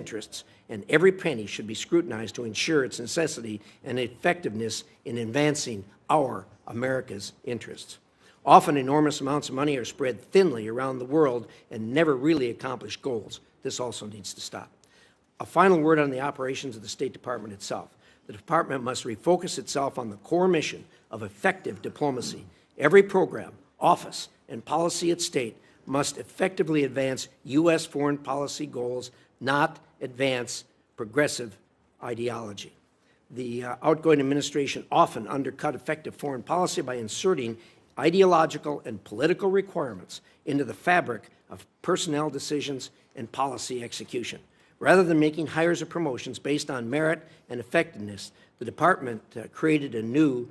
interests, and every penny should be scrutinized to ensure its necessity and effectiveness in advancing our America's interests. Often enormous amounts of money are spread thinly around the world and never really accomplish goals. This also needs to stop. A final word on the operations of the State Department itself. The Department must refocus itself on the core mission of effective diplomacy. Every program, office, and policy at State must effectively advance U.S. foreign policy goals, not advance progressive ideology. The outgoing administration often undercut effective foreign policy by inserting ideological and political requirements into the fabric of personnel decisions and policy execution. Rather than making hires or promotions based on merit and effectiveness, the Department created a new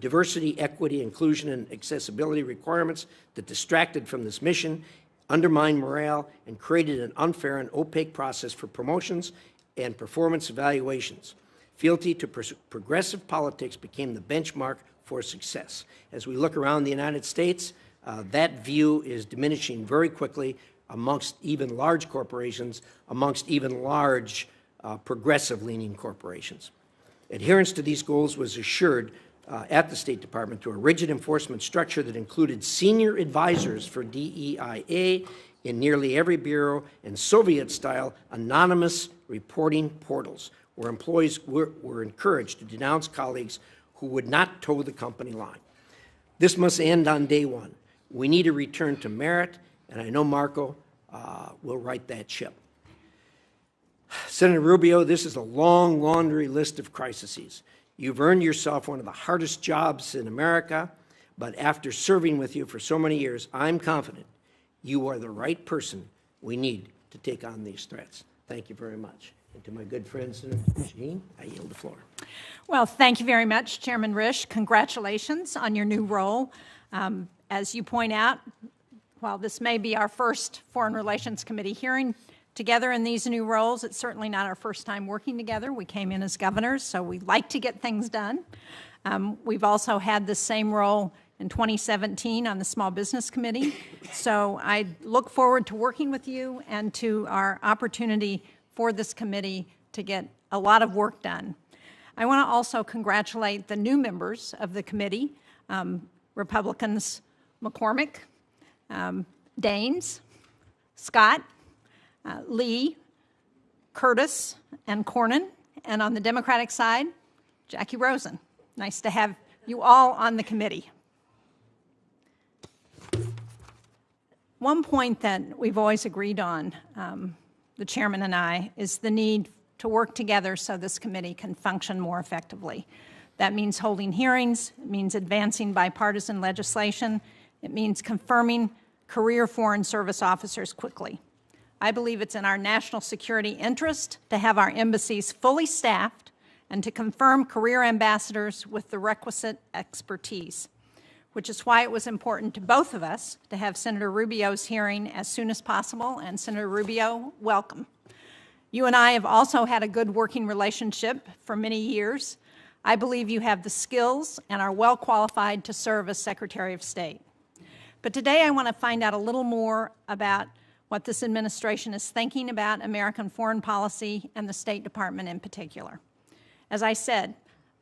diversity, equity, inclusion, and accessibility requirements that distracted from this mission, undermined morale, and created an unfair and opaque process for promotions and performance evaluations. Fealty to progressive politics became the benchmark for success. As we look around the United States, that view is diminishing very quickly amongst even large corporations, amongst even large progressive-leaning corporations. Adherence to these goals was assured at the State Department through a rigid enforcement structure that included senior advisors for DEIA in nearly every bureau and Soviet-style anonymous reporting portals where employees were encouraged to denounce colleagues who would not toe the company line. This must end on day one. We need a return to merit, and I know Marco will right that ship. Senator Rubio, this is a long laundry list of crises. You've earned yourself one of the hardest jobs in America, but after serving with you for so many years, I'm confident you are the right person we need to take on these threats. Thank you very much. And to my good friend, Senator Shaheen, I yield the floor. Well, thank you very much, Chairman Risch. Congratulations on your new role. As you point out, while this may be our first Foreign Relations Committee hearing together in these new roles, it's certainly not our first time working together. We came in as governors, so we like to get things done. We've also had the same role in 2017 on the Small Business Committee. So I look forward to working with you and to our opportunity for this committee to get a lot of work done. I want to also congratulate the new members of the committee, Republicans McCormick, Daines, Scott, Lee, Curtis, and Cornyn, and on the Democratic side, Jackie Rosen. Nice to have you all on the committee. One point that we've always agreed on, the chairman and I, is the need to work together so this committee can function more effectively. That means holding hearings, it means advancing bipartisan legislation, it means confirming career Foreign Service officers quickly. I believe it's in our national security interest to have our embassies fully staffed and to confirm career ambassadors with the requisite expertise, which is why it was important to both of us to have Senator Rubio's hearing as soon as possible. And Senator Rubio, welcome. You and I have also had a good working relationship for many years. I believe you have the skills and are well qualified to serve as Secretary of State. But today I want to find out a little more about what this administration is thinking about American foreign policy and the State Department in particular. As I said,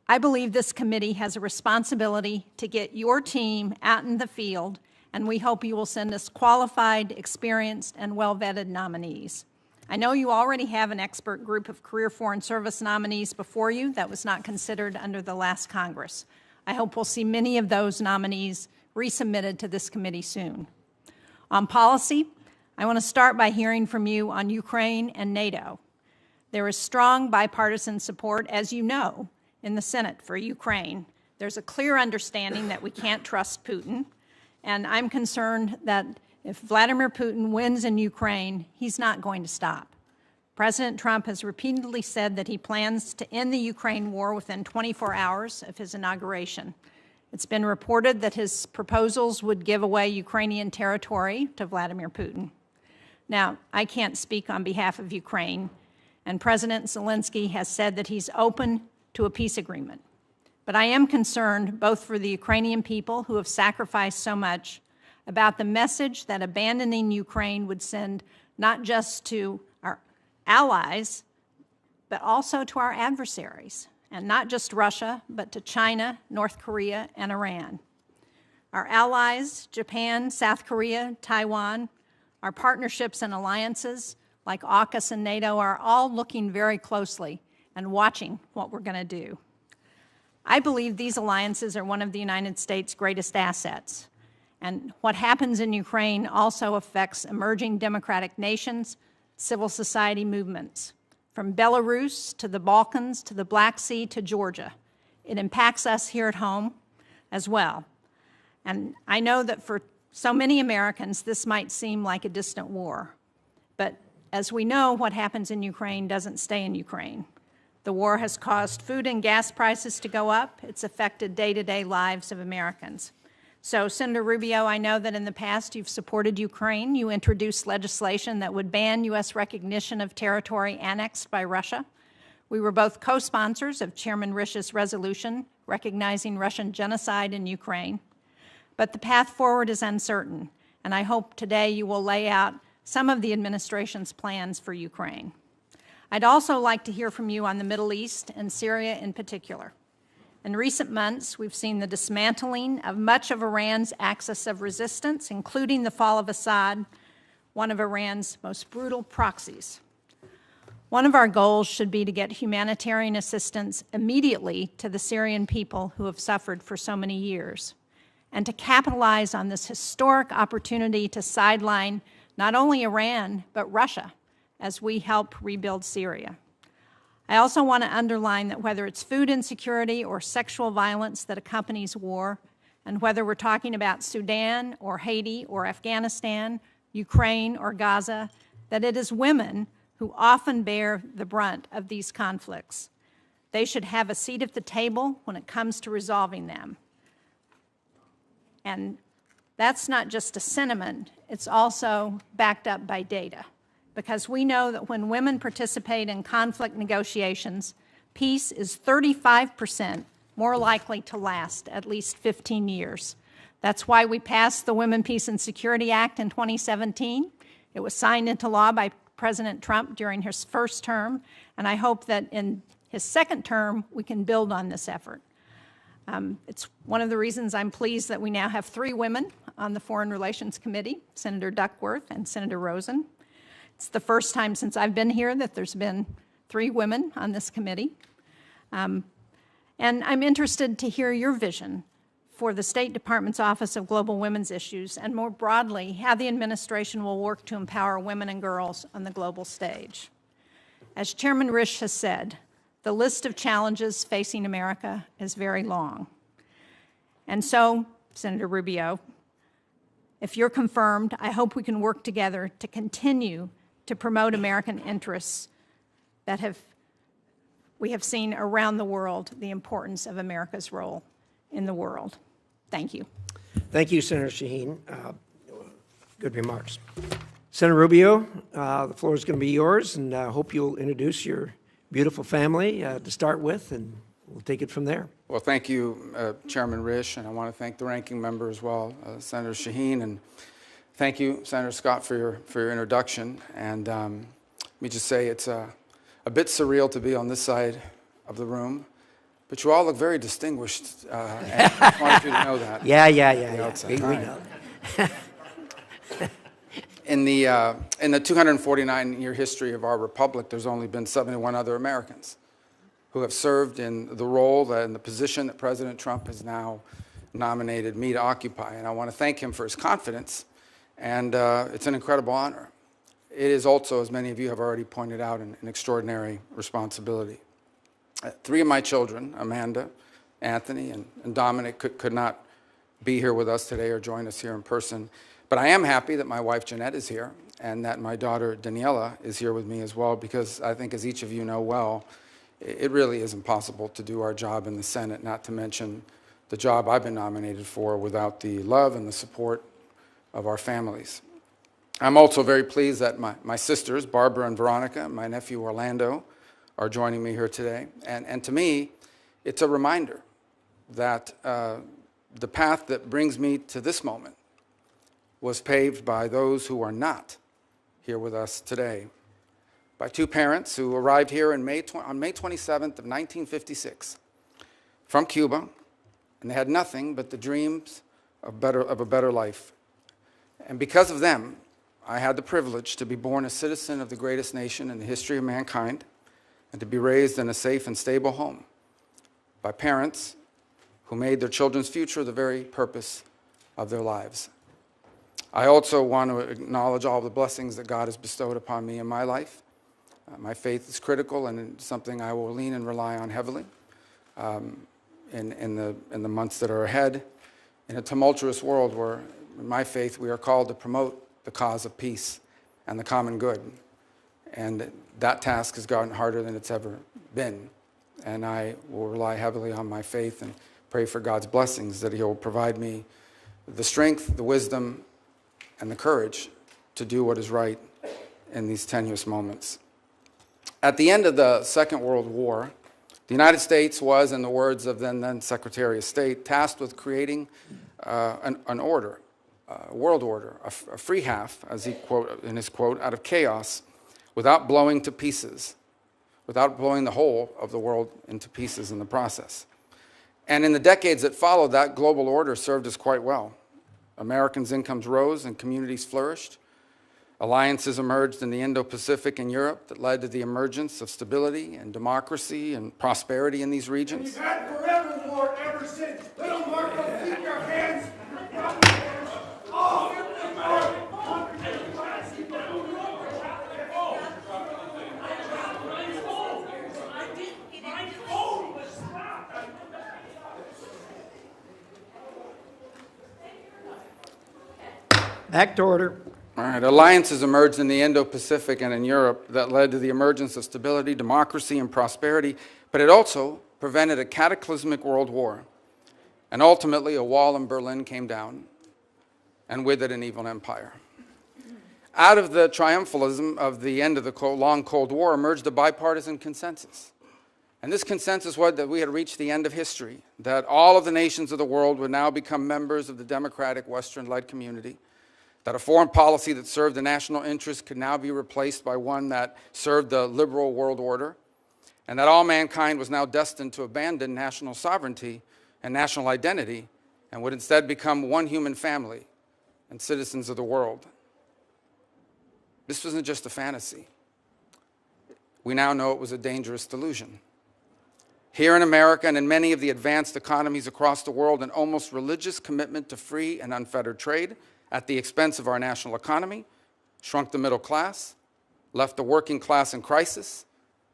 I believe this committee has a responsibility to get your team out in the field, and we hope you will send us qualified, experienced, and well-vetted nominees. I know you already have an expert group of career Foreign Service nominees before you that was not considered under the last Congress. I hope we'll see many of those nominees resubmitted to this committee soon. On policy, I want to start by hearing from you on Ukraine and NATO. There is strong bipartisan support, as you know, in the Senate for Ukraine. There's a clear understanding that we can't trust Putin, and I'm concerned that if Vladimir Putin wins in Ukraine, he's not going to stop. President Trump has repeatedly said that he plans to end the Ukraine war within 24 hours of his inauguration. It's been reported that his proposals would give away Ukrainian territory to Vladimir Putin. Now, I can't speak on behalf of Ukraine, and President Zelensky has said that he's open to a peace agreement. But I am concerned, both for the Ukrainian people who have sacrificed so much, about the message that abandoning Ukraine would send not just to allies, but also to our adversaries, and not just Russia, but to China, North Korea, and Iran. Our allies, Japan, South Korea, Taiwan, our partnerships and alliances like AUKUS and NATO are all looking very closely and watching what we're going to do. I believe these alliances are one of the United States' greatest assets. And what happens in Ukraine also affects emerging democratic nations, civil society movements. From Belarus to the Balkans to the Black Sea to Georgia. It impacts us here at home as well. And I know that for so many Americans, this might seem like a distant war. But as we know, what happens in Ukraine doesn't stay in Ukraine. The war has caused food and gas prices to go up. It's affected day-to-day lives of Americans. So, Senator Rubio, I know that in the past you've supported Ukraine. You introduced legislation that would ban U.S. recognition of territory annexed by Russia. We were both co-sponsors of Chairman Risch's resolution recognizing Russian genocide in Ukraine. But the path forward is uncertain, and I hope today you will lay out some of the administration's plans for Ukraine. I'd also like to hear from you on the Middle East and Syria in particular. In recent months, we've seen the dismantling of much of Iran's axis of resistance, including the fall of Assad, one of Iran's most brutal proxies. One of our goals should be to get humanitarian assistance immediately to the Syrian people who have suffered for so many years, and to capitalize on this historic opportunity to sideline not only Iran, but Russia, as we help rebuild Syria. I also want to underline that whether it's food insecurity or sexual violence that accompanies war, and whether we're talking about Sudan or Haiti or Afghanistan, Ukraine or Gaza, that it is women who often bear the brunt of these conflicts. They should have a seat at the table when it comes to resolving them. And that's not just a sentiment, it's also backed up by data. Because we know that when women participate in conflict negotiations, peace is 35% more likely to last at least 15 years. That's why we passed the Women, Peace, and Security Act in 2017. It was signed into law by President Trump during his first term, and I hope that in his second term we can build on this effort. It's one of the reasons I'm pleased that we now have 3 women on the Foreign Relations Committee, Senator Duckworth and Senator Rosen. It's the first time since I've been here that there's been 3 women on this committee. And I'm interested to hear your vision for the State Department's Office of Global Women's Issues, and more broadly, how the administration will work to empower women and girls on the global stage. As Chairman Risch has said, the list of challenges facing America is very long. And so, Senator Rubio, if you're confirmed, I hope we can work together to continue to promote American interests that we have seen around the world the importance of America's role in the world. Thank you. Thank you, Senator Shaheen. Good remarks. Senator Rubio, the floor is going to be yours, and I hope you'll introduce your beautiful family to start with, and we'll take it from there. Well, thank you, Chairman Risch, and I want to thank the ranking member as well, Senator Shaheen, and thank you, Senator Scott, for your introduction. And let me just say it's a bit surreal to be on this side of the room, but you all look very distinguished, and I just wanted you to know that. Yeah. We know. In the 249-year history of our republic, there's only been 71 other Americans who have served in the role and the position that President Trump has now nominated me to occupy. And I want to thank him for his confidence, and it's an incredible honor. It is also, as many of you have already pointed out, an extraordinary responsibility. 3 of my children, Amanda, Anthony, and Dominic, could not be here with us today or join us here in person. But I am happy that my wife, Jeanette, is here, and that my daughter, Daniela, is here with me as well, because I think, as each of you know well, it really is impossible to do our job in the Senate, not to mention the job I've been nominated for, without the love and the support of our families. I'm also very pleased that my sisters, Barbara and Veronica, and my nephew, Orlando, are joining me here today. And to me, it's a reminder that the path that brings me to this moment was paved by those who are not here with us today. by two parents who arrived here on May 27th of 1956 from Cuba, and they had nothing but the dreams of a better life. And because of them, I had the privilege to be born a citizen of the greatest nation in the history of mankind and to be raised in a safe and stable home by parents who made their children's future the very purpose of their lives. I also want to acknowledge all the blessings that God has bestowed upon me in my life. My faith is critical and it's something I will lean and rely on heavily in the months that are ahead. In a tumultuous world where, in my faith, we are called to promote the cause of peace and the common good. And that task has gotten harder than it's ever been. And I will rely heavily on my faith and pray for God's blessings, that He will provide me the strength, the wisdom, and the courage to do what is right in these tenuous moments. At the end of the Second World War, the United States was, in the words of then Secretary of State, tasked with creating an order, a world order, a free half, as he quote in his quote, out of chaos, without blowing to pieces, without blowing the whole of the world into pieces in the process. And in the decades that followed, that global order served us quite well. Americans' incomes rose and communities flourished. Alliances emerged in the Indo-Pacific and Europe that led to the emergence of stability and democracy and prosperity in these regions. We've had forever war ever since. Little Marco, keep your hands. Back to order. All right, alliances emerged in the Indo-Pacific and in Europe that led to the emergence of stability, democracy, and prosperity, but it also prevented a cataclysmic world war. And ultimately, a wall in Berlin came down, and with it, an evil empire. Out of the triumphalism of the end of the long Cold War emerged a bipartisan consensus. And this consensus was that we had reached the end of history, that all of the nations of the world would now become members of the democratic Western-led community, that a foreign policy that served the national interest could now be replaced by one that served the liberal world order, and that all mankind was now destined to abandon national sovereignty and national identity and would instead become one human family and citizens of the world. This wasn't just a fantasy. We now know it was a dangerous delusion. Here in America and in many of the advanced economies across the world, an almost religious commitment to free and unfettered trade at the expense of our national economy shrunk the middle class, left the working class in crisis,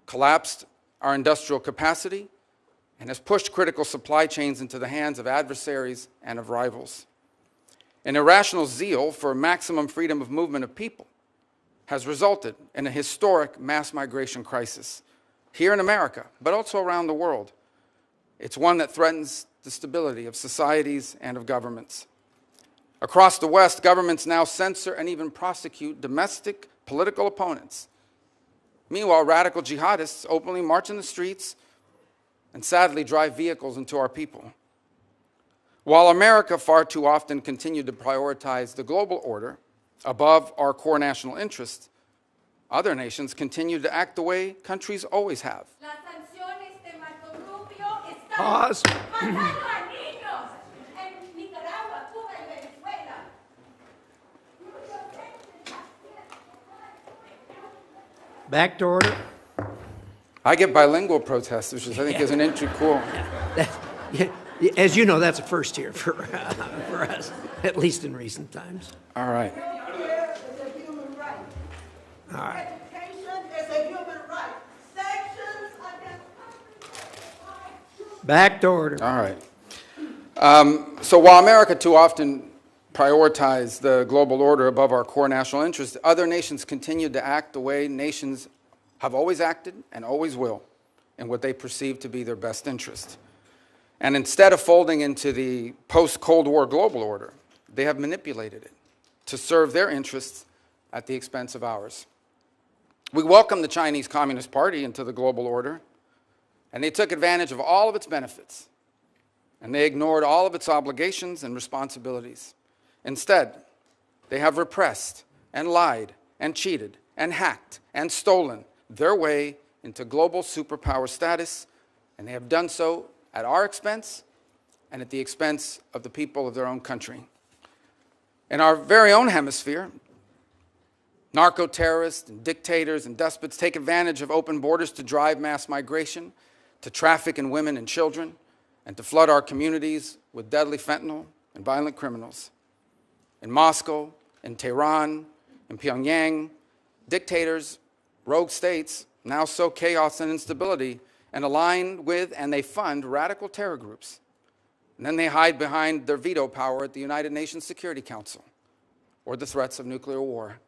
collapsed our industrial capacity, and has pushed critical supply chains into the hands of adversaries and of rivals. An irrational zeal for maximum freedom of movement of people has resulted in a historic mass migration crisis here in America, but also around the world. It's one that threatens the stability of societies and of governments. Across the West, governments now censor and even prosecute domestic political opponents. Meanwhile, radical jihadists openly march in the streets and sadly drive vehicles into our people. While America far too often continued to prioritize the global order above our core national interests, other nations continue to act the way countries always have. Las sanciones de Marco Rubio están Pause. matando a niños en Nicaragua, Cuba y Venezuela. Back to order. I get bilingual protests, which is, I think, is an entry cool. As you know, that's a first here for us, at least in recent times. All right. Healthcare is a human right. All right. Education is a human right. Sanctions against Back to order. All right. So while America too often prioritized the global order above our core national interests, other nations continued to act the way nations have always acted and always will in what they perceive to be their best interest. And instead of folding into the post-Cold War global order, they have manipulated it to serve their interests at the expense of ours. We welcomed the Chinese Communist Party into the global order, and they took advantage of all of its benefits, and they ignored all of its obligations and responsibilities. Instead, they have repressed and lied and cheated and hacked and stolen their way into global superpower status, and they have done so at our expense and at the expense of the people of their own country. In our very own hemisphere, narco-terrorists and dictators and despots take advantage of open borders to drive mass migration, to traffic in women and children, and to flood our communities with deadly fentanyl and violent criminals. In Moscow, in Tehran, in Pyongyang, dictators, rogue states now sow chaos and instability and align with and they fund radical terror groups. And then they hide behind their veto power at the United Nations Security Council or the threats of nuclear war.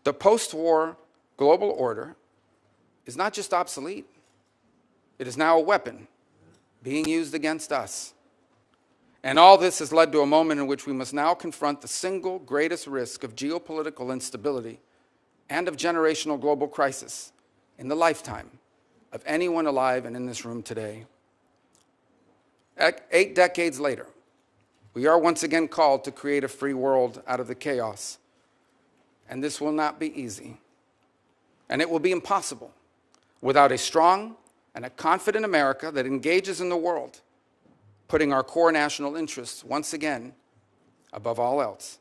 The post-war global order is not just obsolete, it is now a weapon being used against us. And all this has led to a moment in which we must now confront the single greatest risk of geopolitical instability and of generational global crisis in the lifetime of anyone alive and in this room today. 8 decades later, we are once again called to create a free world out of the chaos. And this will not be easy. And it will be impossible without a strong and a confident America that engages in the world, putting our core national interests once again above all else.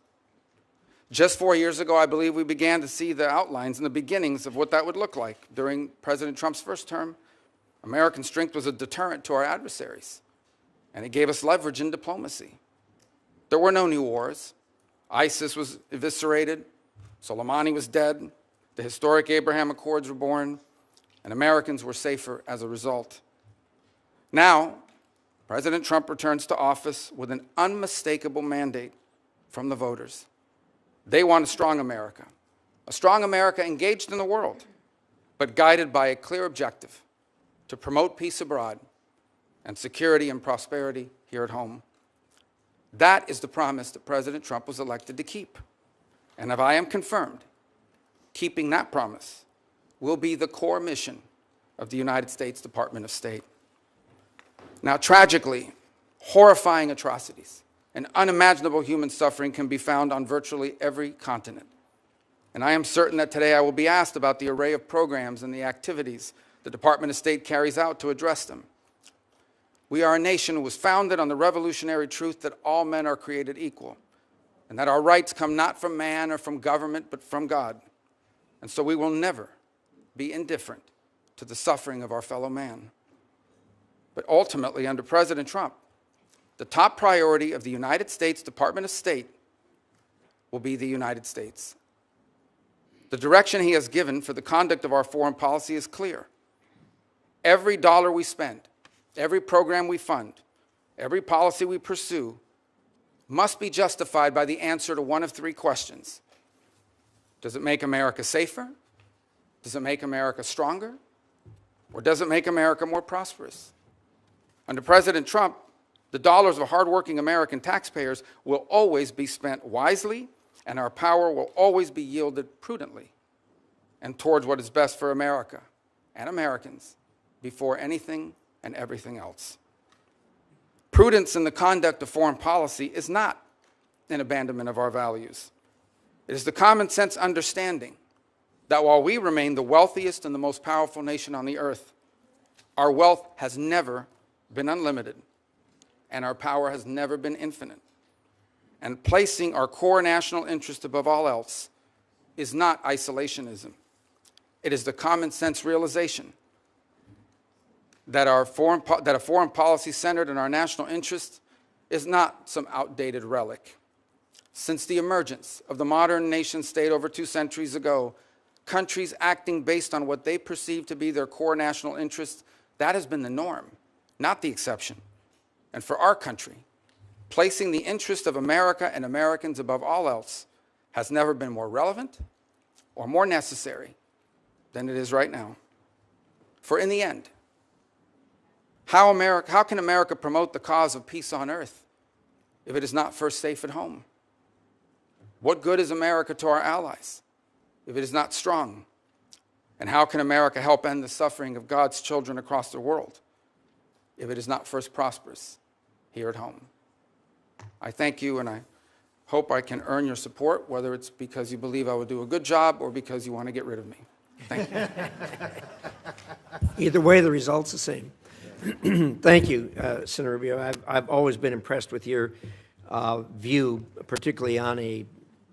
Just 4 years ago, I believe we began to see the outlines and the beginnings of what that would look like. During President Trump's first term, American strength was a deterrent to our adversaries, and it gave us leverage in diplomacy. There were no new wars. ISIS was eviscerated. Soleimani was dead. The historic Abraham Accords were born, and Americans were safer as a result. Now, President Trump returns to office with an unmistakable mandate from the voters. They want a strong America engaged in the world, but guided by a clear objective to promote peace abroad and security and prosperity here at home. That is the promise that President Trump was elected to keep. And if I am confirmed, keeping that promise will be the core mission of the United States Department of State. Now, tragically, horrifying atrocities and unimaginable human suffering can be found on virtually every continent. And I am certain that today I will be asked about the array of programs and the activities the Department of State carries out to address them. We are a nation who was founded on the revolutionary truth that all men are created equal, and that our rights come not from man or from government, but from God. And so we will never be indifferent to the suffering of our fellow man. But ultimately, under President Trump, the top priority of the United States Department of State will be the United States. The direction he has given for the conduct of our foreign policy is clear. Every dollar we spend, every program we fund, every policy we pursue must be justified by the answer to one of 3 questions. Does it make America safer? Does it make America stronger? Or does it make America more prosperous? Under President Trump, the dollars of hardworking American taxpayers will always be spent wisely, and our power will always be yielded prudently and towards what is best for America and Americans before anything and everything else. Prudence in the conduct of foreign policy is not an abandonment of our values. It is the common sense understanding that while we remain the wealthiest and the most powerful nation on the earth, our wealth has never been unlimited, and our power has never been infinite. And placing our core national interest above all else is not isolationism. It is the common sense realization that a foreign policy centered in our national interest is not some outdated relic. Since the emergence of the modern nation state over 2 centuries ago, countries acting based on what they perceive to be their core national interests, that has been the norm, not the exception. And for our country, placing the interest of America and Americans above all else has never been more relevant or more necessary than it is right now. For in the end, how can America promote the cause of peace on earth if it is not first safe at home? What good is America to our allies if it is not strong? And how can America help end the suffering of God's children across the world if it is not first prosperous here at home? I thank you, and I hope I can earn your support, whether it's because you believe I will do a good job or because you want to get rid of me. Thank you. Either way, the result's the same. Thank you, Senator Rubio. I've always been impressed with your view, particularly on a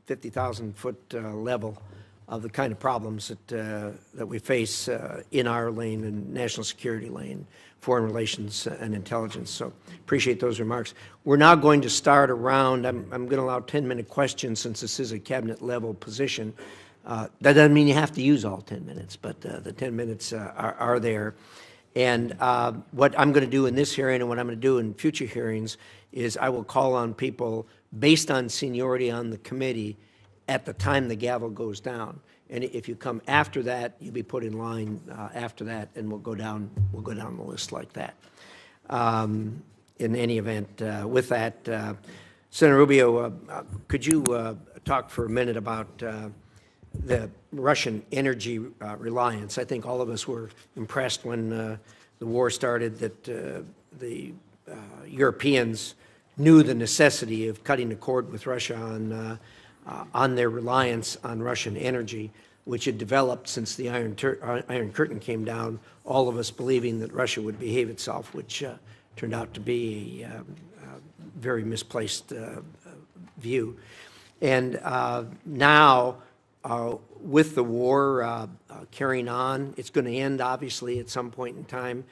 50,000-foot level, of the kind of problems that we face in our lane and national security lane, foreign relations and intelligence. So appreciate those remarks. We're now going to start a round. I'm going to allow 10-minute questions since this is a cabinet-level position. That doesn't mean you have to use all 10 minutes, but the 10 minutes are there. And what I'm going to do in this hearing and what I'm going to do in future hearings is I will call on people based on seniority on the committee at the time the gavel goes down. And if you come after that, you'll be put in line after that, and we'll go down the list like that. In any event, with that, Senator Rubio, could you talk for a minute about the Russian energy reliance? I think all of us were impressed when the war started that the Europeans knew the necessity of cutting the cord with Russia on their reliance on Russian energy, which had developed since the Iron Curtain came down, all of us believing that Russia would behave itself, which turned out to be a very misplaced view. And now, with the war carrying on, it's going to end, obviously, at some point in time.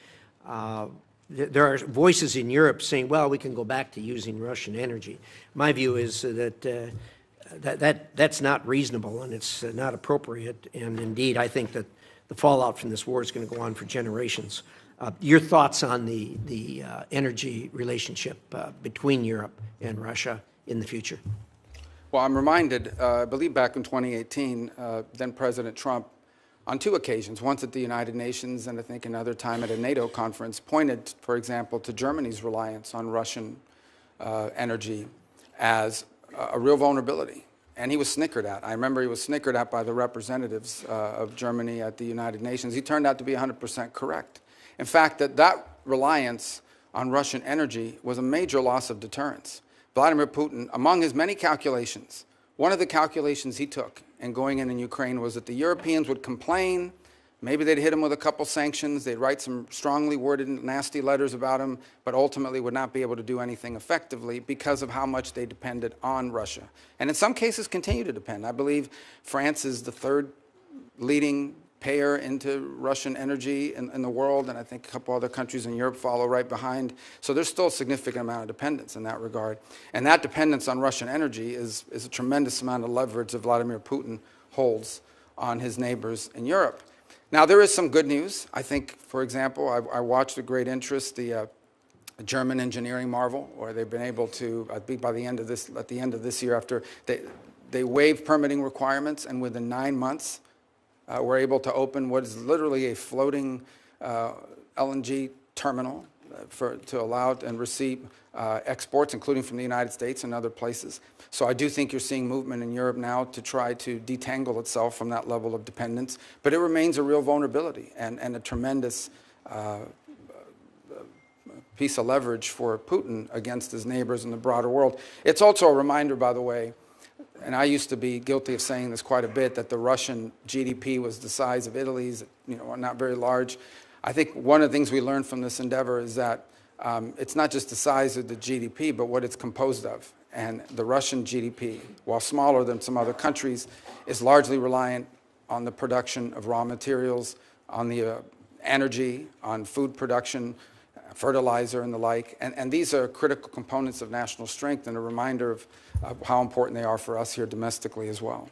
There are voices in Europe saying, well, we can go back to using Russian energy. My view is that that's not reasonable and it's not appropriate. And indeed, I think that the fallout from this war is going to go on for generations. Your thoughts on the energy relationship between Europe and Russia in the future? Well, I'm reminded, I believe back in 2018, then President Trump, on two occasions, once at the United Nations and I think another time at a NATO conference, pointed, for example, to Germany's reliance on Russian energy as a real vulnerability. And he was snickered at. I remember he was snickered at by the representatives of Germany at the United Nations. He turned out to be 100% correct. In fact, that reliance on Russian energy was a major loss of deterrence. Vladimir Putin, among his many calculations, one of the calculations he took in going in Ukraine was that the Europeans would complain, maybe they'd hit him with a couple sanctions, they'd write some strongly worded, nasty letters about him, but ultimately would not be able to do anything effectively because of how much they depended on Russia. And in some cases continue to depend. I believe France is the third leading payer into Russian energy in the world, and I think a couple other countries in Europe follow right behind. So there's still a significant amount of dependence in that regard. And that dependence on Russian energy is a tremendous amount of leverage that Vladimir Putin holds on his neighbors in Europe. Now, there is some good news. I think, for example, I watched with great interest the German engineering marvel, where they've been able to, I think by the end of this, at the end of this year, after they waived permitting requirements, and within 9 months, we're able to open what is literally a floating LNG terminal to allow and receive exports, including from the United States and other places. So I do think you're seeing movement in Europe now to try to detangle itself from that level of dependence. But it remains a real vulnerability and a tremendous piece of leverage for Putin against his neighbors in the broader world. It's also a reminder, by the way, and I used to be guilty of saying this quite a bit, that the Russian GDP was the size of Italy's, not very large. I think one of the things we learned from this endeavor is that it's not just the size of the GDP, but what it's composed of. And the Russian GDP, while smaller than some other countries, is largely reliant on the production of raw materials, on the energy, on food production, fertilizer and the like. And these are critical components of national strength and a reminder of how important they are for us here domestically as well.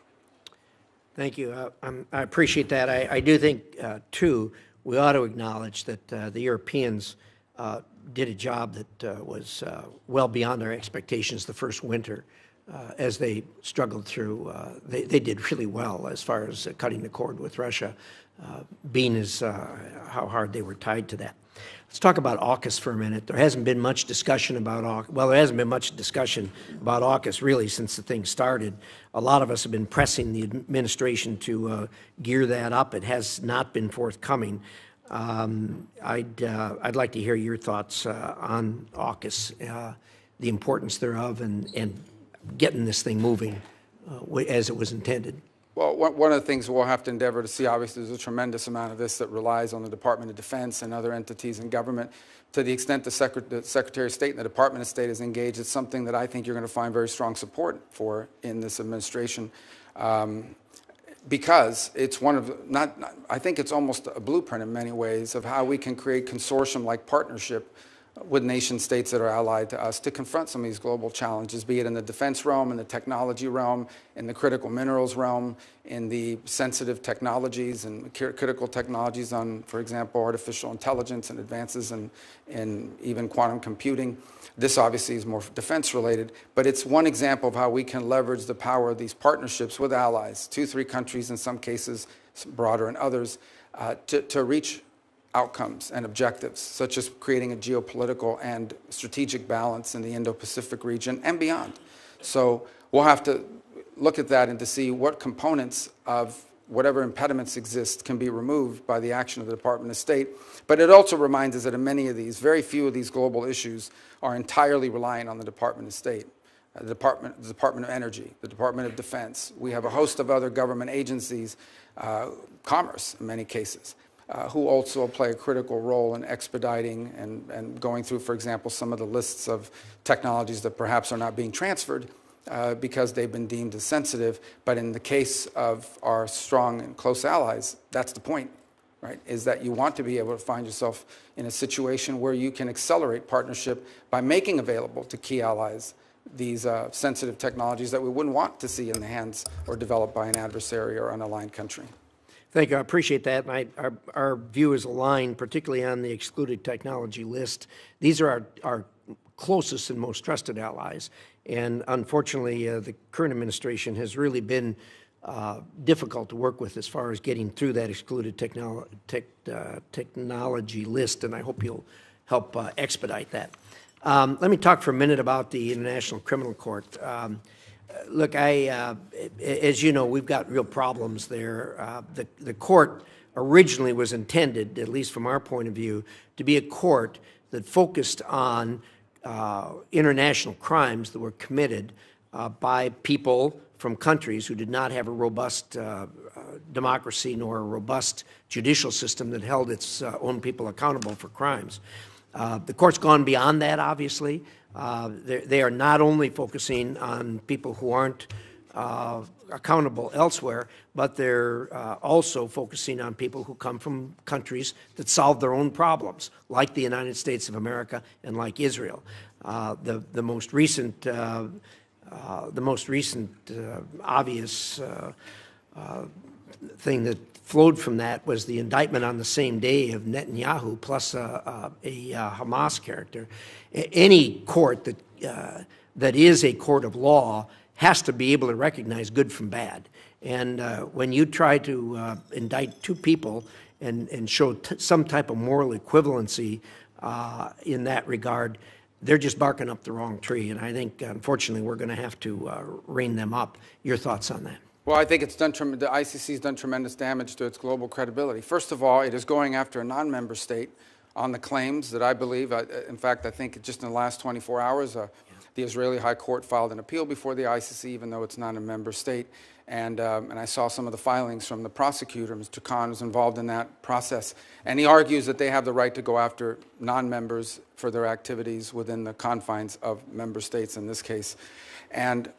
Thank you. I appreciate that. I do think, too, we ought to acknowledge that the Europeans did a job that was well beyond our expectations the first winter as they struggled through. They did really well as far as cutting the cord with Russia, being as how hard they were tied to that. Let's talk about AUKUS for a minute. There hasn't been much discussion about AUKUS. Well, there hasn't been much discussion about AUKUS really since the thing started. A lot of us have been pressing the administration to gear that up. It has not been forthcoming. I'd like to hear your thoughts on AUKUS, the importance thereof, and getting this thing moving as it was intended. Well, one of the things we'll have to endeavor to see, obviously, there's a tremendous amount of this that relies on the Department of Defense and other entities in government. To the extent the Secretary of State and the Department of State is engaged, it's something that I think you're going to find very strong support for in this administration, because it's one of, I think it's almost a blueprint in many ways of how we can create consortium-like partnership with nation states that are allied to us to confront some of these global challenges, be it in the defense realm, in the technology realm, in the critical minerals realm, in the sensitive technologies and critical technologies on, for example, artificial intelligence and advances in even quantum computing. This obviously is more defense related, but it's one example of how we can leverage the power of these partnerships with allies, 2, 3 countries in some cases, broader in others, to reach outcomes and objectives, such as creating a geopolitical and strategic balance in the Indo-Pacific region and beyond. So we'll have to look at that and to see what components of whatever impediments exist can be removed by the action of the Department of State. But it also reminds us that in many of these, very few of these global issues are entirely reliant on the Department of State. The Department of Energy, the Department of Defense. We have a host of other government agencies, commerce in many cases, who also play a critical role in expediting and going through, for example, some of the lists of technologies that perhaps are not being transferred because they've been deemed as sensitive. But in the case of our strong and close allies, that's the point, right? Is that you want to be able to find yourself in a situation where you can accelerate partnership by making available to key allies these sensitive technologies that we wouldn't want to see in the hands or developed by an adversary or unaligned country. Thank you. I appreciate that. And our view is aligned, particularly on the excluded technology list. These are our closest and most trusted allies. And unfortunately, the current administration has really been difficult to work with as far as getting through that excluded technology list. And I hope you'll help expedite that. Let me talk for a minute about the International Criminal Court. Look, as you know, we've got real problems there. The court originally was intended, at least from our point of view, to be a court that focused on international crimes that were committed by people from countries who did not have a robust democracy nor a robust judicial system that held its own people accountable for crimes. The court's gone beyond that, obviously. They are not only focusing on people who aren't accountable elsewhere, but they're also focusing on people who come from countries that solve their own problems, like the United States of America and like Israel. The most recent obvious thing that flowed from that was the indictment on the same day of Netanyahu plus a Hamas character. Any court that is a court of law has to be able to recognize good from bad. And when you try to indict 2 people and show some type of moral equivalency in that regard, they're just barking up the wrong tree. And I think, unfortunately, we're going to have to rein them up. Your thoughts on that? Well, I think the ICC has done tremendous damage to its global credibility. First of all, it is going after a non-member state on the claims that I believe, in fact, I think just in the last 24 hours, the Israeli High Court filed an appeal before the ICC, even though it's not a member state. And I saw some of the filings from the prosecutor, Mr. Khan, was involved in that process. And he argues that they have the right to go after non-members for their activities within the confines of member states in this case. And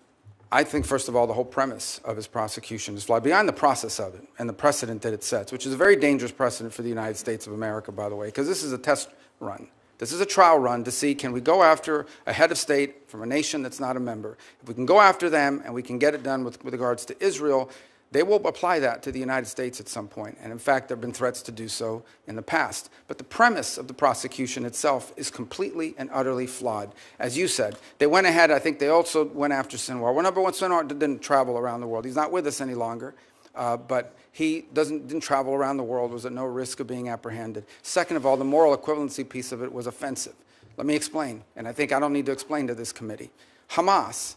I think, first of all, the whole premise of his prosecution is flawed, beyond the process of it and the precedent that it sets, which is a very dangerous precedent for the United States of America, by the way, because this is a test run. This is a trial run to see, can we go after a head of state from a nation that's not a member? If we can go after them and we can get it done with regards to Israel, they will apply that to the United States at some point. And in fact, there have been threats to do so in the past. But the premise of the prosecution itself is completely and utterly flawed. As you said, they went ahead, I think they also went after Sinwar. Well, number one, Sinwar didn't travel around the world. He's not with us any longer. But he didn't travel around the world, was at no risk of being apprehended. Second of all, the moral equivalency piece of it was offensive. Let me explain, and I think I don't need to explain to this committee. Hamas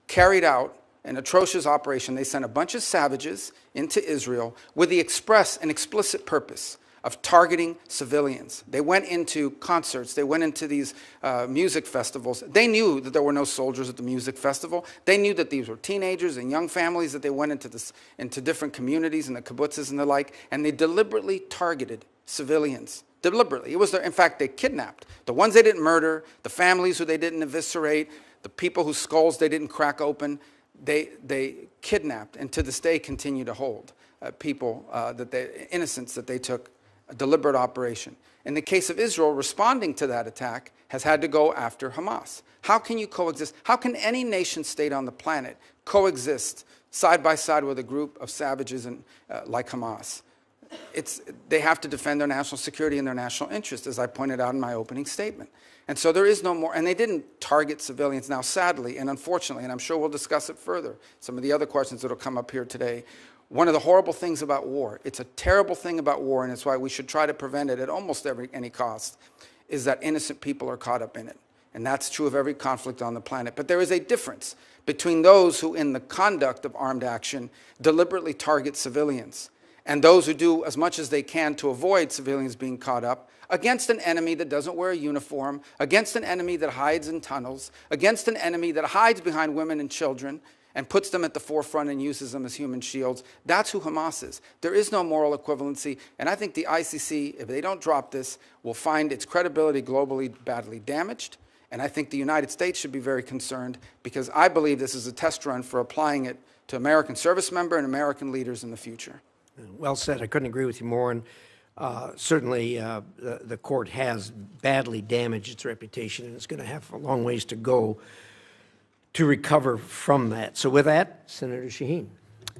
carried out an atrocious operation. They sent a bunch of savages into Israel with the express and explicit purpose of targeting civilians. They went into concerts. They went into these music festivals. They knew that there were no soldiers at the music festival. They knew that these were teenagers and young families, that they went into different communities and the kibbutzes and the like, and they deliberately targeted civilians. Deliberately. It was in fact, they kidnapped the ones they didn't murder, the families who they didn't eviscerate, the people whose skulls they didn't crack open. They kidnapped, and to this day continue to hold people, innocents that they took, a deliberate operation. In the case of Israel, responding to that attack has had to go after Hamas. How can you coexist? How can any nation state on the planet coexist side by side with a group of savages like Hamas? They have to defend their national security and their national interest, as I pointed out in my opening statement. And so there is no more, and they didn't target civilians. Now, sadly and unfortunately, and I'm sure we'll discuss it further, some of the other questions that will come up here today, one of the horrible things about war, it's a terrible thing about war, and it's why we should try to prevent it at almost any cost, is that innocent people are caught up in it. And that's true of every conflict on the planet. But there is a difference between those who, in the conduct of armed action, deliberately target civilians, and those who do as much as they can to avoid civilians being caught up against an enemy that doesn't wear a uniform, against an enemy that hides in tunnels, against an enemy that hides behind women and children and puts them at the forefront and uses them as human shields. That's who Hamas is. There is no moral equivalency, and I think the ICC, if they don't drop this, will find its credibility globally badly damaged, and I think the United States should be very concerned, because I believe this is a test run for applying it to American service members and American leaders in the future. Well said. I couldn't agree with you more. And certainly the court has badly damaged its reputation, and it's going to have a long ways to go to recover from that. So with that, Senator Shaheen.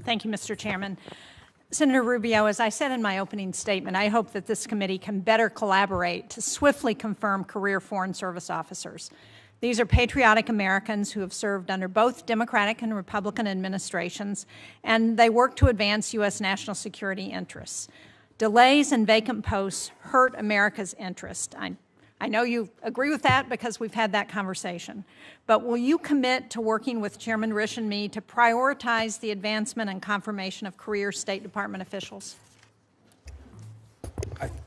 Thank you, Mr. Chairman. Senator Rubio, as I said in my opening statement, I hope that this committee can better collaborate to swiftly confirm career Foreign Service officers. These are patriotic Americans who have served under both Democratic and Republican administrations, and they work to advance U.S. national security interests. Delays and vacant posts hurt America's interest. I know you agree with that because we've had that conversation. But will you commit to working with Chairman Risch and me to prioritize the advancement and confirmation of career State Department officials?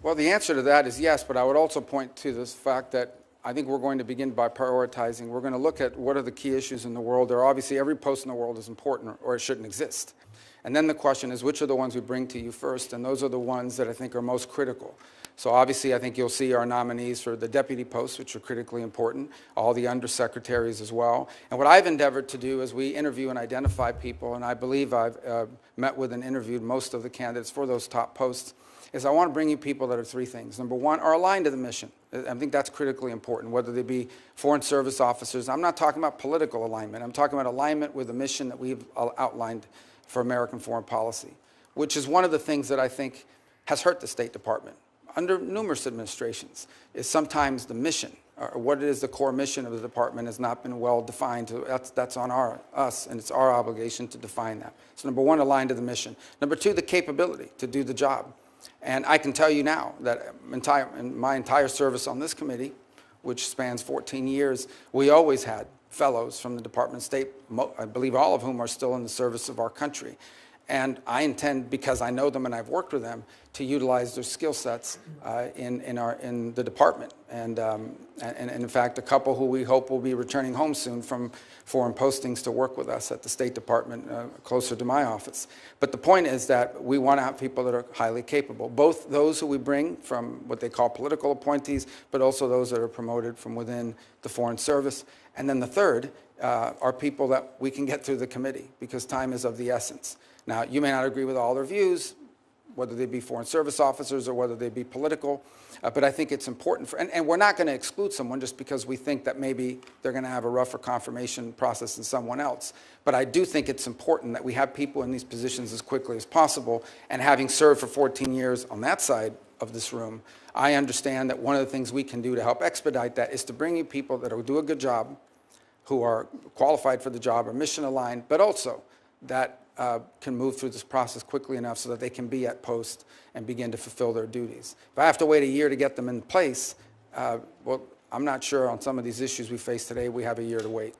Well, the answer to that is yes, but I would also point to this fact that I think we're going to begin by prioritizing. We're going to look at what are the key issues in the world. There are obviously every post in the world is important, or it shouldn't exist. And then the question is, which are the ones we bring to you first? And those are the ones that I think are most critical. So obviously, I think you'll see our nominees for the deputy posts, which are critically important, all the undersecretaries as well. And what I've endeavored to do is we interview and identify people, and I believe I've met with and interviewed most of the candidates for those top posts, is I want to bring you people that are three things. Number one, are aligned to the mission. I think that's critically important, whether they be Foreign Service officers. I'm not talking about political alignment. I'm talking about alignment with the mission that we've outlined for American foreign policy, which is one of the things that I think has hurt the State Department under numerous administrations, is sometimes the mission, or what it is the core mission of the department has not been well defined. That's on us, and it's our obligation to define that. So number one, aligned to the mission. Number two, the capability to do the job. And I can tell you now that in my entire service on this committee, which spans 14 years, we always had fellows from the Department of State, I believe all of whom are still in the service of our country. And I intend, because I know them and I've worked with them, to utilize their skill sets in the department. And in fact, a couple who we hope will be returning home soon from foreign postings to work with us at the State Department closer to my office. But the point is that we want to have people that are highly capable, both those who we bring from what they call political appointees, but also those that are promoted from within the Foreign Service. And then the third are people that we can get through the committee, because time is of the essence. Now, you may not agree with all their views, whether they be Foreign Service officers or whether they be political, but I think it's important, and we're not going to exclude someone just because we think that maybe they're going to have a rougher confirmation process than someone else. But I do think it's important that we have people in these positions as quickly as possible, and having served for 14 years on that side of this room, I understand that one of the things we can do to help expedite that is to bring you people that will do a good job, who are qualified for the job, or mission aligned, but also that can move through this process quickly enough so that they can be at post and begin to fulfill their duties. If I have to wait a year to get them in place, well, I'm not sure on some of these issues we face today we have a year to wait.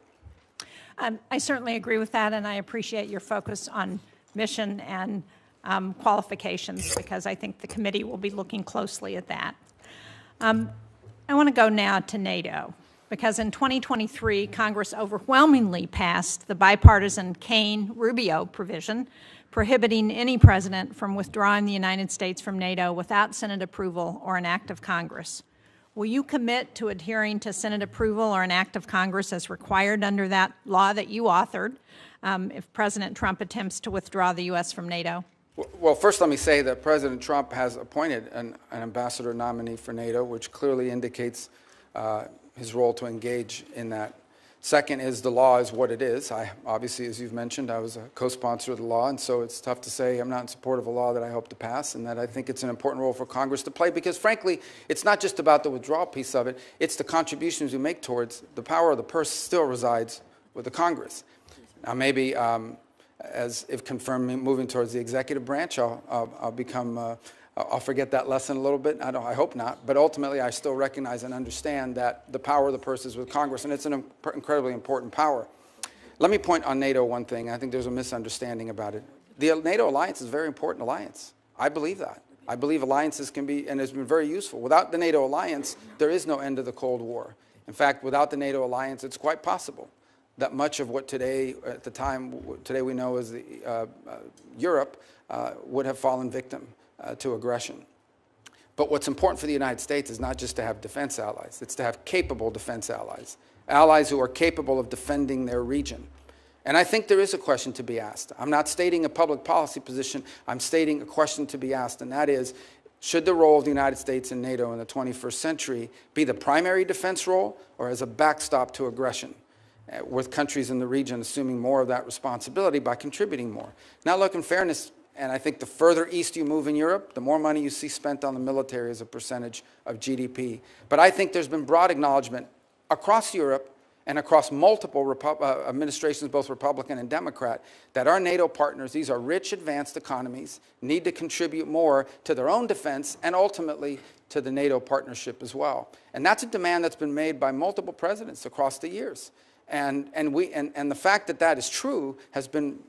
I certainly agree with that, and I appreciate your focus on mission and qualifications, because I think the committee will be looking closely at that. I want to go now to NATO, because in 2023, Congress overwhelmingly passed the bipartisan Kaine-Rubio provision prohibiting any president from withdrawing the United States from NATO without Senate approval or an act of Congress. Will you commit to adhering to Senate approval or an act of Congress as required under that law that you authored if President Trump attempts to withdraw the U.S. from NATO? Well, first let me say that President Trump has appointed an ambassador nominee for NATO, which clearly indicates his role to engage in that. Second is the law is what it is. Obviously, as you've mentioned, I was a co-sponsor of the law, and so it's tough to say I'm not in support of a law that I hope to pass, and that I think it's an important role for Congress to play, because frankly, it's not just about the withdrawal piece of it, it's the contributions we make towards the power of the purse still resides with the Congress. Now maybe, as if confirmed, moving towards the executive branch, I'll become I'll forget that lesson a little bit. I hope not. But ultimately, I still recognize and understand that the power of the purse is with Congress, and it's an incredibly important power. Let me point on NATO one thing. I think there's a misunderstanding about it. The NATO alliance is a very important alliance. I believe that. I believe alliances can be, and has been very useful. Without the NATO alliance, there is no end to the Cold War. In fact, without the NATO alliance, it's quite possible that much of what today, at the time, today we know as Europe, would have fallen victim to aggression. But what's important for the United States is not just to have defense allies, it's to have capable defense allies, allies who are capable of defending their region. And I think there is a question to be asked. I'm not stating a public policy position, I'm stating a question to be asked, and that is, should the role of the United States in NATO in the 21st century be the primary defense role, or as a backstop to aggression, with countries in the region assuming more of that responsibility by contributing more? Now look, in fairness, and I think the further east you move in Europe, the more money you see spent on the military as a percentage of GDP. But I think there's been broad acknowledgement across Europe and across multiple administrations, both Republican and Democrat, that our NATO partners, these are rich, advanced economies, need to contribute more to their own defense and ultimately to the NATO partnership as well. And that's a demand that's been made by multiple presidents across the years. And the fact that that is true has been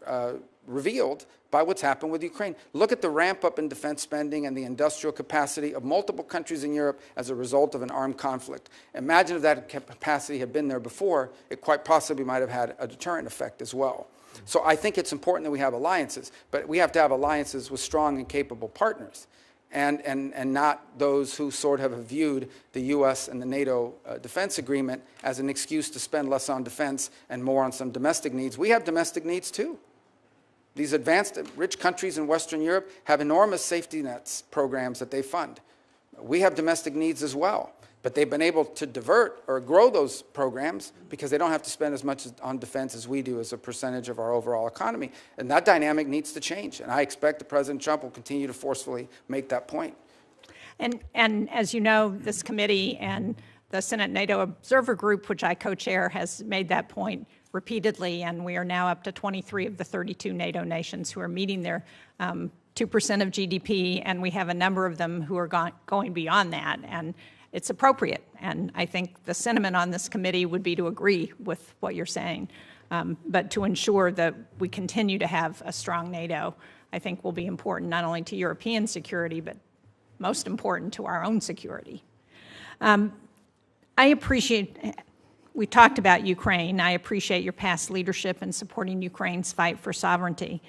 revealed by what's happened with Ukraine. Look at the ramp up in defense spending and the industrial capacity of multiple countries in Europe as a result of an armed conflict. Imagine if that capacity had been there before, it quite possibly might have had a deterrent effect as well. So I think it's important that we have alliances, but we have to have alliances with strong and capable partners, and not those who sort of have viewed the U.S. and the NATO defense agreement as an excuse to spend less on defense and more on some domestic needs. We have domestic needs too. These advanced, rich countries in Western Europe have enormous safety nets programs that they fund. We have domestic needs as well, but they've been able to divert or grow those programs because they don't have to spend as much on defense as we do as a percentage of our overall economy. And that dynamic needs to change, and I expect that President Trump will continue to forcefully make that point. And as you know, this committee and the Senate NATO Observer Group, which I co-chair, has made that point repeatedly, and we are now up to 23 of the 32 NATO nations who are meeting their 2% of GDP, and we have a number of them who are going beyond that, and it's appropriate. And I think the sentiment on this committee would be to agree with what you're saying, but to ensure that we continue to have a strong NATO, I think will be important not only to European security, but most important to our own security. I appreciate, we talked about Ukraine. I appreciate your past leadership in supporting Ukraine's fight for sovereignty.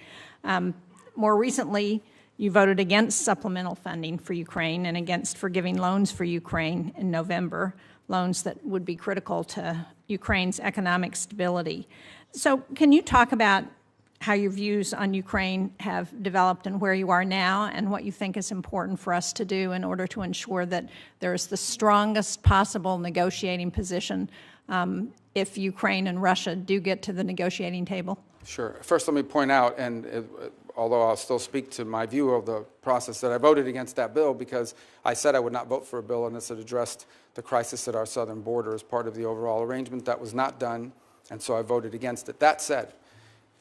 More recently, you voted against supplemental funding for Ukraine and against forgiving loans for Ukraine in November, loans that would be critical to Ukraine's economic stability. So can you talk about how your views on Ukraine have developed and where you are now, and what you think is important for us to do in order to ensure that there is the strongest possible negotiating position if Ukraine and Russia do get to the negotiating table? Sure. First, let me point out, and although I'll still speak to my view of the process, that I voted against that bill because I said I would not vote for a bill unless it addressed the crisis at our southern border as part of the overall arrangement. That was not done, and so I voted against it. That said,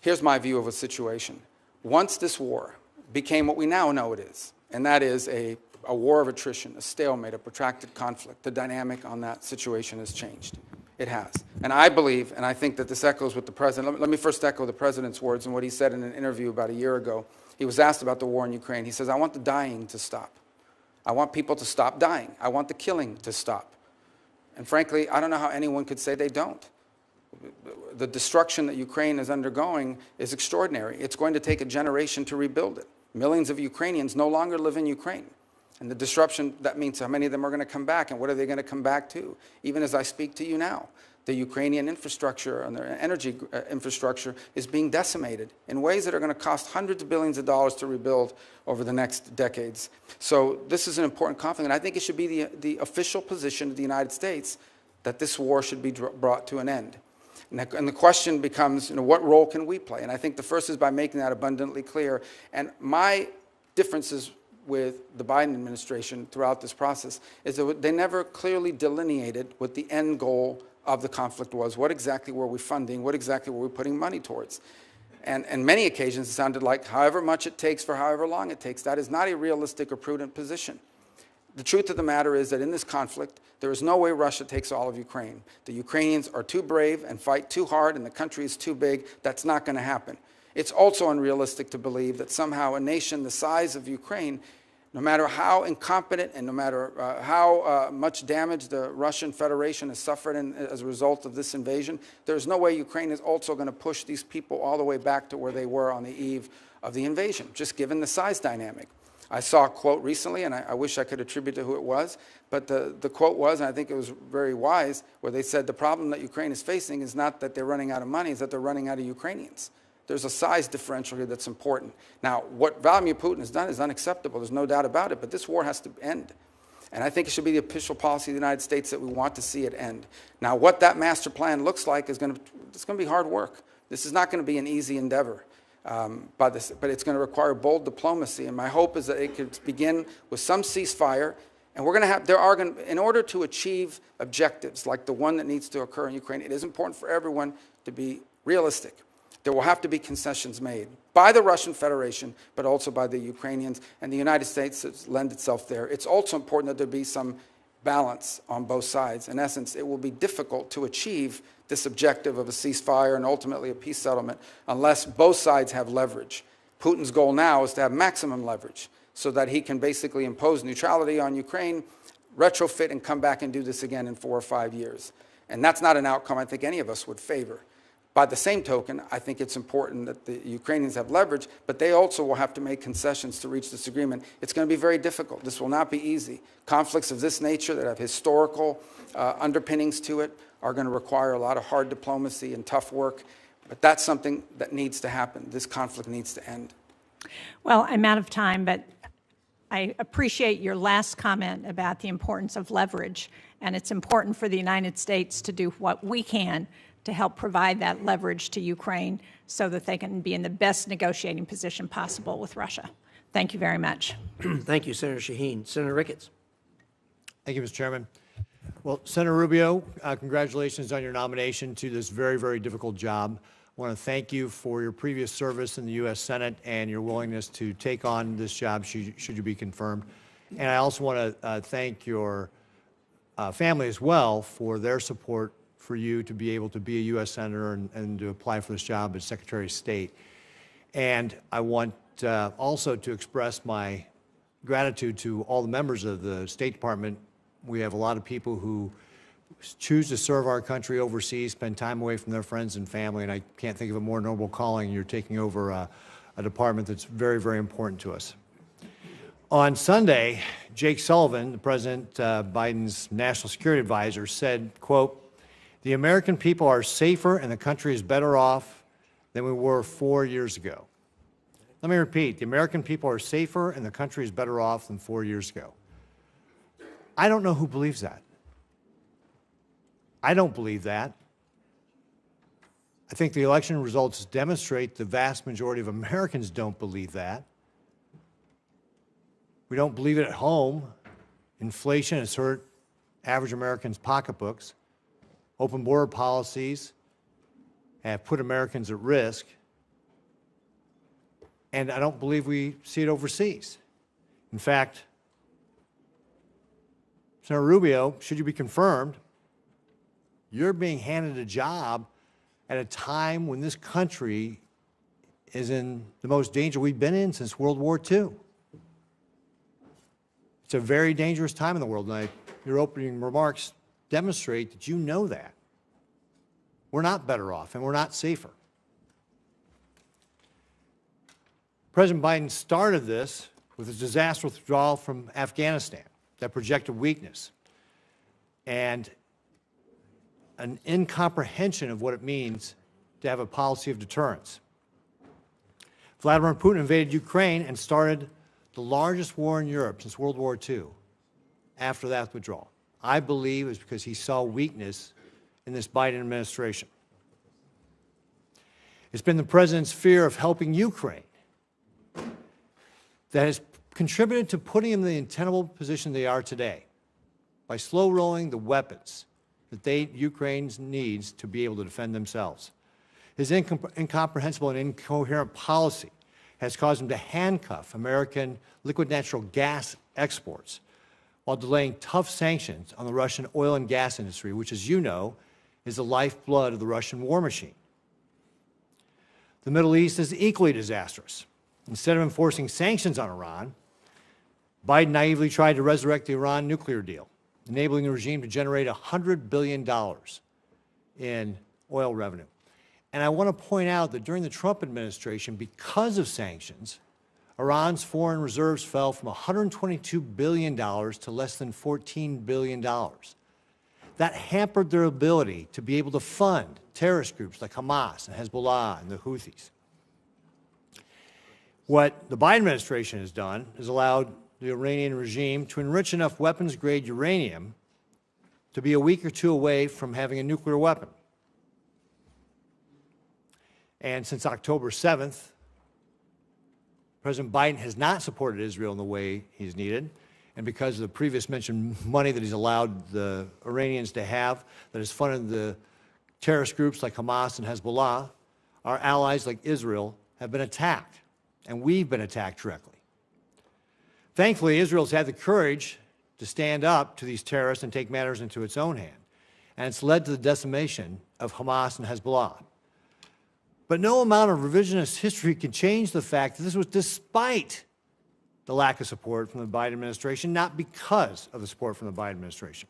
here's my view of a situation. Once this war became what we now know it is, and that is a war of attrition, a stalemate, a protracted conflict, the dynamic on that situation has changed. It has. And I believe, and I think that this echoes with the President. Let me first echo the President's words and what he said in an interview about a year ago. He was asked about the war in Ukraine. He says, I want the dying to stop. I want people to stop dying. I want the killing to stop. And frankly, I don't know how anyone could say they don't. The destruction that Ukraine is undergoing is extraordinary. It's going to take a generation to rebuild it. Millions of Ukrainians no longer live in Ukraine. And the disruption, that means how many of them are going to come back, and what are they going to come back to? Even as I speak to you now, the Ukrainian infrastructure and their energy infrastructure is being decimated in ways that are going to cost hundreds of billions of dollars to rebuild over the next decades. So this is an important conflict, and I think it should be the official position of the United States that this war should be brought to an end. And the question becomes, what role can we play? And I think the first is by making that abundantly clear. And my differences with the Biden administration throughout this process is that they never clearly delineated what the end goal of the conflict was. What exactly were we funding? What exactly were we putting money towards? And on many occasions, it sounded like however much it takes for however long it takes. That is not a realistic or prudent position. The truth of the matter is that in this conflict, there is no way Russia takes all of Ukraine. The Ukrainians are too brave and fight too hard, and the country is too big. That's not going to happen. It's also unrealistic to believe that somehow a nation the size of Ukraine, no matter how incompetent and no matter how much damage the Russian Federation has suffered as a result of this invasion, there's no way Ukraine is also going to push these people all the way back to where they were on the eve of the invasion, just given the size dynamic. I saw a quote recently, and I wish I could attribute to who it was, but the quote was, and I think it was very wise, where they said the problem that Ukraine is facing is not that they're running out of money, it's that they're running out of Ukrainians. There's a size differential here that's important. Now, what Vladimir Putin has done is unacceptable. There's no doubt about it, but this war has to end. And I think it should be the official policy of the United States that we want to see it end. Now, what that master plan looks like it's going to be hard work. This is not going to be an easy endeavor. But it's going to require bold diplomacy, and my hope is that it could begin with some ceasefire, and we're going to have, in order to achieve objectives like the one that needs to occur in Ukraine, it is important for everyone to be realistic. There will have to be concessions made by the Russian Federation, but also by the Ukrainians, and the United States has lent itself there. It's also important that there be some balance on both sides. In essence, it will be difficult to achieve this objective of a ceasefire and ultimately a peace settlement unless both sides have leverage. Putin's goal now is to have maximum leverage so that he can basically impose neutrality on Ukraine, retrofit, and come back and do this again in 4 or 5 years. And that's not an outcome I think any of us would favor. By the same token, I think it's important that the Ukrainians have leverage, but they also will have to make concessions to reach this agreement. It's going to be very difficult. This will not be easy. Conflicts of this nature that have historical underpinnings to it are going to require a lot of hard diplomacy and tough work, but that's something that needs to happen. This conflict needs to end. Well, I'm out of time, but I appreciate your last comment about the importance of leverage, and it's important for the United States to do what we can to help provide that leverage to Ukraine so that they can be in the best negotiating position possible with Russia. Thank you very much. Thank you, Senator Shaheen. Senator Ricketts. Thank you, Mr. Chairman. Well, Senator Rubio, congratulations on your nomination to this very, very difficult job. I want to thank you for your previous service in the U.S. Senate and your willingness to take on this job should you be confirmed. And I also want to thank your family as well for their support for you to be able to be a U.S. Senator and to apply for this job as Secretary of State. And I want also to express my gratitude to all the members of the State Department. We have a lot of people who choose to serve our country overseas, spend time away from their friends and family, and I can't think of a more noble calling. You're taking over a department that's very, very important to us. On Sunday, Jake Sullivan, President Biden's national security advisor, said, quote, "The American people are safer and the country is better off than we were 4 years ago." Let me repeat, the American people are safer and the country is better off than 4 years ago. I don't know who believes that. I don't believe that. I think the election results demonstrate the vast majority of Americans don't believe that. We don't believe it at home. Inflation has hurt average Americans' pocketbooks. Open border policies have put Americans at risk. And I don't believe we see it overseas. In fact, Senator Rubio, should you be confirmed, you're being handed a job at a time when this country is in the most danger we've been in since World War II. It's a very dangerous time in the world, and your opening remarks demonstrate that you know that. We're not better off, and we're not safer. President Biden started this with his disastrous withdrawal from Afghanistan, that projected weakness, and an incomprehension of what it means to have a policy of deterrence. Vladimir Putin invaded Ukraine and started the largest war in Europe since World War II after that withdrawal. I believe it's because he saw weakness in this Biden administration. It's been the president's fear of helping Ukraine that has contributed to putting them in the untenable position they are today by slow rolling the weapons that Ukraine needs to be able to defend themselves. His incomprehensible and incoherent policy has caused him to handcuff American liquid natural gas exports while delaying tough sanctions on the Russian oil and gas industry, which, as you know, is the lifeblood of the Russian war machine. The Middle East is equally disastrous. Instead of enforcing sanctions on Iran, Biden naively tried to resurrect the Iran nuclear deal, enabling the regime to generate $100 billion in oil revenue. And I want to point out that during the Trump administration, because of sanctions, Iran's foreign reserves fell from $122 billion to less than $14 billion. That hampered their ability to be able to fund terrorist groups like Hamas and Hezbollah and the Houthis. What the Biden administration has done is allowed the Iranian regime to enrich enough weapons-grade uranium to be a week or two away from having a nuclear weapon. And since October 7th, President Biden has not supported Israel in the way he's needed. And because of the previous mentioned money that he's allowed the Iranians to have, that has funded the terrorist groups like Hamas and Hezbollah, our allies like Israel have been attacked, and we've been attacked directly. Thankfully, Israel's had the courage to stand up to these terrorists and take matters into its own hand, and it's led to the decimation of Hamas and Hezbollah. But no amount of revisionist history can change the fact that this was despite the lack of support from the Biden administration, not because of the support from the Biden administration.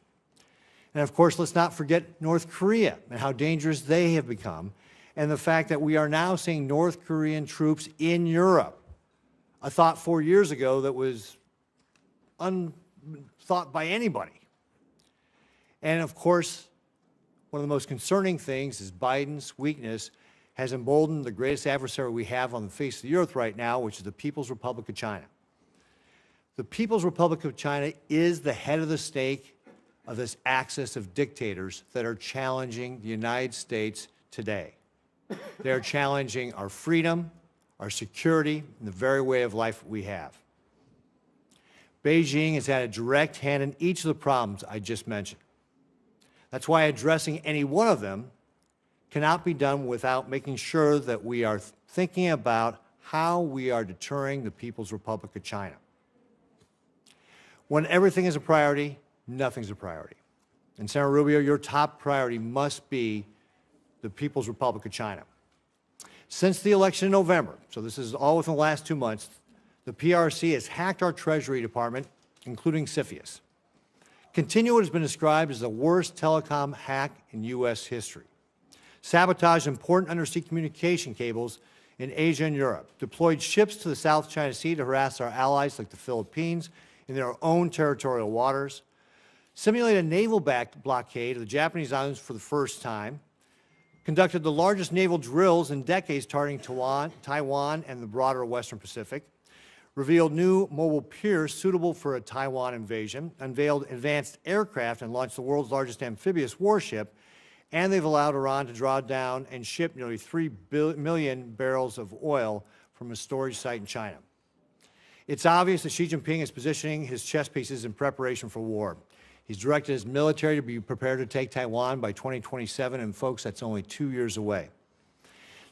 And of course, let's not forget North Korea and how dangerous they have become, and the fact that we are now seeing North Korean troops in Europe, a thought 4 years ago that was unthought by anybody. And of course, one of the most concerning things is Biden's weakness has emboldened the greatest adversary we have on the face of the earth right now, which is the People's Republic of China. The People's Republic of China is the head of the snake of this axis of dictators that are challenging the United States today. They're challenging our freedom, our security, and the very way of life we have. Beijing has had a direct hand in each of the problems I just mentioned. That's why addressing any one of them cannot be done without making sure that we are thinking about how we are deterring the People's Republic of China. When everything is a priority, nothing's a priority. And Senator Rubio, your top priority must be the People's Republic of China. Since the election in November, so this is all within the last 2 months, the PRC has hacked our Treasury Department, including CFIUS. Continue what has been described as the worst telecom hack in U.S. history. Sabotaged important undersea communication cables in Asia and Europe. Deployed ships to the South China Sea to harass our allies like the Philippines in their own territorial waters. Simulated a naval blockade of the Japanese islands for the first time. Conducted the largest naval drills in decades targeting Taiwan and the broader Western Pacific. Revealed new mobile piers suitable for a Taiwan invasion. Unveiled advanced aircraft and launched the world's largest amphibious warship. And they've allowed Iran to draw down and ship nearly 3 million barrels of oil from a storage site in China. It's obvious that Xi Jinping is positioning his chess pieces in preparation for war. He's directed his military to be prepared to take Taiwan by 2027, and folks, that's only 2 years away.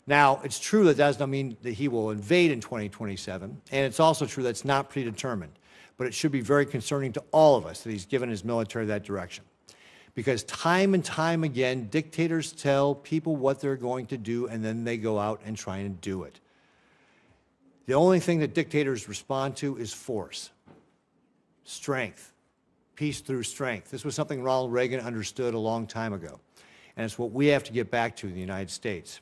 Now, it's true that does not mean that he will invade in 2027, and it's also true that it's not predetermined, but it should be very concerning to all of us that he's given his military that direction. Because time and time again, dictators tell people what they're going to do, and then they go out and try and do it. The only thing that dictators respond to is force, strength, peace through strength. This was something Ronald Reagan understood a long time ago, and it's what we have to get back to in the United States.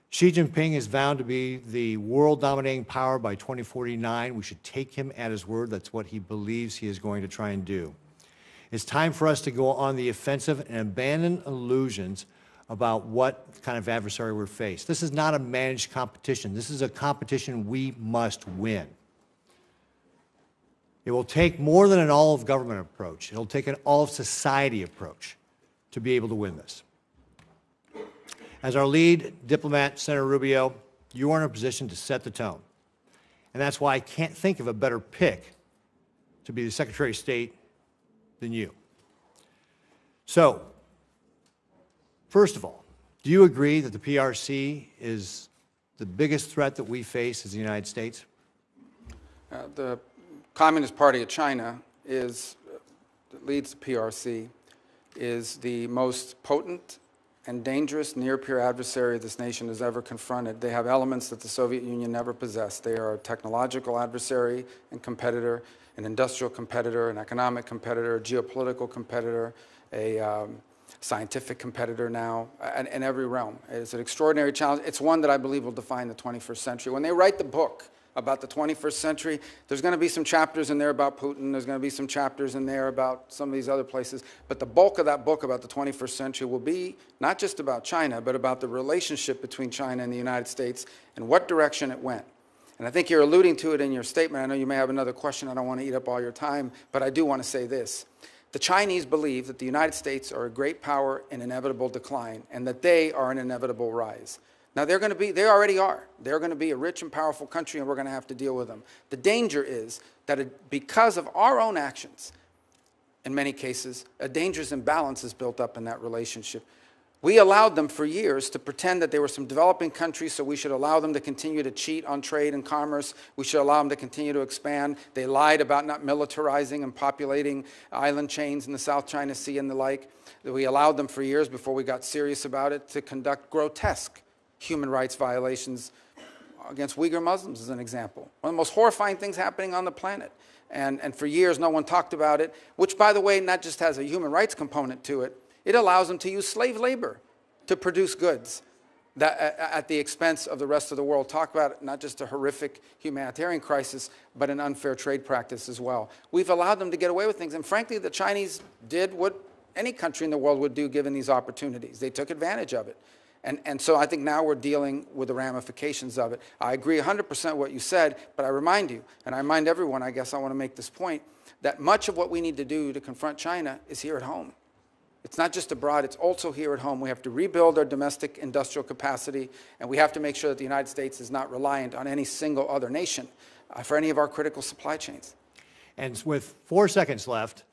Xi Jinping is vowed to be the world-dominating power by 2049. We should take him at his word. That's what he believes he is going to try and do. It's time for us to go on the offensive and abandon illusions about what kind of adversary we're faced. This is not a managed competition. This is a competition we must win. It will take more than an all-of-government approach. It'll take an all-of-society approach to be able to win this. As our lead diplomat, Senator Rubio, you are in a position to set the tone. And that's why I can't think of a better pick to be the Secretary of State than you. So, first of all, do you agree that the PRC is the biggest threat that we face as the United States? The Communist Party of China that leads the PRC, is the most potent and dangerous near-peer adversary this nation has ever confronted. They have elements that the Soviet Union never possessed. They are a technological adversary and competitor, an industrial competitor, an economic competitor, a geopolitical competitor, a scientific competitor now, in every realm. It's an extraordinary challenge. It's one that I believe will define the 21st century. When they write the book about the 21st century, there's going to be some chapters in there about Putin, there's going to be some chapters in there about some of these other places, but the bulk of that book about the 21st century will be not just about China, but about the relationship between China and the United States and what direction it went. And I think you're alluding to it in your statement. I know you may have another question. I don't want to eat up all your time, but I do want to say this. The Chinese believe that the United States are a great power in inevitable decline and that they are an inevitable rise. Now, they already are. They're going to be a rich and powerful country, and we're going to have to deal with them. The danger is that because of our own actions, in many cases, a dangerous imbalance is built up in that relationship. We allowed them for years to pretend that they were some developing countries, so we should allow them to continue to cheat on trade and commerce. We should allow them to continue to expand. They lied about not militarizing and populating island chains in the South China Sea and the like. We allowed them for years, before we got serious about it, to conduct grotesque human rights violations against Uyghur Muslims, as an example. One of the most horrifying things happening on the planet. And for years, no one talked about it, which, by the way, not just has a human rights component to it, it allows them to use slave labor to produce goods that, at the expense of the rest of the world. Talk about not just a horrific humanitarian crisis, but an unfair trade practice as well. We've allowed them to get away with things. And frankly, the Chinese did what any country in the world would do given these opportunities. They took advantage of it. And so I think now we're dealing with the ramifications of it. I agree 100% what you said, but I remind you, and I remind everyone, I guess I want to make this point, that much of what we need to do to confront China is here at home. It's not just abroad, it's also here at home. We have to rebuild our domestic industrial capacity, and we have to make sure that the United States is not reliant on any single other nation for any of our critical supply chains. And with 4 seconds left,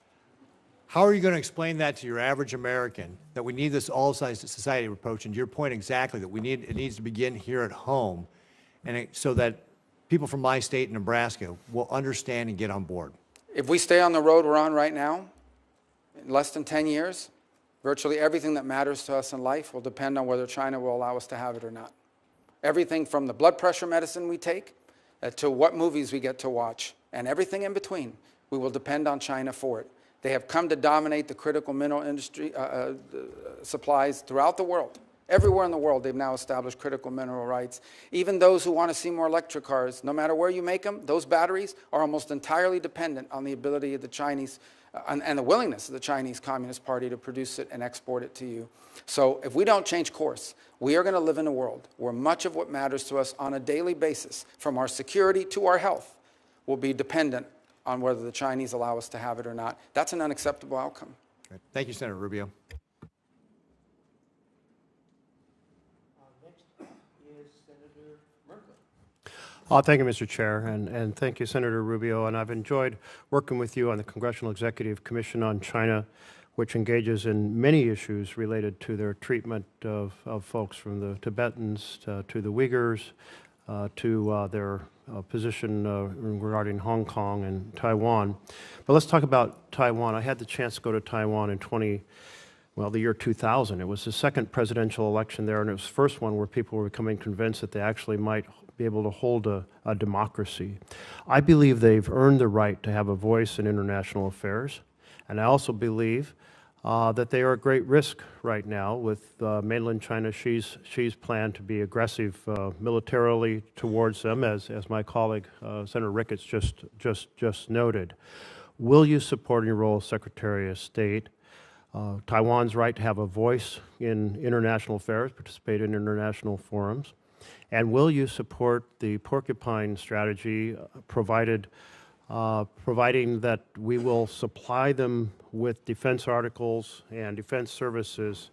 how are you going to explain that to your average American, that we need this all-society approach, and to your point exactly, that it needs to begin here at home, and so that people from my state, Nebraska, will understand and get on board? If we stay on the road we're on right now, in less than 10 years, virtually everything that matters to us in life will depend on whether China will allow us to have it or not. Everything from the blood pressure medicine we take to what movies we get to watch, and everything in between, we will depend on China for it. They have come to dominate the critical mineral industry supplies throughout the world. Everywhere in the world, they've now established critical mineral rights. Even those who want to see more electric cars, no matter where you make them, those batteries are almost entirely dependent on the ability of the Chinese and the willingness of the Chinese Communist Party to produce it and export it to you. So if we don't change course, we are going to live in a world where much of what matters to us on a daily basis, from our security to our health, will be dependent on whether the Chinese allow us to have it or not. That's an unacceptable outcome. Great. Thank you, Senator Rubio. Next is Senator Merkley. Thank you, Mr. Chair, and thank you, Senator Rubio. And I've enjoyed working with you on the Congressional Executive Commission on China, which engages in many issues related to their treatment of folks from the Tibetans to the Uyghurs, to their position regarding Hong Kong and Taiwan. But let's talk about Taiwan. I had the chance to go to Taiwan in the year 2000. It was the second presidential election there, and it was the first one where people were becoming convinced that they actually might be able to hold a democracy. I believe they've earned the right to have a voice in international affairs, and I also believe that they are a great risk right now with mainland China Xi's plan to be aggressive militarily towards them, as my colleague Senator Ricketts just noted. Will you support in your role as Secretary of State Taiwan's right to have a voice in international affairs, participate in international forums? And will you support the porcupine strategy providing that we will supply them with defense articles and defense services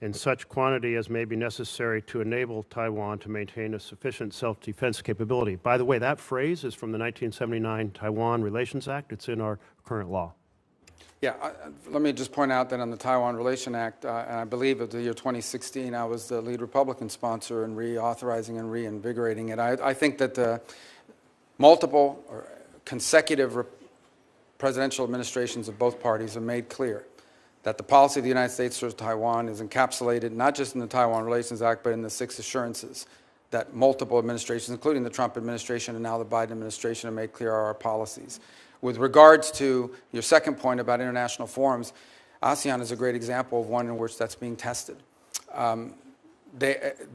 in such quantity as may be necessary to enable Taiwan to maintain a sufficient self-defense capability? By the way, that phrase is from the 1979 Taiwan Relations Act. It's in our current law. Yeah, let me just point out that on the Taiwan Relation Act, and I believe of the year 2016, I was the lead Republican sponsor in reauthorizing and reinvigorating it. I think that the multiple or consecutive presidential administrations of both parties have made clear that the policy of the United States towards Taiwan is encapsulated not just in the Taiwan Relations Act, but in the 6 assurances that multiple administrations, including the Trump administration and now the Biden administration, have made clear are our policies. With regards to your second point about international forums, ASEAN is a great example of one in which that's being tested.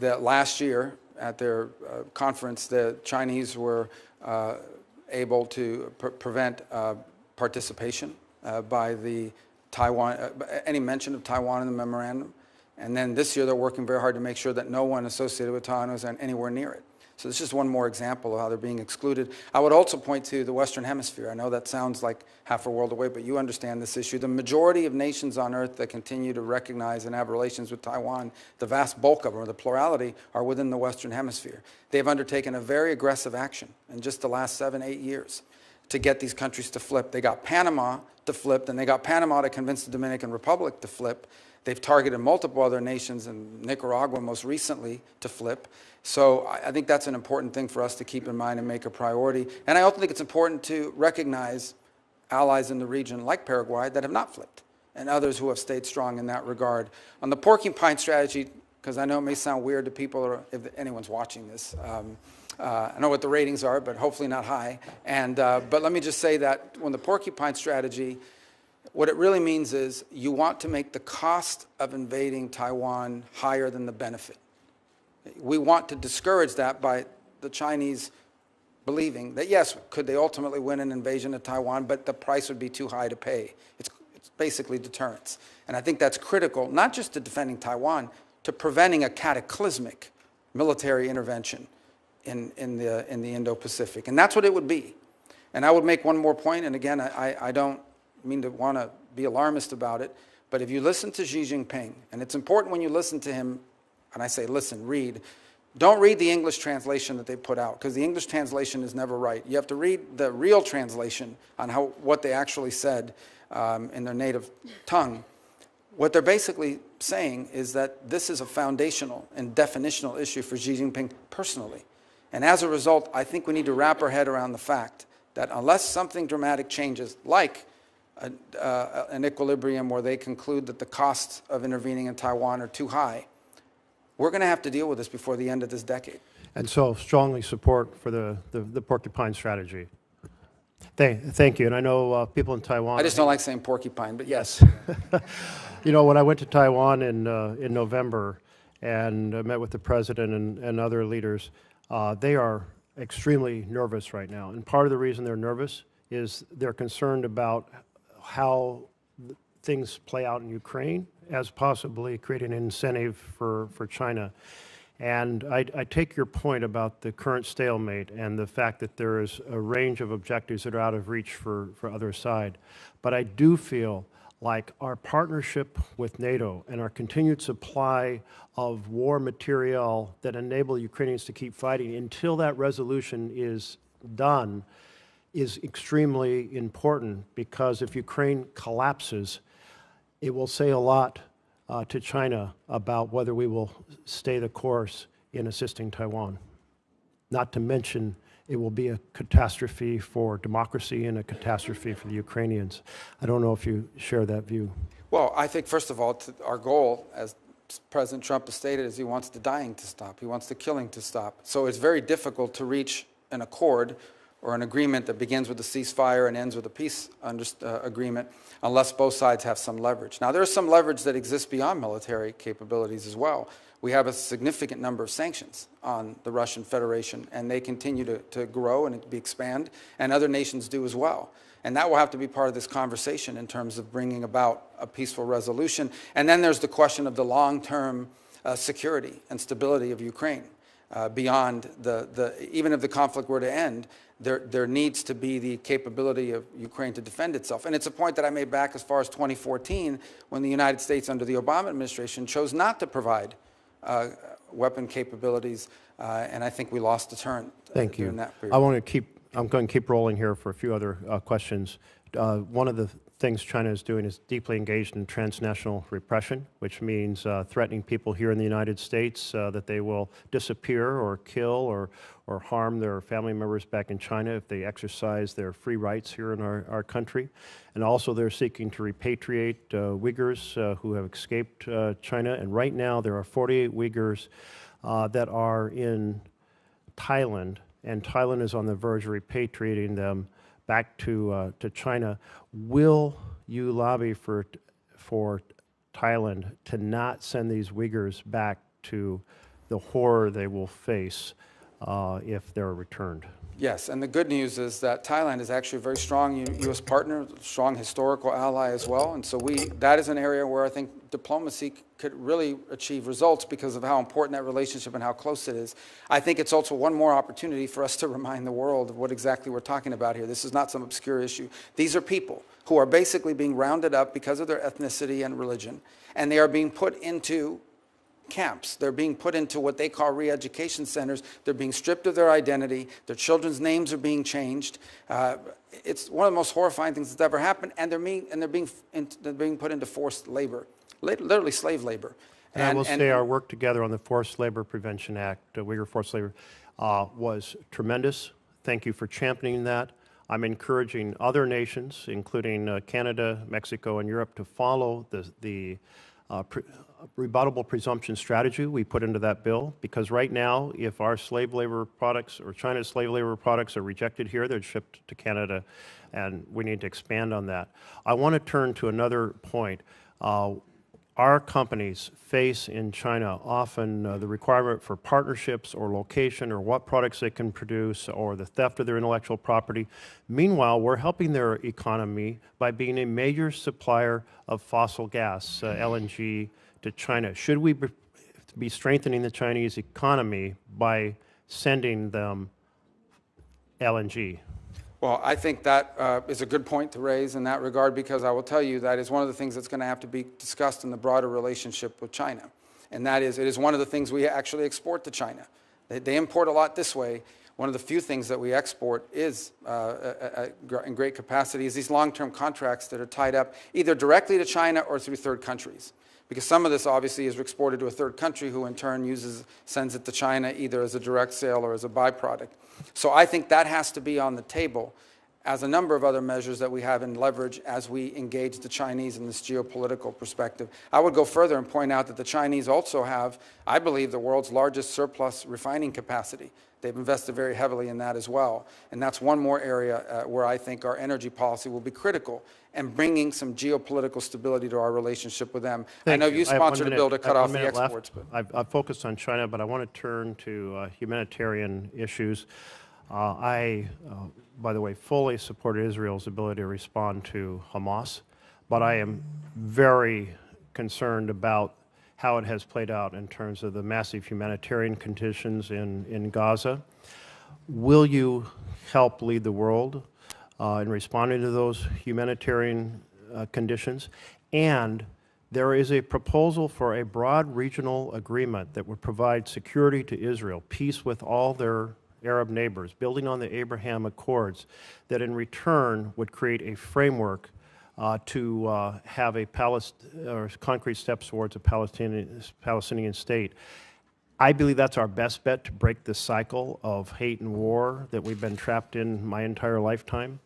Last year at their conference, the Chinese were able to prevent participation by the Taiwan, any mention of Taiwan in the memorandum. And then this year they're working very hard to make sure that no one associated with Taiwan is anywhere near it. So this is just one more example of how they're being excluded. I would also point to the Western Hemisphere. I know that sounds like half a world away, but you understand this issue. The majority of nations on Earth that continue to recognize and have relations with Taiwan, the vast bulk of them, or the plurality, are within the Western Hemisphere. They've undertaken a very aggressive action in just the last 7-8 years to get these countries to flip. They got Panama to flip, then they got Panama to convince the Dominican Republic to flip. They've targeted multiple other nations, and Nicaragua most recently, to flip. So I think that's an important thing for us to keep in mind and make a priority. And I also think it's important to recognize allies in the region like Paraguay that have not flipped, and others who have stayed strong in that regard. On the porcupine strategy, because I know it may sound weird to people, or if anyone's watching this, I know what the ratings are, but hopefully not high. But let me just say that when the porcupine strategy, what it really means is you want to make the cost of invading Taiwan higher than the benefit. We want to discourage that by the Chinese believing that, yes, could they ultimately win an invasion of Taiwan, but the price would be too high to pay. It's basically deterrence. And I think that's critical, not just to defending Taiwan, to preventing a cataclysmic military intervention in the Indo-Pacific. And that's what it would be. And I would make one more point, and again, I don't mean to want to be alarmist about it, but if you listen to Xi Jinping, and it's important when you listen to him, and I say listen, read, don't read the English translation that they put out, because the English translation is never right. You have to read the real translation on what they actually said in their native tongue. What they're basically saying is that this is a foundational and definitional issue for Xi Jinping personally. And as a result, I think we need to wrap our head around the fact that unless something dramatic changes, like an equilibrium where they conclude that the costs of intervening in Taiwan are too high, we're going to have to deal with this before the end of this decade. And so strongly support for the porcupine strategy. Thank you. And I know people in Taiwan... I just don't like saying porcupine, but yes. You know, when I went to Taiwan in November and met with the president and other leaders, they are extremely nervous right now. And part of the reason they're nervous is they're concerned about how things play out in Ukraine as possibly creating an incentive for China. And I take your point about the current stalemate and the fact that there is a range of objectives that are out of reach for other side. But I do feel like our partnership with NATO and our continued supply of war material that enable Ukrainians to keep fighting until that resolution is done is extremely important, because if Ukraine collapses, it will say a lot to China about whether we will stay the course in assisting Taiwan. Not to mention, it will be a catastrophe for democracy and a catastrophe for the Ukrainians. I don't know if you share that view. Well, I think, first of all, our goal as President Trump has stated is he wants the dying to stop. He wants the killing to stop. So it's very difficult to reach an accord or an agreement that begins with a ceasefire and ends with a peace agreement unless both sides have some leverage. Now, there's some leverage that exists beyond military capabilities as well. We have a significant number of sanctions on the Russian Federation, and they continue to grow and expand, and other nations do as well. And that will have to be part of this conversation in terms of bringing about a peaceful resolution. And then there's the question of the long-term security and stability of Ukraine. Beyond even if the conflict were to end, there needs to be the capability of Ukraine to defend itself. And it's a point that I made back as far as 2014 when the United States under the Obama administration chose not to provide weapon capabilities, and I think we lost a turn during that period. I'm going to keep rolling here for a few other questions. One of the things China is doing is deeply engaged in transnational repression, which means threatening people here in the United States that they will disappear or kill or harm their family members back in China if they exercise their free rights here in our country. And also they're seeking to repatriate Uyghurs who have escaped China. And right now there are 48 Uyghurs that are in Thailand, and Thailand is on the verge of repatriating them back to China. Will you lobby for Thailand to not send these Uyghurs back to the horror they will face if they're returned? Yes, and the good news is that Thailand is actually a very strong U.S. partner, strong historical ally as well, and so that is an area where I think diplomacy could really achieve results because of how important that relationship and how close it is. I think it's also one more opportunity for us to remind the world of what exactly we're talking about here. This is not some obscure issue. These are people who are basically being rounded up because of their ethnicity and religion, and they are being put into camps. They're being put into what they call re-education centers. They're being stripped of their identity. Their children's names are being changed. It's one of the most horrifying things that's ever happened, and they're being put into forced labor, literally slave labor. And I will say our work together on the Forced Labor Prevention Act, Uyghur Forced Labor, was tremendous. Thank you for championing that. I'm encouraging other nations, including Canada, Mexico, and Europe, to follow the rebuttable presumption strategy we put into that bill, because right now, if our slave labor products or China's slave labor products are rejected here, they're shipped to Canada, and we need to expand on that. I want to turn to another point. Our companies face in China often the requirement for partnerships or location or what products they can produce or the theft of their intellectual property. Meanwhile, we're helping their economy by being a major supplier of fossil gas, LNG, to China. Should we be strengthening the Chinese economy by sending them LNG? Well, I think that is a good point to raise in that regard, because I will tell you that is one of the things that's going to have to be discussed in the broader relationship with China. And that is, it is one of the things we actually export to China. They import a lot this way. One of the few things that we export is, in great capacity, is these long-term contracts that are tied up either directly to China or through third countries. Because some of this obviously is exported to a third country who in turn sends it to China either as a direct sale or as a byproduct. So I think that has to be on the table as a number of other measures that we have in leverage as we engage the Chinese in this geopolitical perspective. I would go further and point out that the Chinese also have, I believe, the world's largest surplus refining capacity. They've invested very heavily in that as well. And that's one more area where I think our energy policy will be critical and bringing some geopolitical stability to our relationship with them. I know you sponsored a bill to cut off the exports. I've focused on China, but I want to turn to humanitarian issues. I, by the way, fully support Israel's ability to respond to Hamas, but I am very concerned about how it has played out in terms of the massive humanitarian conditions in Gaza. Will you help lead the world in responding to those humanitarian conditions? And there is a proposal for a broad regional agreement that would provide security to Israel, peace with all their Arab neighbors, building on the Abraham Accords, that in return would create a framework to have a concrete steps towards a Palestinian state. I believe that's our best bet to break the cycle of hate and war that we've been trapped in my entire lifetime.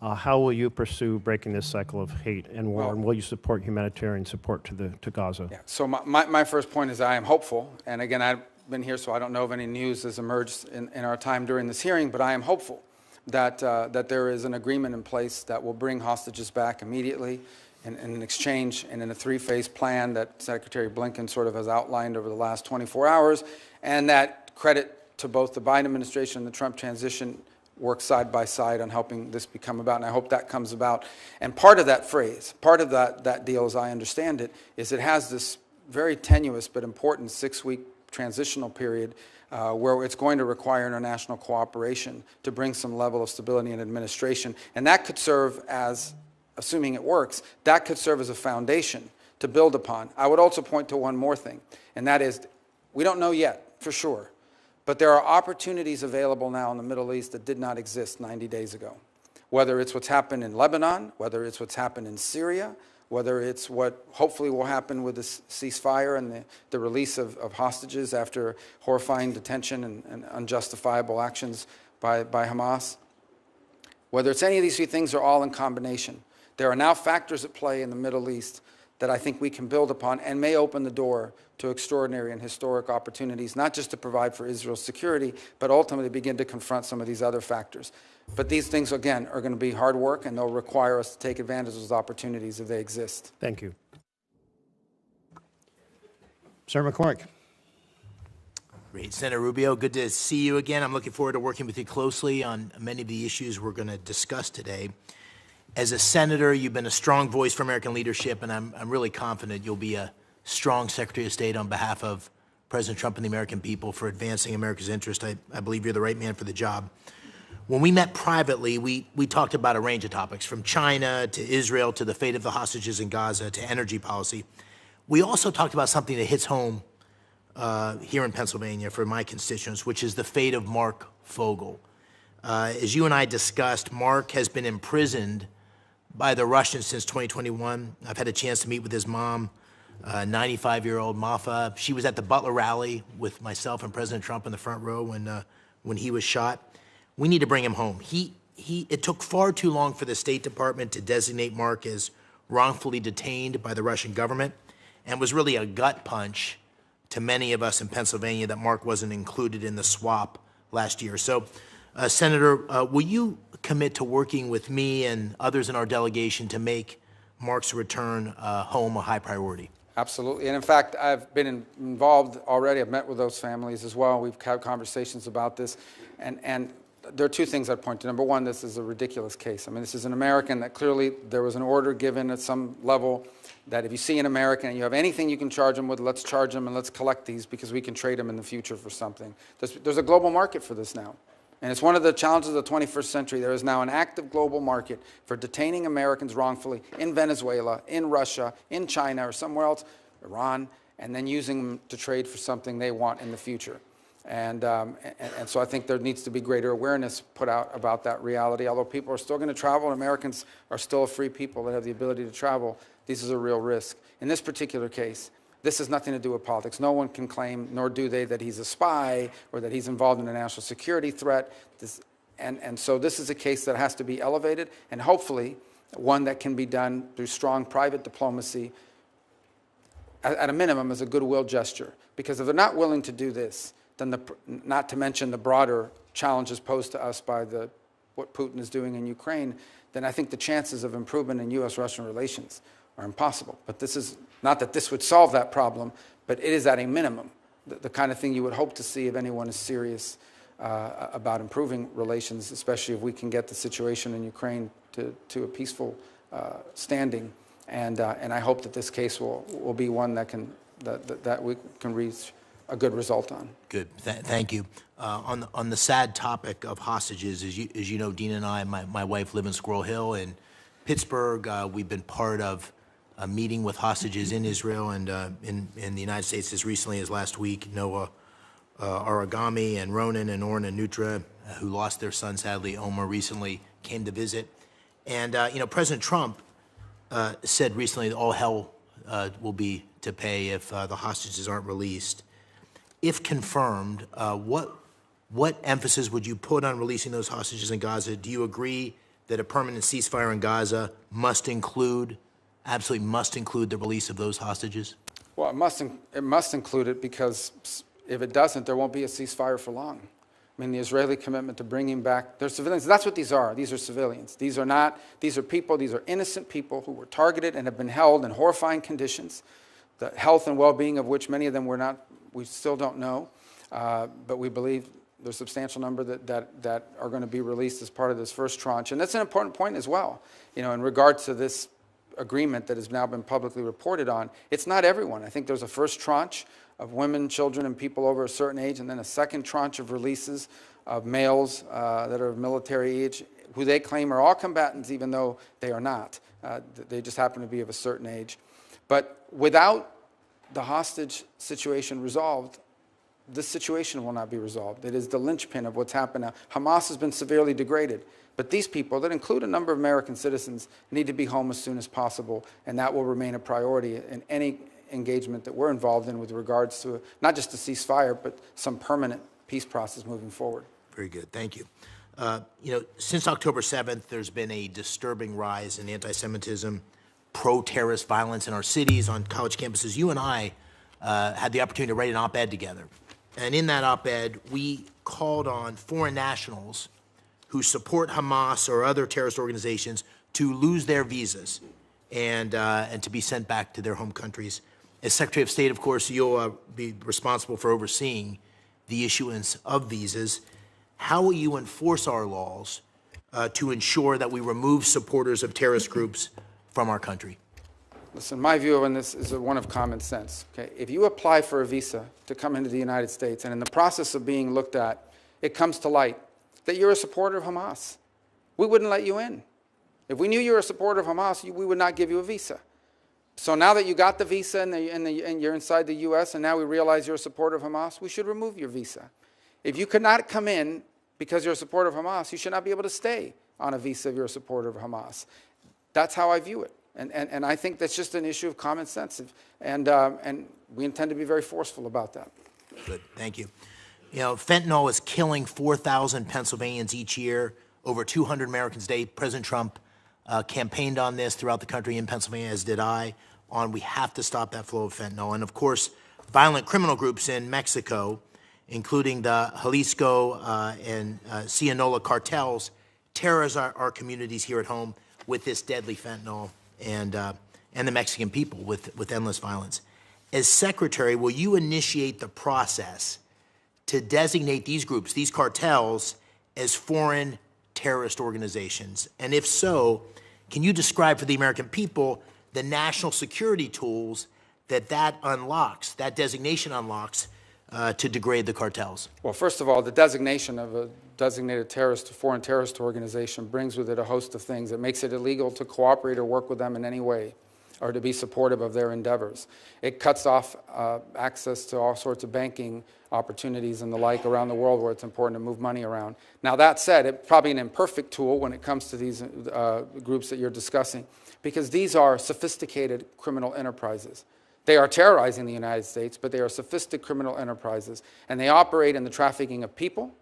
How will you pursue breaking this cycle of hate and war, and will you support humanitarian support to Gaza? Yeah. So my first point is I am hopeful, and again, I've been here, so I don't know if any news has emerged in our time during this hearing, but I am hopeful that, that there is an agreement in place that will bring hostages back immediately in an exchange and in a three-phase plan that Secretary Blinken sort of has outlined over the last 24 hours, and that credit to both the Biden administration and the Trump transition work side by side on helping this become about, and I hope that comes about. And part of that phrase, part of that deal, as I understand it, is it has this very tenuous but important 6-week transitional period where it's going to require international cooperation to bring some level of stability and administration. And that could serve as, assuming it works, that could serve as a foundation to build upon. I would also point to one more thing, and that is, we don't know yet for sure, but there are opportunities available now in the Middle East that did not exist 90 days ago. Whether it's what's happened in Lebanon, whether it's what's happened in Syria, whether it's what hopefully will happen with the ceasefire and the release of hostages after horrifying detention and unjustifiable actions by Hamas. Whether it's any of these three things, are all in combination. There are now factors at play in the Middle East that I think we can build upon and may open the door to extraordinary and historic opportunities, not just to provide for Israel's security, but ultimately begin to confront some of these other factors. But these things, again, are going to be hard work, and they'll require us to take advantage of those opportunities if they exist. Thank you. Senator McCormick. Great. Senator Rubio, good to see you again. I'm looking forward to working with you closely on many of the issues we're going to discuss today. As a senator, you've been a strong voice for American leadership, and I'm really confident you'll be a strong Secretary of State on behalf of President Trump and the American people for advancing America's interest. I believe you're the right man for the job. When we met privately, we talked about a range of topics, from China to Israel to the fate of the hostages in Gaza to energy policy. We also talked about something that hits home here in Pennsylvania for my constituents, which is the fate of Mark Fogel. As you and I discussed, Mark has been imprisoned by the Russians since 2021. I've had a chance to meet with his mom, 95-year-old Mafa. She was at the Butler rally with myself and President Trump in the front row when he was shot. We need to bring him home. It took far too long for the State Department to designate Mark as wrongfully detained by the Russian government, and was really a gut punch to many of us in Pennsylvania that Mark wasn't included in the swap last year. So, Senator, will you commit to working with me and others in our delegation to make Mark's return home a high priority? Absolutely. And in fact, I've been involved already. I've met with those families as well. We've had conversations about this. And there are two things I'd point to. Number one, this is a ridiculous case. I mean, this is an American that clearly there was an order given at some level that if you see an American and you have anything you can charge them with, let's charge them and let's collect these because we can trade them in the future for something. There's a global market for this now. And it's one of the challenges of the 21st century. There is now an active global market for detaining Americans wrongfully in Venezuela, in Russia, in China, or somewhere else, Iran, and then using them to trade for something they want in the future. And so I think there needs to be greater awareness put out about that reality. Although people are still going to travel, and Americans are still a free people that have the ability to travel, this is a real risk. In this particular case, this has nothing to do with politics. No one can claim, nor do they, that he's a spy or that he's involved in a national security threat. And so this is a case that has to be elevated, and hopefully one that can be done through strong private diplomacy, at a minimum as a goodwill gesture. Because if they're not willing to do this, then not to mention the broader challenges posed to us by what Putin is doing in Ukraine, then I think the chances of improvement in U.S.-Russian relations are impossible. But this is not that this would solve that problem, but it is at a minimum the kind of thing you would hope to see if anyone is serious about improving relations, especially if we can get the situation in Ukraine to a peaceful standing. And I hope that this case will be one that we can reach a good result on. Good. Thank you. On the sad topic of hostages, as you know, Dean and I, my wife, live in Squirrel Hill in Pittsburgh. We've been part of a meeting with hostages in Israel and in the United States as recently as last week. Noah Aragami and Ronan and Orna Nutra, who lost their son, sadly, Omar, recently came to visit. And, President Trump said recently that all hell will be to pay if the hostages aren't released. If confirmed, what emphasis would you put on releasing those hostages in Gaza? Do you agree that a permanent ceasefire in Gaza must include, absolutely must include the release of those hostages? Well, it must include it because if it doesn't, there won't be a ceasefire for long. I mean, the Israeli commitment to bringing back their civilians, that's what these are. These are civilians. These are people, these are innocent people who were targeted and have been held in horrifying conditions, the health and well-being of which many of them we still don't know, but we believe there's a substantial number that are going to be released as part of this first tranche. And that's an important point as well. You know, in regard to this agreement that has now been publicly reported on, it's not everyone. I think there's a first tranche of women, children, and people over a certain age, and then a second tranche of releases of males that are of military age, who they claim are all combatants, even though they are not. They just happen to be of a certain age. But without the hostage situation resolved, this situation will not be resolved. It is the linchpin of what's happened now. Hamas has been severely degraded. But these people, that include a number of American citizens, need to be home as soon as possible, and that will remain a priority in any engagement that we're involved in with regards to not just a ceasefire, but some permanent peace process moving forward. Very good, thank you. You know, since October 7th, there's been a disturbing rise in anti-Semitism, pro-terrorist violence in our cities, on college campuses. You and I had the opportunity to write an op-ed together. And in that op-ed, we called on foreign nationals who support Hamas or other terrorist organizations to lose their visas and to be sent back to their home countries. As Secretary of State, of course, you'll be responsible for overseeing the issuance of visas. How will you enforce our laws to ensure that we remove supporters of terrorist groups from our country? Listen, my view on this is one of common sense. Okay? If you apply for a visa to come into the United States, and in the process of being looked at, it comes to light that you're a supporter of Hamas, we wouldn't let you in. If we knew you were a supporter of Hamas, we would not give you a visa. So now that you got the visa and you're inside the U.S., and now we realize you're a supporter of Hamas, we should remove your visa. If you could not come in because you're a supporter of Hamas, you should not be able to stay on a visa if you're a supporter of Hamas. That's how I view it. And I think that's just an issue of common sense. And we intend to be very forceful about that. Good, thank you. You know, fentanyl is killing 4,000 Pennsylvanians each year, over 200 Americans a day. President Trump campaigned on this throughout the country, in Pennsylvania, as did I, on we have to stop that flow of fentanyl. And of course, violent criminal groups in Mexico, including the Jalisco and Sinaloa cartels, terrorize our communities here at home with this deadly fentanyl, and the Mexican people with endless violence. As Secretary, will you initiate the process to designate these groups, these cartels, as foreign terrorist organizations? And if so, can you describe for the American people the national security tools that unlocks, that designation unlocks, to degrade the cartels? Well, first of all, the designation of a designated foreign terrorist organization brings with it a host of things. It makes it illegal to cooperate or work with them in any way, or to be supportive of their endeavors. It cuts off access to all sorts of banking opportunities and the like around the world where it's important to move money around. Now, that said, it's probably an imperfect tool when it comes to these groups that you're discussing, because these are sophisticated criminal enterprises. They are terrorizing the United States, but they are sophisticated criminal enterprises, and they operate in the trafficking of people,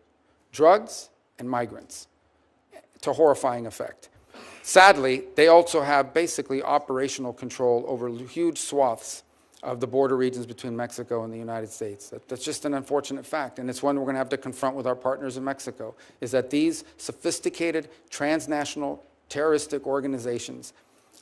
drugs, and migrants to horrifying effect. Sadly, they also have basically operational control over huge swaths of the border regions between Mexico and the United States. That's just an unfortunate fact, and it's one we're going to have to confront with our partners in Mexico, is that these sophisticated transnational terroristic organizations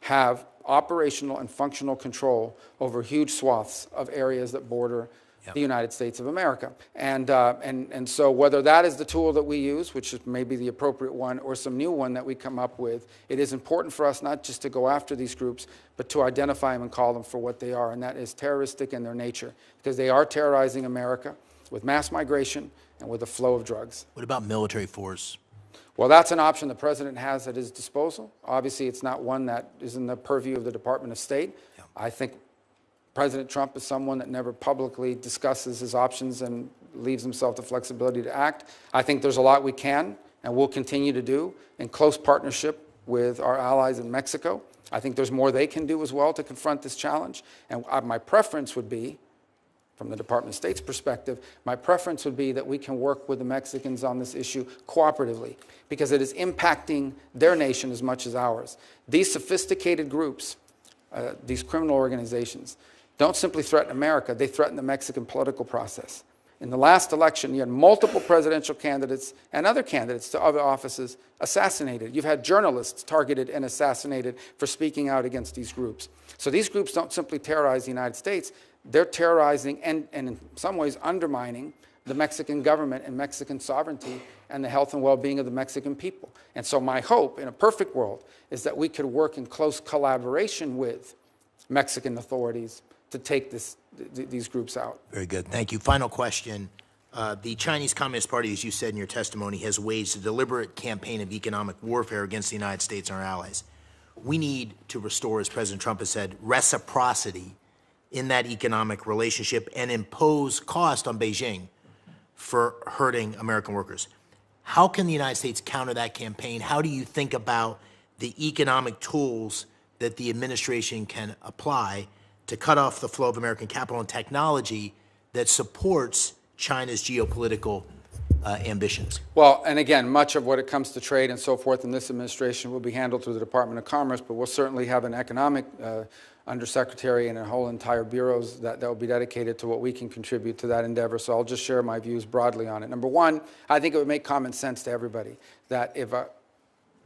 have operational and functional control over huge swaths of areas that border the United States of America. And so whether that is the tool that we use, which is maybe the appropriate one, or some new one that we come up with, it is important for us not just to go after these groups, but to identify them and call them for what they are, and that is terroristic in their nature, because they are terrorizing America with mass migration and with a flow of drugs. What about military force? Well, that's an option the president has at his disposal. Obviously, it's not one that is in the purview of the Department of State. Yeah. I think President Trump is someone that never publicly discusses his options and leaves himself the flexibility to act. I think there's a lot we can and will continue to do in close partnership with our allies in Mexico. I think there's more they can do as well to confront this challenge. And my preference would be from the Department of State's perspective, my preference would be that we can work with the Mexicans on this issue cooperatively, because it is impacting their nation as much as ours. These sophisticated groups, these criminal organizations, don't simply threaten America, they threaten the Mexican political process. In the last election, you had multiple presidential candidates and other candidates to other offices assassinated. You've had journalists targeted and assassinated for speaking out against these groups. So these groups don't simply terrorize the United States, they're terrorizing and in some ways undermining the Mexican government and Mexican sovereignty and the health and well-being of the Mexican people. And so my hope, in a perfect world, is that we could work in close collaboration with Mexican authorities to take these groups out. Very good. Thank you. Final question. The Chinese Communist Party, as you said in your testimony, has waged a deliberate campaign of economic warfare against the United States and our allies. We need to restore, as President Trump has said, reciprocity in that economic relationship and impose cost on Beijing for hurting American workers. How can the United States counter that campaign? How do you think about the economic tools that the administration can apply to cut off the flow of American capital and technology that supports China's geopolitical ambitions? Well, and again, much of what it comes to trade and so forth in this administration will be handled through the Department of Commerce, but we'll certainly have an economic undersecretary and a whole entire bureaus that will be dedicated to what we can contribute to that endeavor. So I'll just share my views broadly on it. Number one, I think it would make common sense to everybody that if,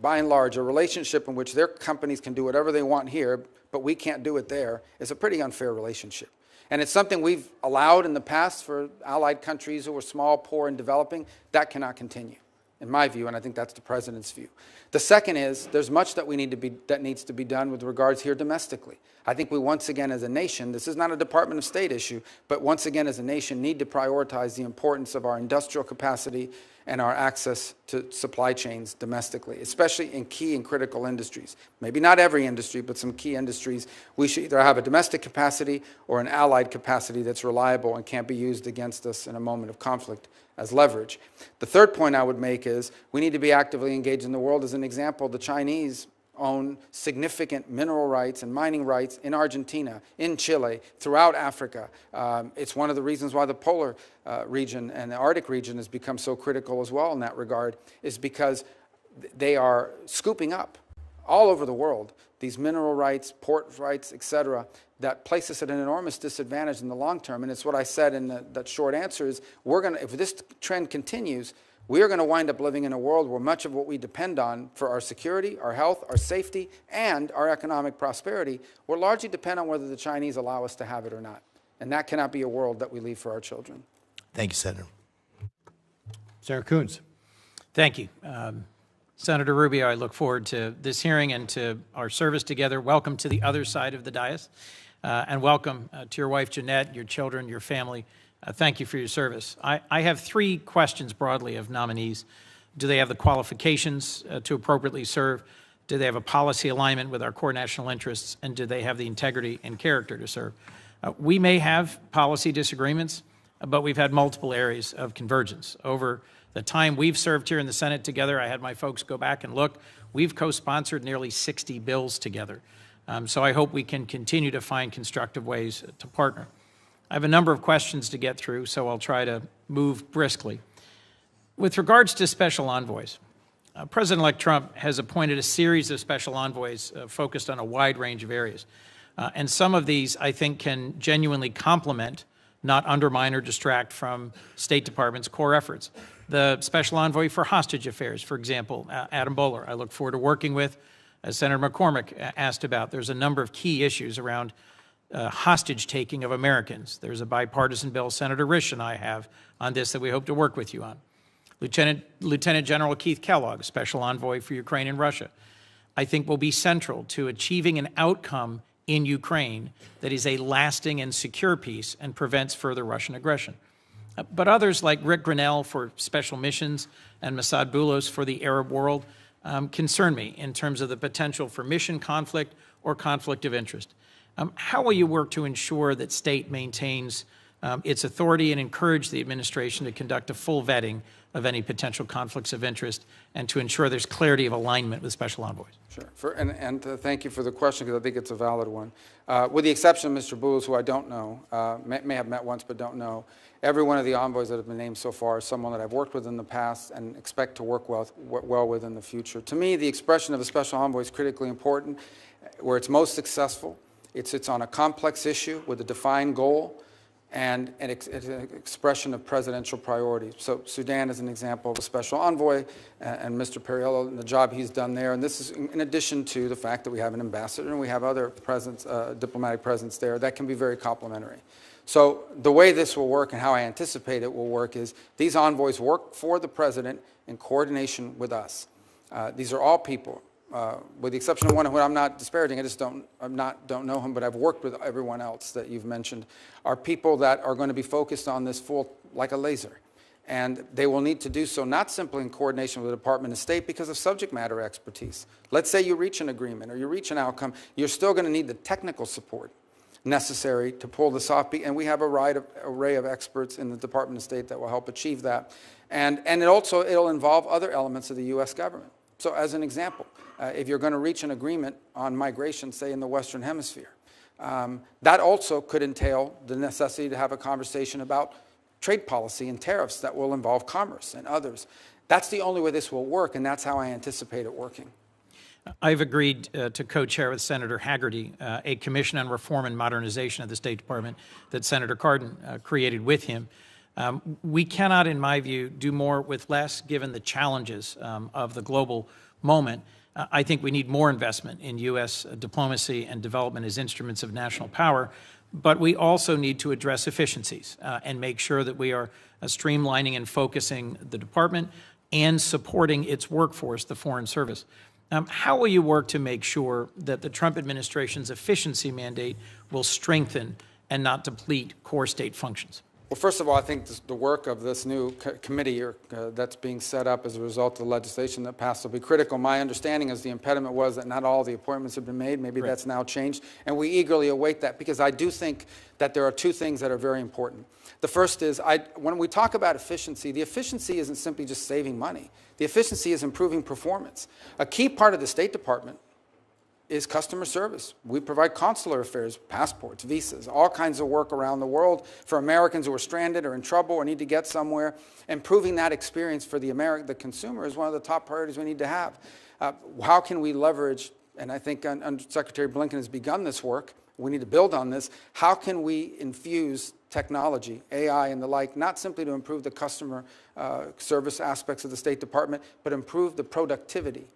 by and large, a relationship in which their companies can do whatever they want here, but we can't do it there, is a pretty unfair relationship. And it's something we've allowed in the past for allied countries who are small, poor, and developing. That cannot continue, in my view, and I think that's the President's view. The second is there's much that needs to be done with regards here domestically. I think we once again as a nation, this is not a Department of State issue, but once again as a nation need to prioritize the importance of our industrial capacity and our access to supply chains domestically, especially in key and critical industries. Maybe not every industry, but some key industries. We should either have a domestic capacity or an allied capacity that's reliable and can't be used against us in a moment of conflict as leverage. The third point I would make is we need to be actively engaged in the world. As an example, the Chinese own significant mineral rights and mining rights in Argentina, in Chile, throughout Africa. It's one of the reasons why the polar region and the Arctic region has become so critical as well in that regard, is because they are scooping up all over the world these mineral rights, port rights, etc., that place us at an enormous disadvantage in the long term. And it's what I said in that short answer is, if this trend continues, we are going to wind up living in a world where much of what we depend on for our security, our health, our safety, and our economic prosperity will largely depend on whether the Chinese allow us to have it or not. And that cannot be a world that we leave for our children. Thank you, Senator. Senator Coons. Thank you. Senator Rubio, I look forward to this hearing and to our service together. Welcome to the other side of the dais, and welcome to your wife, Jeanette, your children, your family. Thank you for your service. I have three questions broadly of nominees. Do they have the qualifications to appropriately serve? Do they have a policy alignment with our core national interests? And do they have the integrity and character to serve? We may have policy disagreements, but we've had multiple areas of convergence. Over the time we've served here in the Senate together, I had my folks go back and look. We've co-sponsored nearly 60 bills together. So I hope we can continue to find constructive ways to partner. I have a number of questions to get through, so I'll try to move briskly. With regards to special envoys, President-elect Trump has appointed a series of special envoys focused on a wide range of areas. And some of these, I think, can genuinely complement, not undermine or distract from State Department's core efforts. The special envoy for hostage affairs, for example, Adam Boehler, I look forward to working with. As Senator McCormick asked about, there's a number of key issues around hostage taking of Americans. There's a bipartisan bill Senator Risch and I have on this that we hope to work with you on. Lieutenant General Keith Kellogg, Special Envoy for Ukraine and Russia, I think will be central to achieving an outcome in Ukraine that is a lasting and secure peace and prevents further Russian aggression. But others like Rick Grinnell for special missions and Masad Boulos for the Arab world concern me in terms of the potential for mission conflict or conflict of interest. How will you work to ensure that state maintains its authority and encourage the administration to conduct a full vetting of any potential conflicts of interest and to ensure there's clarity of alignment with special envoys. Sure. Thank you for the question, because I think it's a valid one. With the exception of Mr. Boulos, who I don't know, may have met once but don't know, every one of the envoys that have been named so far is someone that I've worked with in the past and expect to work well with in the future. To me, the expression of a special envoy is critically important. Where it's most successful, it's on a complex issue with a defined goal and an expression of presidential priorities. So Sudan is an example of a special envoy, and Mr. Perriello and the job he's done there. And this is in addition to the fact that we have an ambassador and we have other diplomatic presence there that can be very complementary. So the way this will work and how I anticipate it will work is these envoys work for the president in coordination with us. These are all people. With the exception of one who I'm not disparaging, I just don't know him, but I've worked with everyone else that you've mentioned, are people that are going to be focused on this like a laser. And they will need to do so not simply in coordination with the Department of State because of subject matter expertise. Let's say you reach an agreement or you reach an outcome, you're still going to need the technical support necessary to pull this off. And we have a array of experts in the Department of State that will help achieve that. And it'll involve other elements of the U.S. government. So as an example, if you're going to reach an agreement on migration, say in the Western Hemisphere, that also could entail the necessity to have a conversation about trade policy and tariffs that will involve commerce and others. That's the only way this will work, and that's how I anticipate it working. I've agreed to co-chair with Senator Haggerty a Commission on Reform and Modernization of the State Department that Senator Cardin created with him. We cannot, in my view, do more with less given the challenges of the global moment. I think we need more investment in U.S. diplomacy and development as instruments of national power, but we also need to address efficiencies and make sure that we are streamlining and focusing the department and supporting its workforce, the Foreign Service. How will you work to make sure that the Trump administration's efficiency mandate will strengthen and not deplete core state functions? Well, first of all, I think the work of this new committee that's being set up as a result of the legislation that passed will be critical. My understanding is the impediment was that not all the appointments have been made. Maybe that's now changed, and we eagerly await that because I do think that there are two things that are very important. The first is, when we talk about efficiency, the efficiency isn't simply just saving money. The efficiency is improving performance. A key part of the State Department is customer service. We provide consular affairs, passports, visas, all kinds of work around the world for Americans who are stranded or in trouble or need to get somewhere. Improving that experience for the consumer is one of the top priorities we need to have. How can we leverage, and I think Secretary Blinken has begun this work, we need to build on this, how can we infuse technology, AI and the like, not simply to improve the customer service aspects of the State Department, but improve the productivity.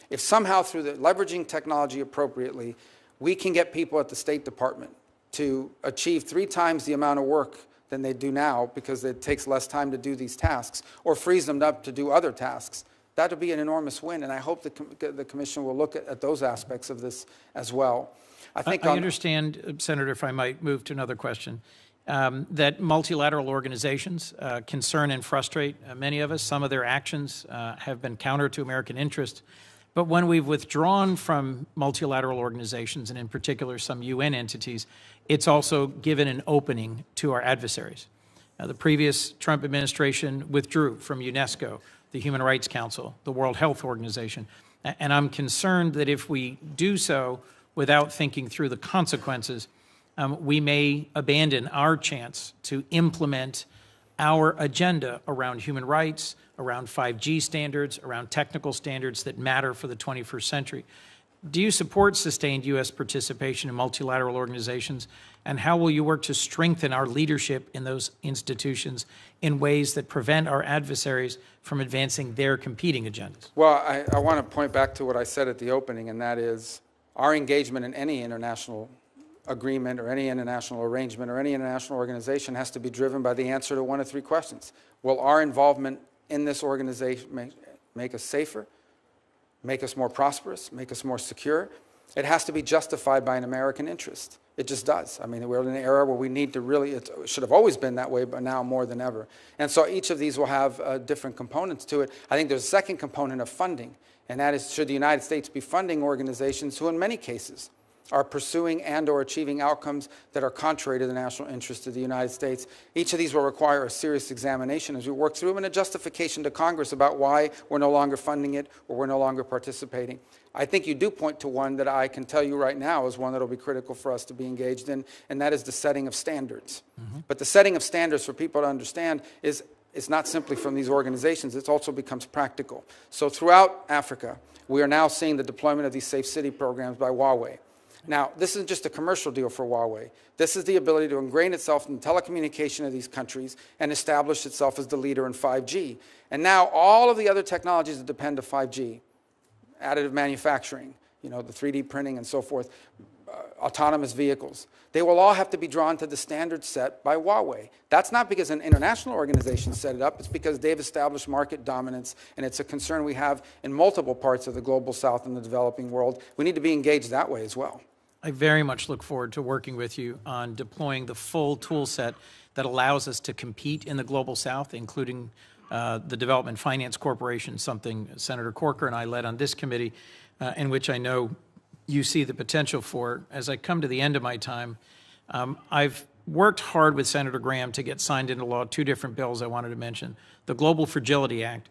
If somehow through leveraging technology appropriately, we can get people at the State Department to achieve 3 times the amount of work than they do now because it takes less time to do these tasks, or frees them up to do other tasks, that would be an enormous win. And I hope the Commission will look at those aspects of this as well. I understand, Senator, if I might move to another question, that multilateral organizations concern and frustrate many of us. Some of their actions have been counter to American interest. But when we've withdrawn from multilateral organizations, and in particular some UN entities, it's also given an opening to our adversaries. The previous Trump administration withdrew from UNESCO, the Human Rights Council, the World Health Organization. And I'm concerned that if we do so without thinking through the consequences, we may abandon our chance to implement our agenda around human rights, around 5G standards, around technical standards that matter for the 21st century. Do you support sustained U.S. participation in multilateral organizations, and how will you work to strengthen our leadership in those institutions in ways that prevent our adversaries from advancing their competing agendas? Well, I want to point back to what I said at the opening, and that is our engagement in any international agreement or any international arrangement or any international organization has to be driven by the answer to one of 3 questions. Will our involvement in this organization make us safer, make us more prosperous, make us more secure? It has to be justified by an American interest. It just does. I mean, we're in an era where we need to really, it should have always been that way, but now more than ever. And so each of these will have different components to it. I think there's a second component of funding, and that is, should the United States be funding organizations who in many cases are pursuing and or achieving outcomes that are contrary to the national interest of the United States. Each of these will require a serious examination as we work through them and a justification to Congress about why we're no longer funding it or we're no longer participating. I think you do point to one that I can tell you right now is one that will be critical for us to be engaged in, and that is the setting of standards. But the setting of standards for people to understand is it's not simply from these organizations, it also becomes practical. So throughout Africa, we are now seeing the deployment of these safe city programs by Huawei. Now, this isn't just a commercial deal for Huawei. This is the ability to ingrain itself in the telecommunication of these countries and establish itself as the leader in 5G. And now all of the other technologies that depend on 5G, additive manufacturing, the 3D printing and so forth, autonomous vehicles, they will all have to be drawn to the standards set by Huawei. That's not because an international organization set it up, it's because they've established market dominance, and it's a concern we have in multiple parts of the global south and the developing world. We need to be engaged that way as well. I very much look forward to working with you on deploying the full tool set that allows us to compete in the global south, including the Development Finance Corporation, something Senator Corker and I led on this committee, in which I know you see the potential for. As I come to the end of my time, I've worked hard with Senator Graham to get signed into law two different bills I wanted to mention. The Global Fragility Act,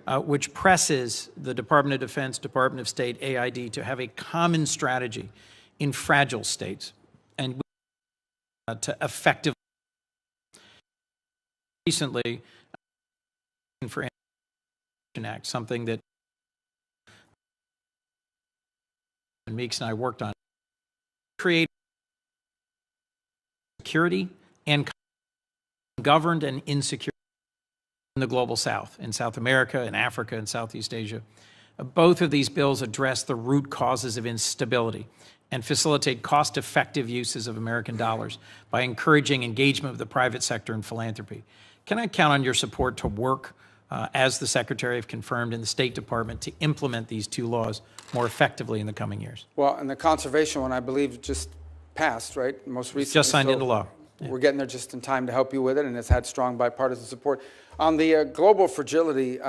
which presses the Department of Defense, Department of State, AID to have a common strategy in fragile states and to effectively. Recently, for Act, something that Meeks and I worked on, create security and governed and insecure in the global south, in South America, in Africa, and Southeast Asia. Both of these bills address the root causes of instability and facilitate cost-effective uses of American dollars by encouraging engagement of the private sector in philanthropy. Can I count on your support to work, as the Secretary have confirmed in the State Department, to implement these two laws more effectively in the coming years? Well, and the conservation one, I believe, just passed, right? Most recently. Just signed into law. Yeah. We're getting there just in time to help you with it, and it's had strong bipartisan support. On the global fragility,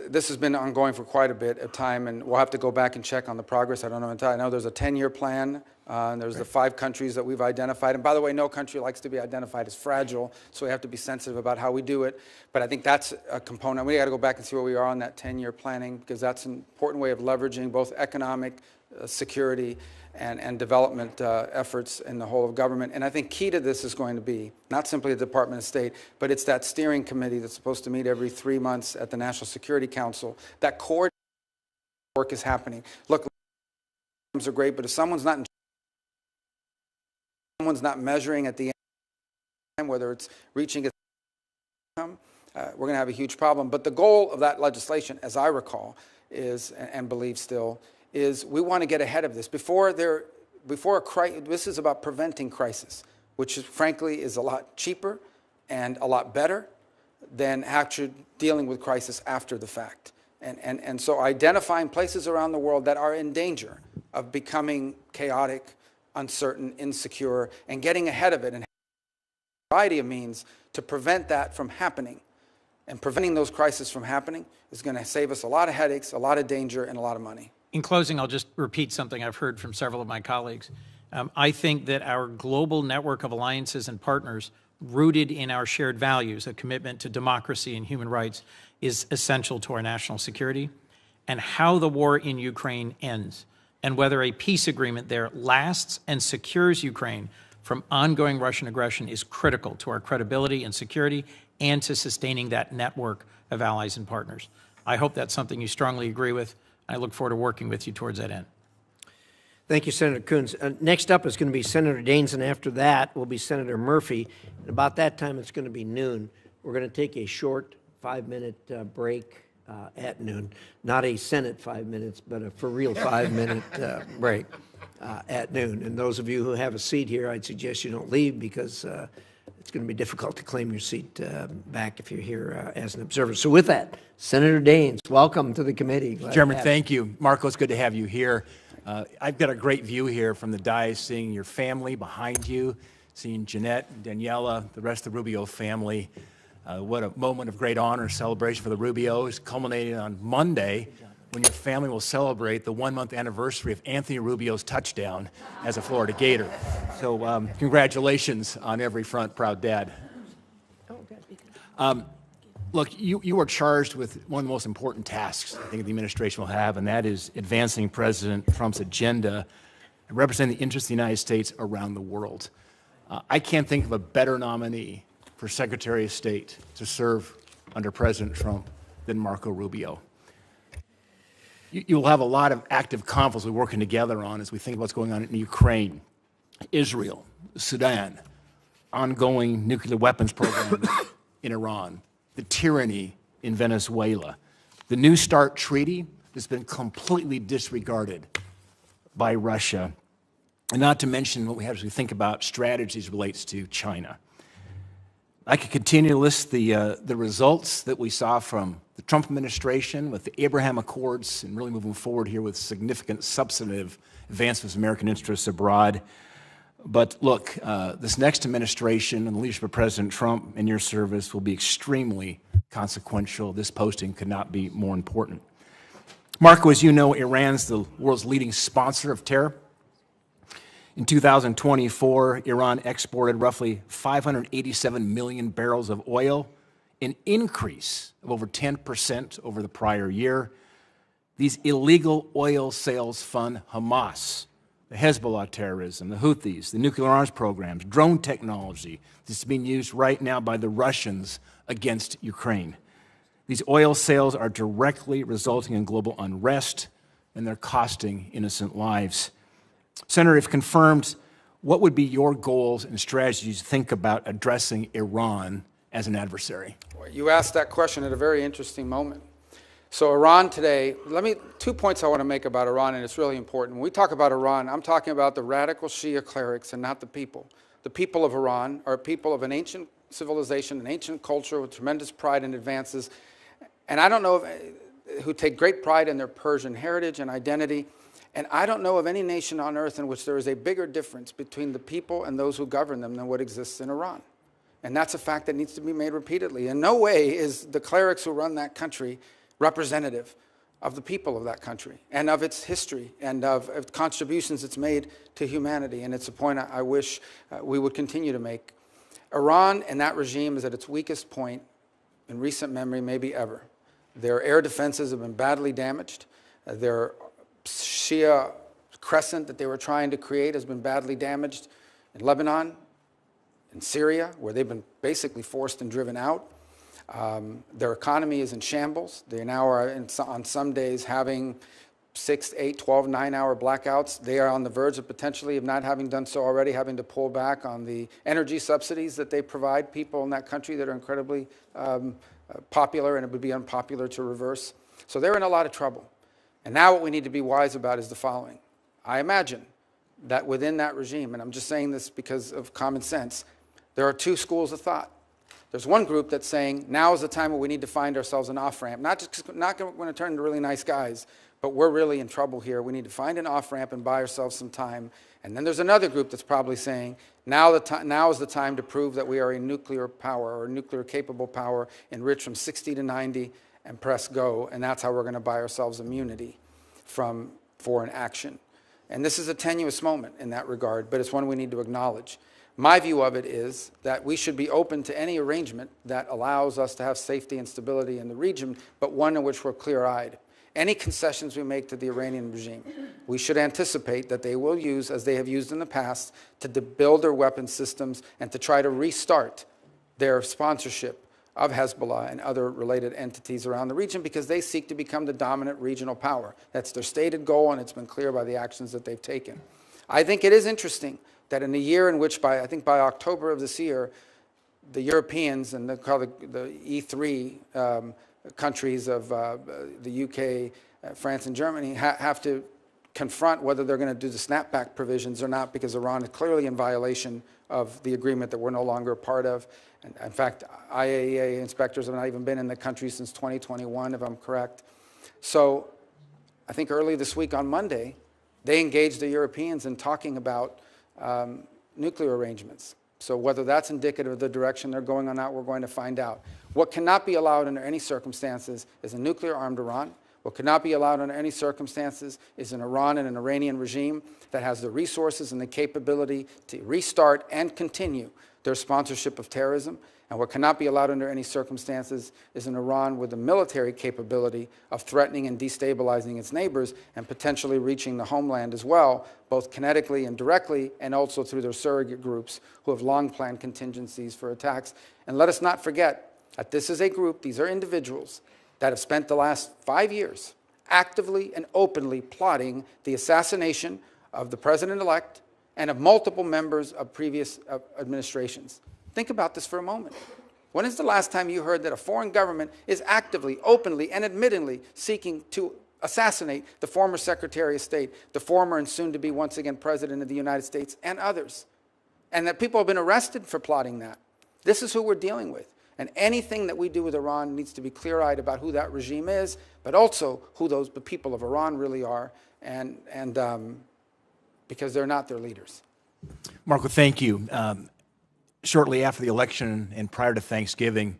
this has been ongoing for quite a bit of time, and we'll have to go back and check on the progress. I don't know entirely. I know there's a 10-year plan, and there's the 5 countries that we've identified. And by the way, no country likes to be identified as fragile, so we have to be sensitive about how we do it. But I think that's a component. We got to go back and see where we are on that 10-year planning, because that's an important way of leveraging both economic security and development efforts in the whole of government. And I think key to this is going to be not simply the Department of State, but it's that steering committee that's supposed to meet every 3 months at the National Security Council. That core work is happening. Look, are great, but if someone's not measuring at the end, whether it's reaching its income, we're going to have a huge problem. But the goal of that legislation, as I recall, is, and believe still, is we want to get ahead of this. Before a crisis, this is about preventing crisis, which is, frankly is a lot cheaper and a lot better than actually dealing with crisis after the fact. And so identifying places around the world that are in danger of becoming chaotic, uncertain, insecure, and getting ahead of it and a variety of means to prevent that from happening. And preventing those crises from happening is going to save us a lot of headaches, a lot of danger, and a lot of money. In closing, I'll just repeat something I've heard from several of my colleagues. I think that our global network of alliances and partners rooted in our shared values, a commitment to democracy and human rights, is essential to our national security. And how the war in Ukraine ends, and whether a peace agreement there lasts and secures Ukraine from ongoing Russian aggression, is critical to our credibility and security and to sustaining that network of allies and partners. I hope that's something you strongly agree with. I look forward to working with you towards that end. Thank you, Senator Coons. Next up is going to be Senator Daines, and after that will be Senator Murphy. And about that time, it's going to be noon. We're going to take a short 5-minute break at noon. Not a Senate 5 minutes, but a for real 5-minute break at noon. And those of you who have a seat here, I'd suggest you don't leave, because it's going to be difficult to claim your seat back if you're here as an observer. So with that, Senator Daines, welcome to the committee. Chairman, thank you. Marco, it's good to have you here. I've got a great view here from the dais, seeing your family behind you, seeing Jeanette, Daniela, the rest of the Rubio family. What a moment of great honor, celebration for the Rubios, culminating on Monday when your family will celebrate the 1-month anniversary of Anthony Rubio's touchdown as a Florida Gator. So congratulations on every front, proud dad. Look, you are charged with one of the most important tasks I think the administration will have, and that is advancing President Trump's agenda and representing the interests of the United States around the world. I can't think of a better nominee for Secretary of State to serve under President Trump than Marco Rubio. You'll have a lot of active conflicts we're working together on as we think about what's going on in Ukraine, Israel, Sudan, ongoing nuclear weapons programs in Iran, the tyranny in Venezuela, the New START treaty that's been completely disregarded by Russia, and not to mention what we have as we think about strategies relates to China. I could continue to list the results that we saw from the Trump administration with the Abraham Accords and really moving forward here with significant substantive advancements of American interests abroad. But look, this next administration and the leadership of President Trump and your service will be extremely consequential. This posting could not be more important. Marco, as you know, Iran's the world's leading sponsor of terror. In 2024, Iran exported roughly 587 million barrels of oil, an increase of over 10% over the prior year. These illegal oil sales fund Hamas, the Hezbollah terrorism, the Houthis, the nuclear arms programs, drone technology that's being used right now by the Russians against Ukraine. These oil sales are directly resulting in global unrest, and they're costing innocent lives. Senator, if confirmed, what would be your goals and strategies to think about addressing Iran as an adversary? You asked that question at a very interesting moment. So Iran today, 2 points I want to make about Iran, and it's really important. When we talk about Iran, I'm talking about the radical Shia clerics and not the people. The people of Iran are people of an ancient civilization, an ancient culture with tremendous pride and advances, and I don't know who take great pride in their Persian heritage and identity. And I don't know of any nation on earth in which there is a bigger difference between the people and those who govern them than what exists in Iran. And that's a fact that needs to be made repeatedly. In no way is the clerics who run that country representative of the people of that country and of its history and of contributions it's made to humanity. And it's a point I wish we would continue to make. Iran and that regime is at its weakest point in recent memory, maybe ever. Their air defenses have been badly damaged. Their Shia crescent that they were trying to create has been badly damaged in Lebanon, in Syria, where they've been basically forced and driven out. Their economy is in shambles. They now are, on some days, having 6, 8, 12, 9-hour blackouts. They are on the verge of potentially, if not having done so already, having to pull back on the energy subsidies that they provide people in that country that are incredibly popular, and it would be unpopular to reverse. So they're in a lot of trouble. And now what we need to be wise about is the following. I imagine that within that regime, and I'm just saying this because of common sense, there are two schools of thought. There's one group that's saying, now is the time where we need to find ourselves an off-ramp. Not going to turn into really nice guys, but we're really in trouble here. We need to find an off-ramp and buy ourselves some time. And then there's another group that's probably saying, now is the time to prove that we are a nuclear power or a nuclear-capable power, enriched from 60 to 90, and press go, and that's how we're going to buy ourselves immunity from foreign action. And this is a tenuous moment in that regard, but it's one we need to acknowledge. My view of it is that we should be open to any arrangement that allows us to have safety and stability in the region, but one in which we're clear-eyed. Any concessions we make to the Iranian regime, we should anticipate that they will use, as they have used in the past, to build their weapons systems and to try to restart their sponsorship of Hezbollah and other related entities around the region, because they seek to become the dominant regional power. That's their stated goal, and it's been clear by the actions that they've taken. I think it is interesting that in a year in which, I think by October of this year, the Europeans and the E3 countries of the UK, France, and Germany have to confront whether they're going to do the snapback provisions or not, because Iran is clearly in violation of the agreement that we're no longer a part of. And in fact, IAEA inspectors have not even been in the country since 2021, if I'm correct. So I think early this week on Monday, they engaged the Europeans in talking about nuclear arrangements. So whether that's indicative of the direction they're going or not, we're going to find out. What cannot be allowed under any circumstances is a nuclear-armed Iran. What cannot be allowed under any circumstances is an Iran and an Iranian regime that has the resources and the capability to restart and continue their sponsorship of terrorism. And what cannot be allowed under any circumstances is an Iran with the military capability of threatening and destabilizing its neighbors and potentially reaching the homeland as well, both kinetically and directly, and also through their surrogate groups who have long planned contingencies for attacks. And let us not forget that this is a group, these are individuals that have spent the last 5 years actively and openly plotting the assassination of the president-elect and of multiple members of previous administrations. Think about this for a moment. When is the last time you heard that a foreign government is actively, openly, and admittedly seeking to assassinate the former Secretary of State, the former and soon-to-be once again President of the United States, and others? And that people have been arrested for plotting that. This is who we're dealing with. And anything that we do with Iran needs to be clear-eyed about who that regime is, but also who the people of Iran really are, and because they're not their leaders. Marco, thank you. Shortly after the election and prior to Thanksgiving,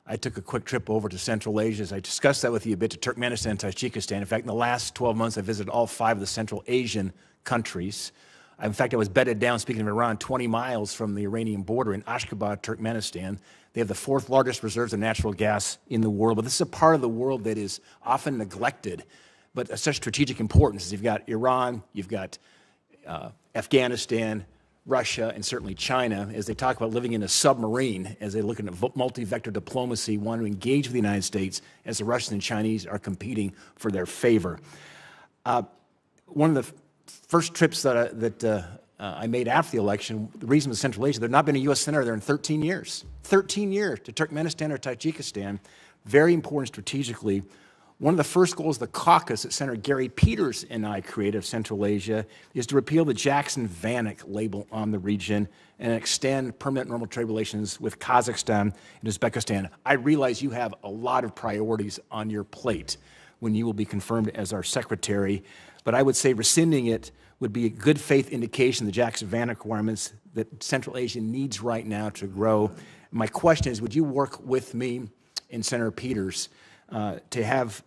I took a quick trip over to Central Asia. As I discussed that with you a bit, to Turkmenistan and Tajikistan. In fact, in the last 12 months, I visited all 5 of the Central Asian countries. In fact, I was bedded down, speaking of Iran, 20 miles from the Iranian border in Ashgabat, Turkmenistan. They have the 4th largest reserves of natural gas in the world. But this is a part of the world that is often neglected, but of such strategic importance. You've got Iran, you've got Afghanistan, Russia, and certainly China, as they talk about living in a submarine, as they look at multi-vector diplomacy, want to engage with the United States as the Russians and Chinese are competing for their favor. One of the first trips that I made after the election, the reason was Central Asia. There's not been a U.S. senator there in 13 years. 13 years to Turkmenistan or Tajikistan. Very important strategically. One of the first goals of the caucus that Senator Gary Peters and I created of Central Asia is to repeal the Jackson-Vanik label on the region and extend permanent normal trade relations with Kazakhstan and Uzbekistan. I realize you have a lot of priorities on your plate when you will be confirmed as our secretary, but I would say rescinding it would be a good faith indication of the Jackson-Vanik requirements that Central Asia needs right now to grow. My question is, would you work with me and Senator Peters to have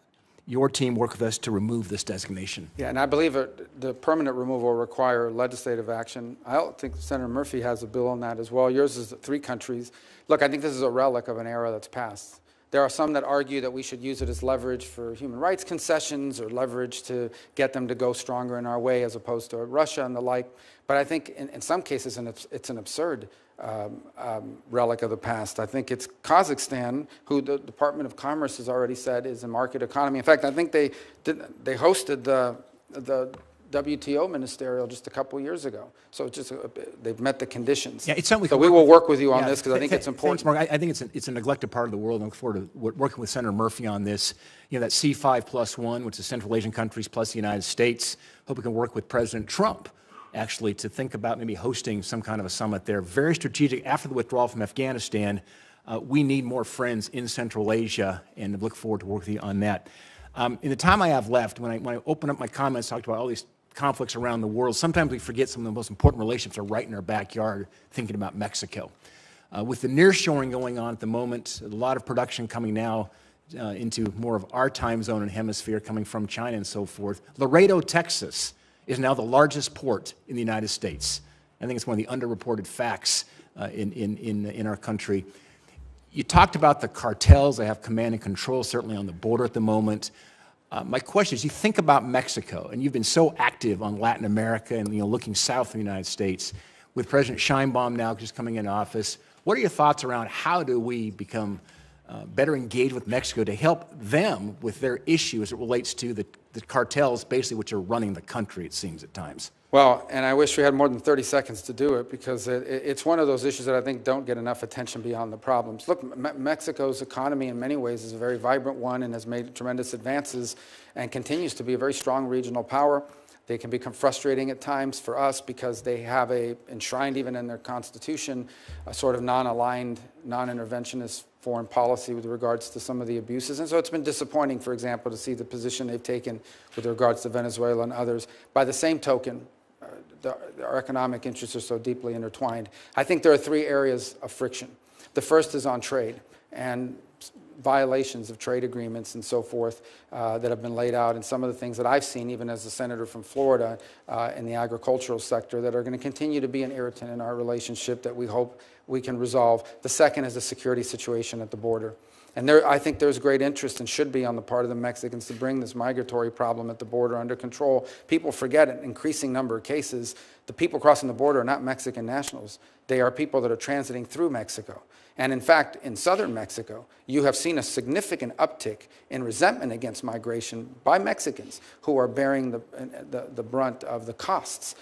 your team work with us to remove this designation? Yeah, and I believe the permanent removal will require legislative action. I don't think Senator Murphy has a bill on that as well. Yours is 3 countries. Look, I think this is a relic of an era that's passed. There are some that argue that we should use it as leverage for human rights concessions or leverage to get them to go stronger in our way as opposed to Russia and the like. But I think in some cases it's an absurd relic of the past. I think it's Kazakhstan, who the Department of Commerce has already said is a market economy. In fact, I think they hosted the WTO ministerial just a couple years ago. So it's just they've met the conditions. Yeah, it's something so we will work with you on this because I think it's important. Thanks, Mark. I think it's a neglected part of the world. I look forward to working with Senator Murphy on this. You know, that C5+1, which is Central Asian countries plus the United States. Hope we can work with President Trump actually to think about maybe hosting some kind of a summit there. Very strategic. After the withdrawal from Afghanistan, we need more friends in Central Asia, and look forward to working with you on that. In the time I have left, when I open up my comments, talked about all these conflicts around the world, sometimes we forget some of the most important relationships are right in our backyard, thinking about Mexico. With the nearshoring going on at the moment, a lot of production coming now into more of our time zone and hemisphere coming from China and so forth. Laredo, Texas is now the largest port in the United States. I think it's one of the underreported facts in our country. You talked about the cartels. They have command and control, certainly on the border at the moment. My question is, you think about Mexico, and you've been so active on Latin America and looking south of the United States, with President Sheinbaum now just coming into office. What are your thoughts around how do we become better engaged with Mexico to help them with their issue as it relates to the cartels, basically, which are running the country, it seems, at times? Well, and I wish we had more than 30 seconds to do it because it's one of those issues that I think don't get enough attention beyond the problems. Look, Mexico's economy in many ways is a very vibrant one and has made tremendous advances and continues to be a very strong regional power. They can become frustrating at times for us because they have enshrined even in their constitution, a sort of non-aligned, non-interventionist foreign policy with regards to some of the abuses. And so it's been disappointing, for example, to see the position they've taken with regards to Venezuela and others. By the same token, our economic interests are so deeply intertwined. I think there are 3 areas of friction. The first is on trade. And violations of trade agreements and so forth that have been laid out, and some of the things that I've seen, even as a senator from Florida, in the agricultural sector, that are going to continue to be an irritant in our relationship that we hope we can resolve. The second is the security situation at the border. And I think there's great interest, and should be on the part of the Mexicans, to bring this migratory problem at the border under control. People forget an increasing number of cases. The people crossing the border are not Mexican nationals. They are people that are transiting through Mexico. And in fact, in southern Mexico, you have seen a significant uptick in resentment against migration by Mexicans who are bearing the brunt of the costs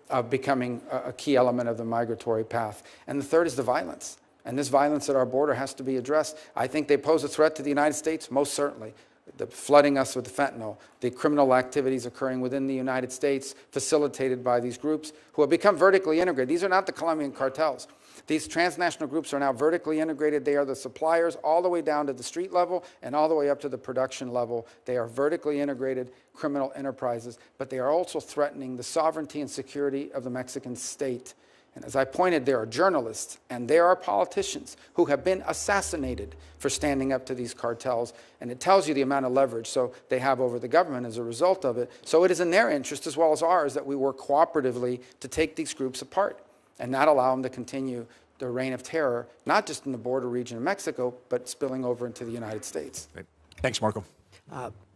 of becoming a key element of the migratory path. And the third is the violence. And this violence at our border has to be addressed. I think they pose a threat to the United States, most certainly. The flooding us with the fentanyl, the criminal activities occurring within the United States, facilitated by these groups who have become vertically integrated. These are not the Colombian cartels. These transnational groups are now vertically integrated. They are the suppliers all the way down to the street level and all the way up to the production level. They are vertically integrated criminal enterprises, but they are also threatening the sovereignty and security of the Mexican state. And as I pointed, there are journalists and there are politicians who have been assassinated for standing up to these cartels. And it tells you the amount of leverage they have over the government as a result of it. So it is in their interest, as well as ours, that we work cooperatively to take these groups apart and not allow them to continue their reign of terror, not just in the border region of Mexico, but spilling over into the United States. Great. Thanks, Marco.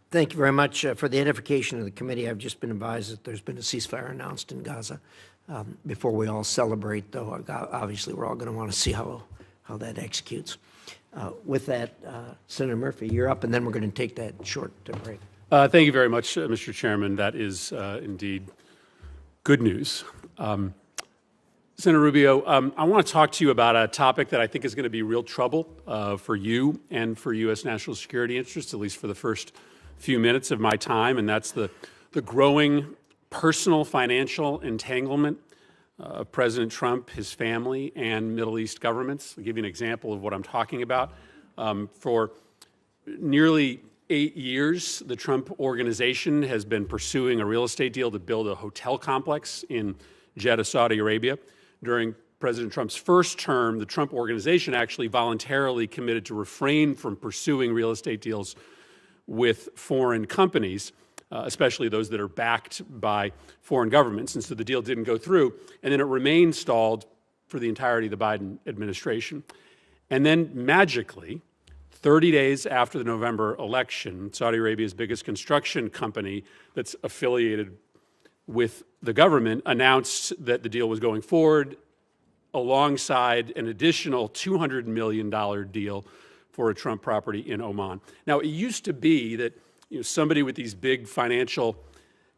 Thank you very much for the edification of the committee. I've just been advised that there's been a ceasefire announced in Gaza. Before we all celebrate, though, obviously we're all going to want to see how that executes. With that, Senator Murphy, you're up, and then we're going to take that short break. Thank you very much, Mr. Chairman. That is indeed good news. Senator Rubio, I want to talk to you about a topic that I think is going to be real trouble for you and for U.S. national security interests, at least for the first few minutes of my time, and that's the growing personal financial entanglement of President Trump, his family, and Middle East governments. I'll give you an example of what I'm talking about. For nearly 8 years, the Trump organization has been pursuing a real estate deal to build a hotel complex in Jeddah, Saudi Arabia. During President Trump's first term, the Trump organization actually voluntarily committed to refrain from pursuing real estate deals with foreign companies, especially those that are backed by foreign governments. And so the deal didn't go through, and then it remained stalled for the entirety of the Biden administration. And then magically, 30 days after the November election, Saudi Arabia's biggest construction company that's affiliated with the government announced that the deal was going forward alongside an additional $200 million deal for a Trump property in Oman. Now, it used to be that somebody with these big financial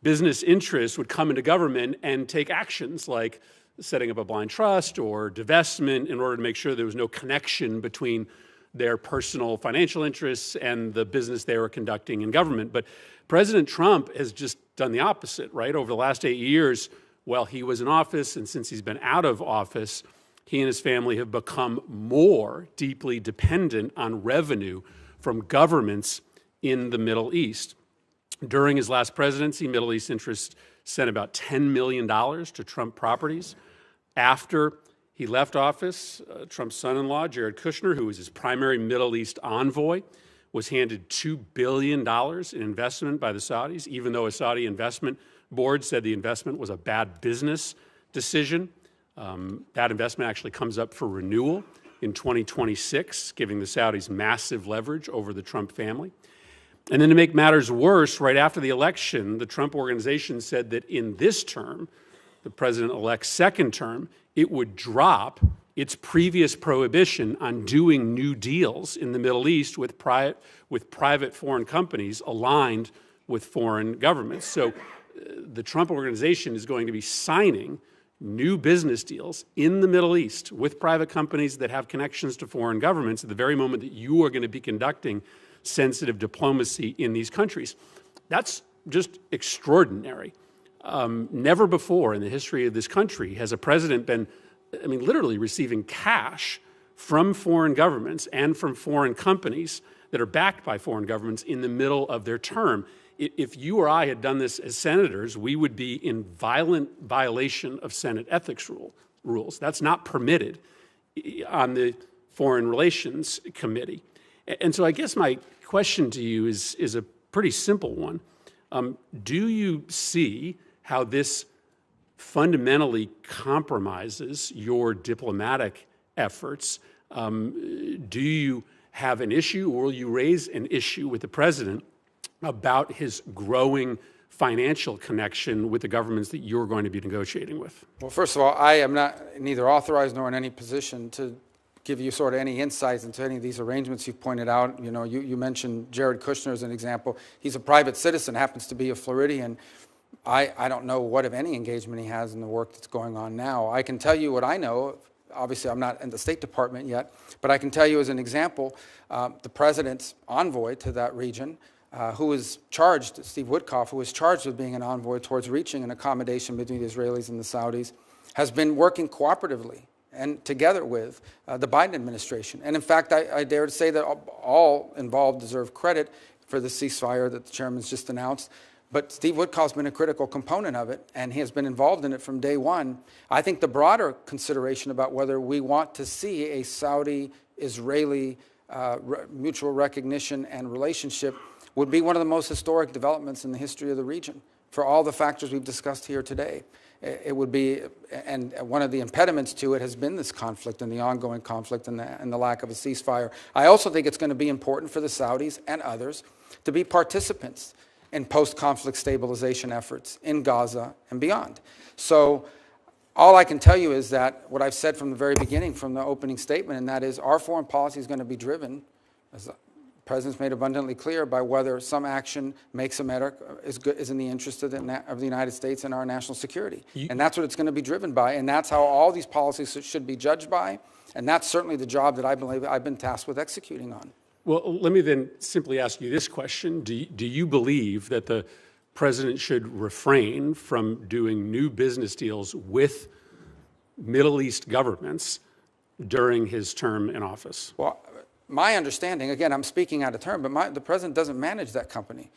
business interests would come into government and take actions like setting up a blind trust or divestment in order to make sure there was no connection between their personal financial interests and the business they were conducting in government. But President Trump has just done the opposite, right? Over the last 8 years, while he was in office and since he's been out of office, he and his family have become more deeply dependent on revenue from governments in the Middle East. During his last presidency, Middle East interests sent about $10 million to Trump properties. After he left office, Trump's son-in-law, Jared Kushner, who was his primary Middle East envoy, was handed $2 billion in investment by the Saudis, even though a Saudi investment board said the investment was a bad business decision. That investment actually comes up for renewal in 2026, giving the Saudis massive leverage over the Trump family. And then to make matters worse, right after the election, the Trump organization said that in this term, the president-elect's second term, it would drop its previous prohibition on doing new deals in the Middle East with private foreign companies aligned with foreign governments. So the Trump organization is going to be signing new business deals in the Middle East with private companies that have connections to foreign governments at the very moment that you are going to be conducting sensitive diplomacy in these countries. That's just extraordinary. Never before in the history of this country has a president been, literally receiving cash from foreign governments and from foreign companies that are backed by foreign governments in the middle of their term. If you or I had done this as senators, we would be in violent violation of Senate ethics rules. That's not permitted on the Foreign Relations Committee. And so I guess my question to you is a pretty simple one. Do you see how this fundamentally compromises your diplomatic efforts? Do you have an issue, or will you raise an issue with the president about his growing financial connection with the governments that you're going to be negotiating with? Well, first of all, I am neither authorized nor in any position to give you sort of any insights into any of these arrangements you've pointed out. You know, you mentioned Jared Kushner as an example. He's a private citizen, happens to be a Floridian. I don't know what, if any, engagement he has in the work that's going on now. I can tell you what I know. Obviously, I'm not in the State Department yet, but I can tell you as an example, the president's envoy to that region, who was charged, Steve Witkoff, who was charged with being an envoy towards reaching an accommodation between the Israelis and the Saudis, has been working cooperatively and together with the Biden administration. And in fact, I dare to say that all involved deserve credit for the ceasefire that the chairman's just announced. But Steve Witkoff's been a critical component of it, and he has been involved in it from day one. I think the broader consideration about whether we want to see a Saudi-Israeli mutual recognition and relationship would be one of the most historic developments in the history of the region for all the factors we've discussed here today. It would be, and one of the impediments to it has been this conflict and the ongoing conflict and the lack of a ceasefire. I also think it's going to be important for the Saudis and others to be participants in post-conflict stabilization efforts in Gaza and beyond. So all I can tell you is that what I've said from the very beginning, from the opening statement, and that is our foreign policy is going to be driven, as the President's made abundantly clear, by whether some action makes America is in the interest of the United States and our national security. And that's what it's going to be driven by, and that's how all these policies should be judged by, and that's certainly the job that I believe I've been tasked with executing on. Well, let me then simply ask you this question. Do you believe that the president should refrain from doing new business deals with Middle East governments during his term in office? Well, my understanding, again, I'm speaking out of turn, but the president doesn't manage that company.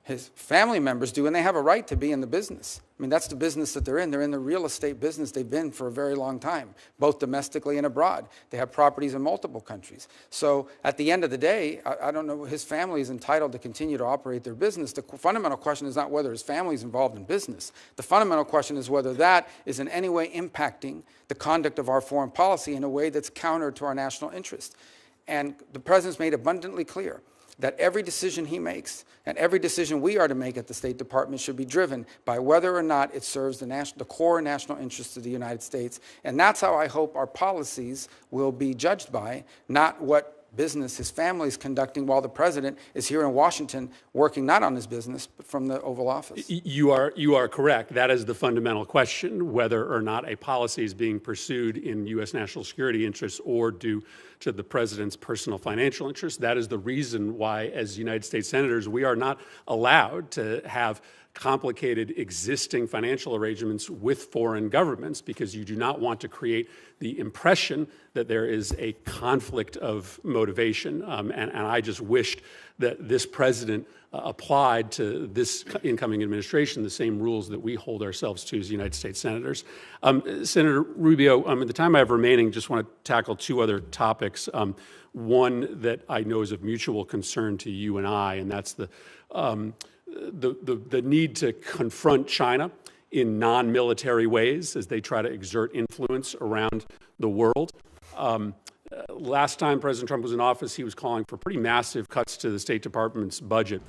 His family members do, and they have a right to be in the business. I mean, that's the business that they're in. They're in the real estate business. They've been for a very long time, both domestically and abroad. They have properties in multiple countries. So at the end of the day, I don't know, his family is entitled to continue to operate their business. The fundamental question is not whether his family is involved in business. The fundamental question is whether that is in any way impacting the conduct of our foreign policy in a way that's counter to our national interest. And the president's made abundantly clear that every decision he makes and every decision we are to make at the State Department should be driven by whether or not it serves the core national interests of the United States. And that's how I hope our policies will be judged by, not what business his family is conducting while the president is here in Washington working not on his business, but from the Oval Office. You are correct. That is the fundamental question, whether or not a policy is being pursued in U.S. national security interests or due to the president's personal financial interests. That is the reason why, as United States senators, we are not allowed to have complicated existing financial arrangements with foreign governments, because you do not want to create the impression that there is a conflict of motivation. And I just wished that this president applied to this incoming administration the same rules that we hold ourselves to as United States senators. Senator Rubio, at the time I have remaining, just want to tackle two other topics. One that I know is of mutual concern to you and I, and that's the need to confront China in non-military ways as they try to exert influence around the world. Last time President Trump was in office, he was calling for pretty massive cuts to the State Department's budget.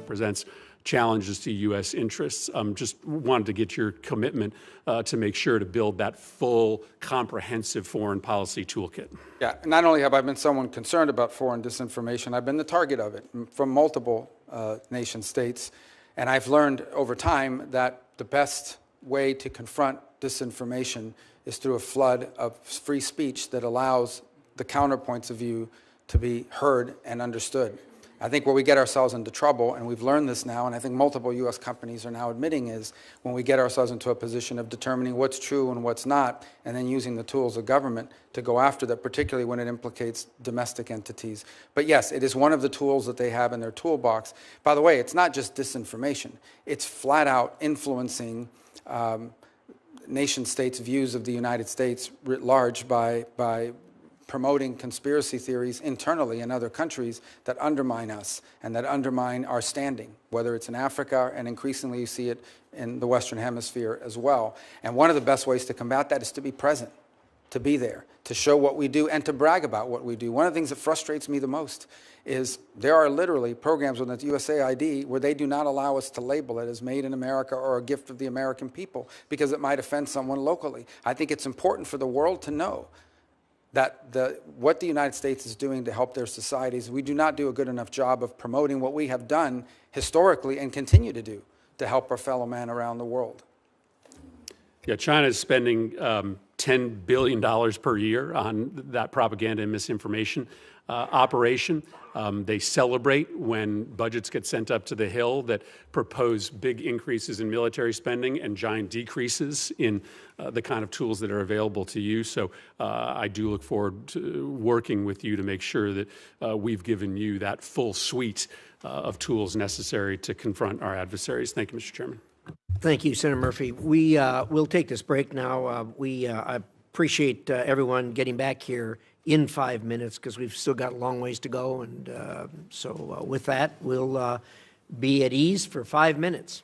Presents challenges to U.S. interests. Just wanted to get your commitment to make sure to build that full, comprehensive foreign policy toolkit. Yeah, not only have I been someone concerned about foreign disinformation, I've been the target of it from multiple nation states. And I've learned over time that the best way to confront disinformation is through a flood of free speech that allows the counterpoints of view to be heard and understood. I think where we get ourselves into trouble, and we've learned this now, and I think multiple U.S. companies are now admitting, is when we get ourselves into a position of determining what's true and what's not, and then using the tools of government to go after that, particularly when it implicates domestic entities. But yes, it is one of the tools that they have in their toolbox. By the way, it's not just disinformation. It's flat out influencing nation states' views of the United States writ large by promoting conspiracy theories internally in other countries that undermine us and that undermine our standing, whether it's in Africa, and increasingly you see it in the Western Hemisphere as well. And one of the best ways to combat that is to be present, to be there, to show what we do, and to brag about what we do. One of the things that frustrates me the most is there are literally programs within the USAID where they do not allow us to label it as made in America or a gift of the American people because it might offend someone locally. I think it's important for the world to know that what the United States is doing to help their societies, we do not do a good enough job of promoting what we have done historically and continue to do to help our fellow man around the world. Yeah, China is spending $10 billion per year on that propaganda and misinformation operation. They celebrate when budgets get sent up to the Hill that propose big increases in military spending and giant decreases in the kind of tools that are available to you. So I do look forward to working with you to make sure that we've given you that full suite of tools necessary to confront our adversaries. Thank you, Mr. Chairman. Thank you, Senator Murphy. We'll take this break now. I appreciate everyone getting back here in 5 minutes because we've still got a long ways to go. And so with that, we'll be at ease for 5 minutes.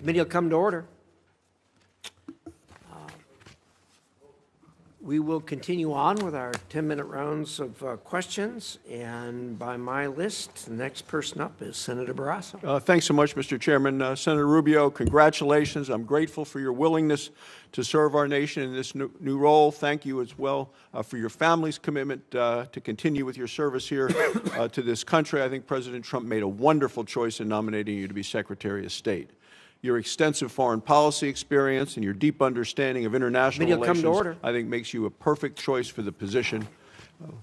Committee will come to order. We will continue on with our 10-minute rounds of questions, and by my list, the next person up is Senator Barrasso. Thanks so much, Mr. Chairman. Senator Rubio, congratulations. I'm grateful for your willingness to serve our nation in this new role. Thank you as well for your family's commitment to continue with your service here to this country. I think President Trump made a wonderful choice in nominating you to be Secretary of State. Your extensive foreign policy experience and your deep understanding of international relations, I think, makes you a perfect choice for the position.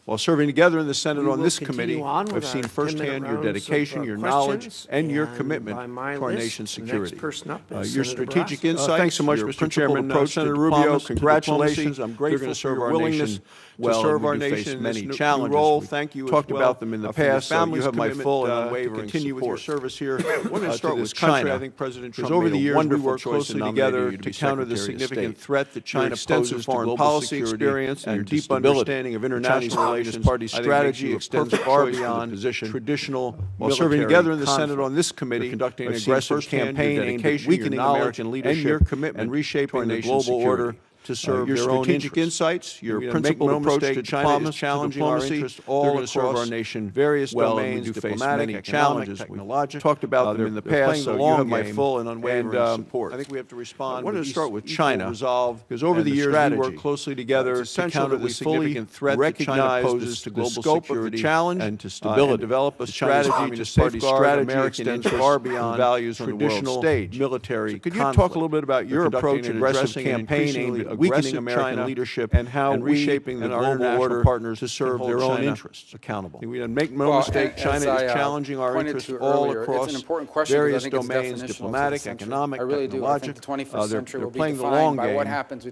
While serving together in the Senate on this committee, I've seen firsthand your dedication, your knowledge, and your commitment to our nation's security. Your strategic insights, thanks so much, Mr. Chairman. Senator Rubio, congratulations. I'm grateful for your willingness to serve our nation in many challenges. Thank you. Talked about them in the past. You have my full and unwavering continue with your service here. I want to start with China. I think President Trump over the years we worked closely together to counter the significant threat that China poses to global policy experience and your deep understanding of international relations. Party strategy extends far beyond traditional. While serving together in the Senate on this committee, conducting an aggressive campaign aimed at weakening American leadership and your commitment and reshaping the global order to serve your strategic insights, your principled approach to China is challenging our interests all across our nation, various domains, diplomatic, economic, technological. Talked about them in the past, so you have my full and unwavering support. I think we have to respond. I wanted to start with China, because over the years we worked closely together to counter the significant threat that China poses to global security and to stability. Develop a strategy to safeguard American interests far beyond values on the world stage. Military. Could you talk a little bit about your approach in addressing campaign aimed at weakening American leadership and how reshaping the global order partners to serve their own interests accountable? We make no mistake, China is challenging our interests all across various domains, diplomatic, economic, technological. They're playing the long game,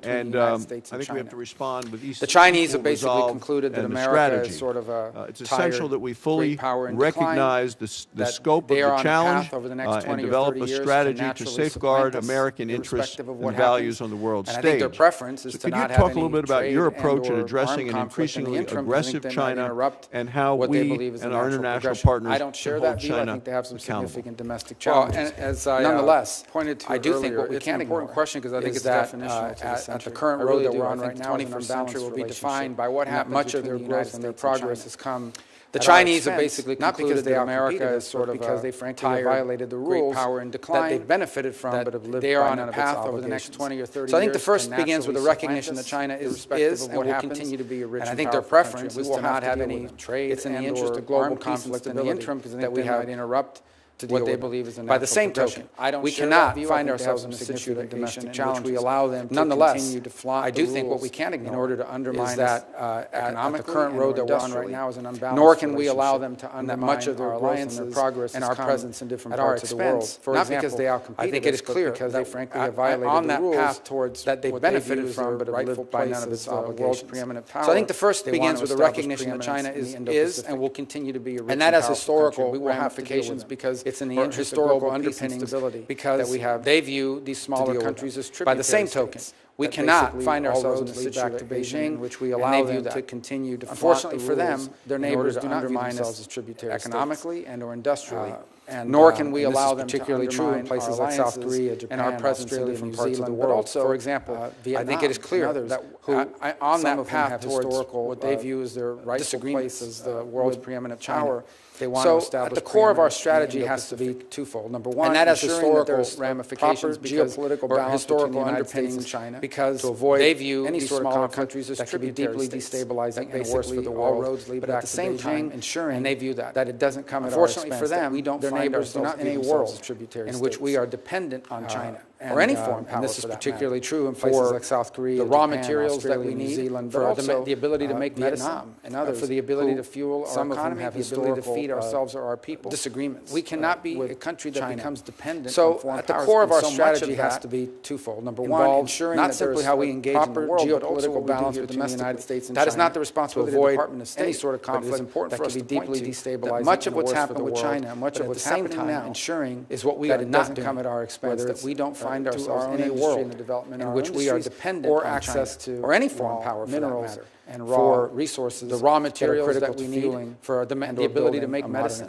and I think we have to respond with East. The Chinese have basically concluded that America is sort of a it's essential that we fully recognize the scope of the challenge and develop a strategy to safeguard American interests and values on the world stage. So could you talk a little bit about your approach in addressing an increasingly aggressive China and how we and our international partners I don't share that view. I think they have some significant domestic challenges. And as I nonetheless, pointed to I do earlier, think what we can't ignore question because I think is it's that definitional at the current road that we're on right now, the 21st century will be defined by what happens. Much of their growth and their progress has come. The Chinese have basically concluded that America is sort of because they frankly have violated the rules power and decline that they've benefited from, but have lived they are on a path over the next 20 or 30 years. So I think the first begins with the recognition that China is and will continue to be a rich and I think their preference is to not have any trade. It's in the interest of global conflict in the interim that we have interrupt what they believe is a natural by the same token, we cannot find ourselves in a situation of domestic challenge. We allow them to continue to flaunt I do think what we can't ignore in order to undermine is that economically the current road that we're on right now is an unbalanced nor can we allow them to undermine much of their alliances and their progress and our presence in different parts of the world. For not because they outcompete I think it is clear because they frankly have violated on that path towards that they've benefited from but have lived by none of its world's preeminent power. So I think the first begins with the recognition that China is and will continue to be a rich and that has historical ramifications because it's in the interest of global underpinnings because we have, they view these smaller countries as tributaries. By the same token, we cannot find ourselves in a situation to Beijing, which we allow them to continue to unfortunately for them, their neighbors do not view themselves as tributaries economically and or industrially. Nor can we allow them particularly true in places like South Korea, Japan, and our presence in different parts of the world. Also, for example, I think it is clear that on that path towards what they view as their rightful place as the world's preeminent power, they want to establish. At the core of our strategy has to be twofold. Number one, and that has historical ramifications, geopolitical balance historical underpinnings in China, because to avoid they view any sort of small countries as can be deeply destabilizing and worse for the world. Roads lead but at the same time, ensuring and they view that it doesn't come at our expense. Unfortunately for them, we don't find ourselves in a world in which we are dependent on China. Or any foreign power. And this is particularly true in places like South Korea, the raw materials that we need, for the ability to make medicine and others, for the ability to fuel our economy, the ability to feed ourselves or our people. Disagreements. We cannot be a country that becomes dependent on foreign powers. So at the core of our strategy has to be twofold. Number one, ensuring not simply how we engage in the world, but geopolitical balance between the United States and China. That is not the responsibility of the Department of State. Any sort of conflict that can be deeply destabilizing. Much of what's happened with China, much of what's happening now, ensuring is what we are not doing. That it doesn't come at our expense. That we don't find ourselves in a world in which we are dependent on access to or any foreign power, minerals, and raw resources, the raw materials that we need for the ability to make medicine,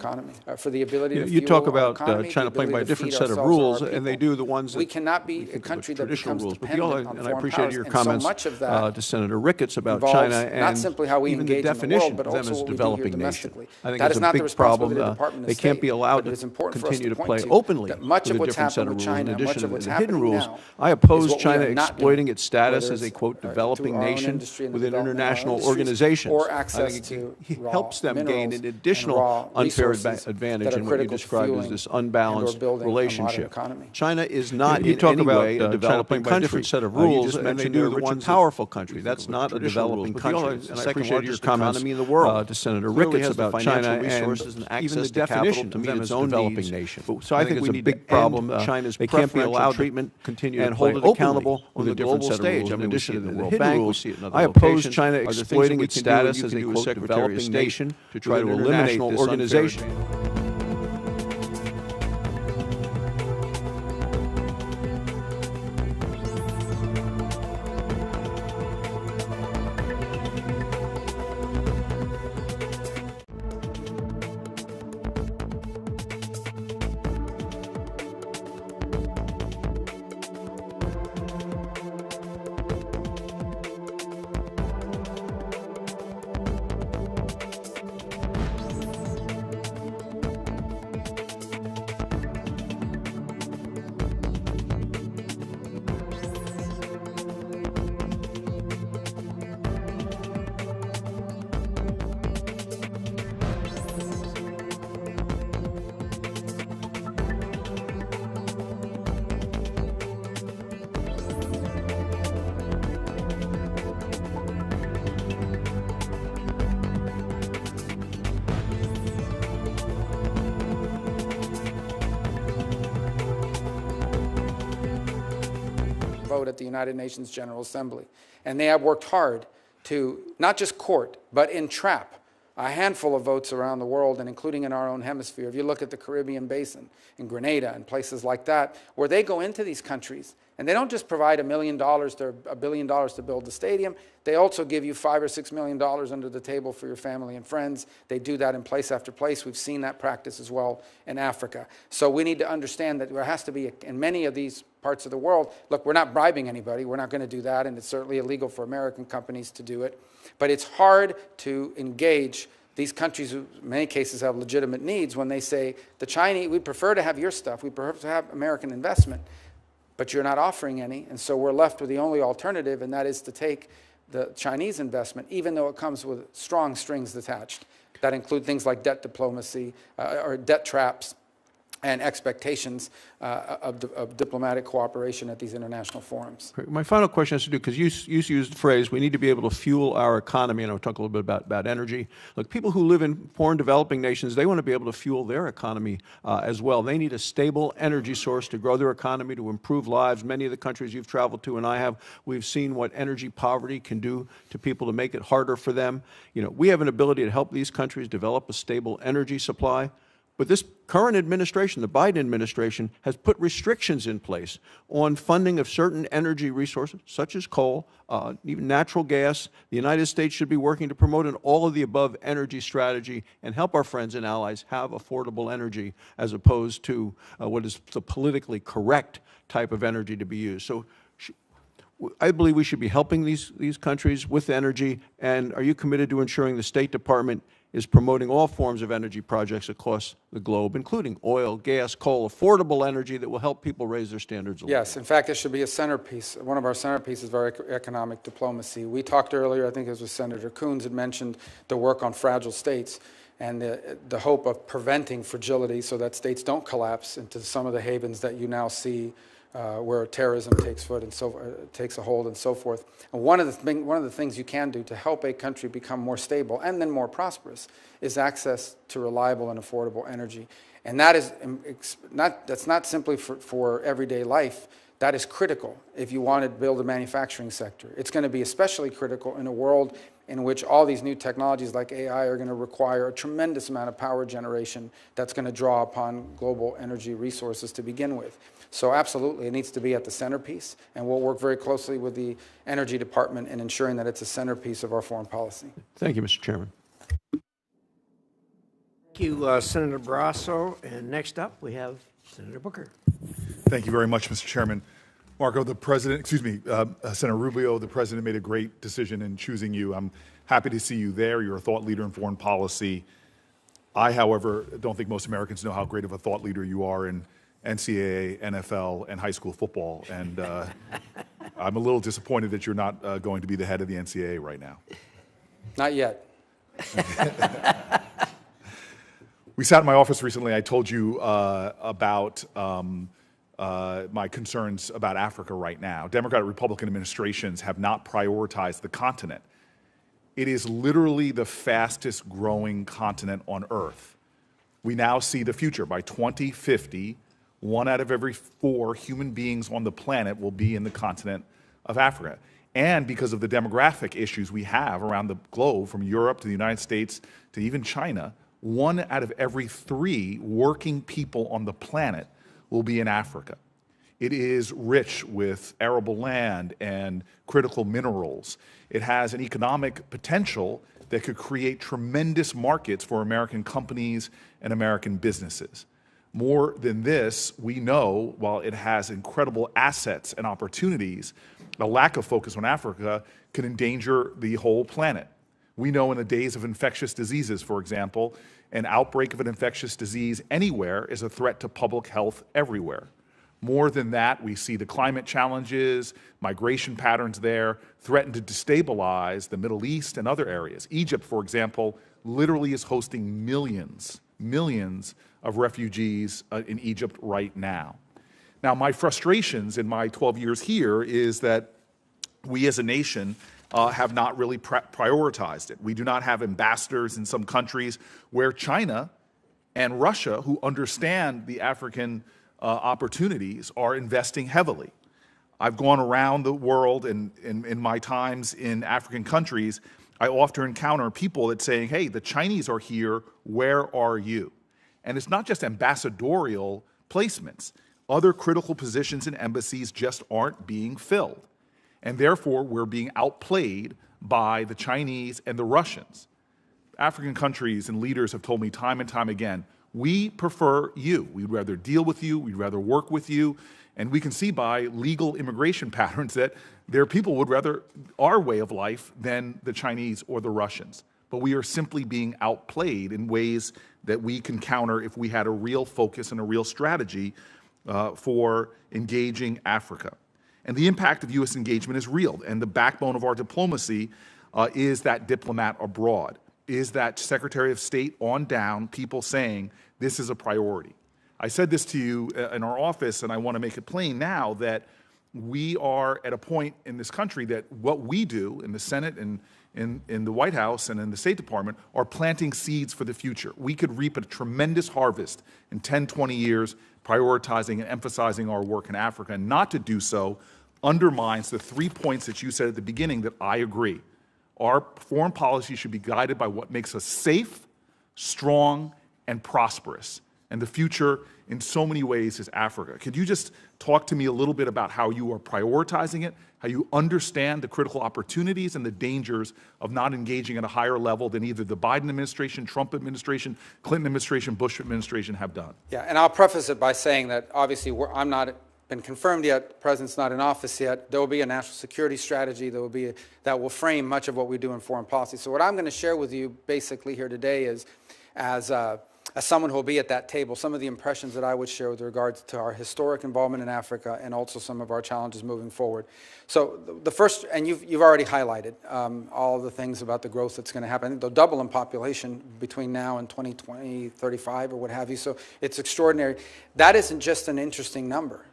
for the ability to You fuel talk our about economy, China the playing by a ability to different feed set of ourselves or rules, our and they people. do the ones that We cannot be we a think of country as that traditional becomes rules. But dependent on and I foreign appreciate powers, your and so comments much of that to Senator Ricketts about involves China not and simply how we even the engage in the definition world, but of them also as a what we do here developing nation. domestically. I think That it's is a not the big problem. responsibility of the Department of They State, can't be allowed but it is to important for us continue to to point play to openly that much with of a what's different set happened of with rules in China and much addition of to what's the hidden happening rules. now I is oppose what we China are not exploiting doing, its status whether as a, it's, quote, through developing our own nation industry and the within development of our international industries, organizations. or I access think to it raw helps them gain minerals an and additional raw unfair resources advantage that are in what you critical to described as fueling this and or unbalanced building a modern relationship. economy. China is not You in talk any about way a China developing playing by a country. different set of You rules, just and they mentioned do the the rich and ones powerful that country. we That's think of not a traditional rules. developing But the country. other- It's the and I second appreciate your largest comments, economy in the world. to Senator clearly Ricketts has the about financial China resources and and access even the to capital definition to of meet them its as a developing needs. nation. But So I think it's a big problem. China's They can't be preferential allowed treatment to continue and to hold play it openly accountable with on a the different global set of stage. rules. I mean, In we addition see to it in the the World hidden Bank, we rules. see it in other I oppose locations. China Are there things that exploiting we its can do, status you as can a, do as quote, Secretary of developing State nation to try to with an eliminate international this organization. unfair vote at the United Nations General Assembly. And they have worked hard to not just court, but entrap a handful of votes around the world, and including in our own hemisphere. If you look at the Caribbean Basin, in Grenada and places like that, where they go into these countries, and they don't just provide $1 million to $1 billion to build the stadium, they also give you $5 or $6 million under the table for your family and friends. They do that in place after place. We've seen that practice as well in Africa. So we need to understand that there has to be, in many of these parts of the world, look, we're not bribing anybody. We're not going to do that, and it's certainly illegal for American companies to do it. But it's hard to engage these countries who in many cases have legitimate needs when they say, the Chinese, we prefer to have your stuff, we prefer to have American investment, but you're not offering any, and so we're left with the only alternative, and that is to take the Chinese investment, even though it comes with strong strings attached that include things like debt diplomacy or debt traps and expectations of diplomatic cooperation at these international forums. My final question has to do, because you used the phrase, we need to be able to fuel our economy, and I'll talk a little bit about energy. Look, people who live in poor and developing nations, they want to be able to fuel their economy as well. They need a stable energy source to grow their economy, to improve lives. Many of the countries you've traveled to and I have, we've seen what energy poverty can do to people to make it harder for them. You know, we have an ability to help these countries develop a stable energy supply. But this current administration, the Biden administration, has put restrictions in place on funding of certain energy resources, such as coal, even natural gas. The United States should be working to promote an all-of-the-above energy strategy and help our friends and allies have affordable energy as opposed to what is the politically correct type of energy to be used. So I believe we should be helping these countries with energy. And are you committed to ensuring the State Department is promoting all forms of energy projects across the globe, including oil, gas, coal, affordable energy that will help people raise their standards of living? Yes, in fact, it should be a centerpiece. One of our centerpieces is our economic diplomacy. We talked earlier, I think it was with Senator Coons, had mentioned the work on fragile states and the hope of preventing fragility so that states don't collapse into some of the havens that you now see where terrorism takes a hold and so forth. And one of the things you can do to help a country become more stable and then more prosperous is access to reliable and affordable energy. And that is that's not simply for everyday life. That is critical if you want to build a manufacturing sector. It's going to be especially critical in a world in which all these new technologies like AI are going to require a tremendous amount of power generation that's going to draw upon global energy resources to begin with. So absolutely, it needs to be at the centerpiece, and we'll work very closely with the Energy Department in ensuring that it's a centerpiece of our foreign policy. Thank you, Mr. Chairman. Thank you, Senator Barrasso. And next up, we have Senator Booker. Thank you very much, Mr. Chairman. Marco, Senator Rubio, the president made a great decision in choosing you. I'm happy to see you there. You're a thought leader in foreign policy. I, however, don't think most Americans know how great of a thought leader you are in NCAA, NFL, and high school football. And I'm a little disappointed that you're not going to be the head of the NCAA right now. Not yet. We sat in my office recently. I told you about my concerns about Africa right now. Democratic Republican administrations have not prioritized the continent. It is literally the fastest growing continent on Earth. We now see the future. By 2050, 1 out of every 4 human beings on the planet will be in the continent of Africa. And because of the demographic issues we have around the globe, from Europe to the United States to even China, 1 out of every 3 working people on the planet will be in Africa. It is rich with arable land and critical minerals. It has an economic potential that could create tremendous markets for American companies and American businesses. More than this, we know, while it has incredible assets and opportunities, a lack of focus on Africa can endanger the whole planet. We know in the days of infectious diseases, for example, an outbreak of an infectious disease anywhere is a threat to public health everywhere. More than that, we see the climate challenges, migration patterns there threaten to destabilize the Middle East and other areas. Egypt, for example, literally is hosting millions of refugees in Egypt right now. Now, my frustrations in my 12 years here is that we as a nation have not really prioritized it. We do not have ambassadors in some countries where China and Russia, who understand the African opportunities, are investing heavily. I've gone around the world, and in my times in African countries, I often encounter people that saying, hey, the Chinese are here, where are you? And it's not just ambassadorial placements. Other critical positions in embassies just aren't being filled. And therefore, we're being outplayed by the Chinese and the Russians. African countries and leaders have told me time and time again, we prefer you. We'd rather deal with you. We'd rather work with you. And we can see by legal immigration patterns that their people would rather our way of life than the Chinese or the Russians. But we are simply being outplayed in ways that we can counter if we had a real focus and a real strategy for engaging Africa. And the impact of U.S. engagement is real. And the backbone of our diplomacy is that diplomat abroad, is that Secretary of State on down, people saying this is a priority. I said this to you in our office, and I want to make it plain now that we are at a point in this country that what we do in the Senate and in the White House and in the State Department are planting seeds for the future. We could reap a tremendous harvest in 10, 20 years, prioritizing and emphasizing our work in Africa. And not to do so undermines the 3 points that you said at the beginning that I agree. Our foreign policy should be guided by what makes us safe, strong, and prosperous. And the future, in so many ways, is Africa. Could you just talk to me a little bit about how you are prioritizing it, how you understand the critical opportunities and the dangers of not engaging at a higher level than either the Biden administration, Trump administration, Clinton administration, Bush administration have done? Yeah, and I'll preface it by saying that obviously I'm not been confirmed yet. The president's not in office yet. There will be a national security strategy that will frame much of what we do in foreign policy. So what I'm going to share with you basically here today is, as someone who will be at that table, some of the impressions that I would share with regards to our historic involvement in Africa and also some of our challenges moving forward. So the first, and you've already highlighted all of the things about the growth that's going to happen. I think they'll double in population between now and 2020, 35 or what have you. So it's extraordinary. That isn't just an interesting number.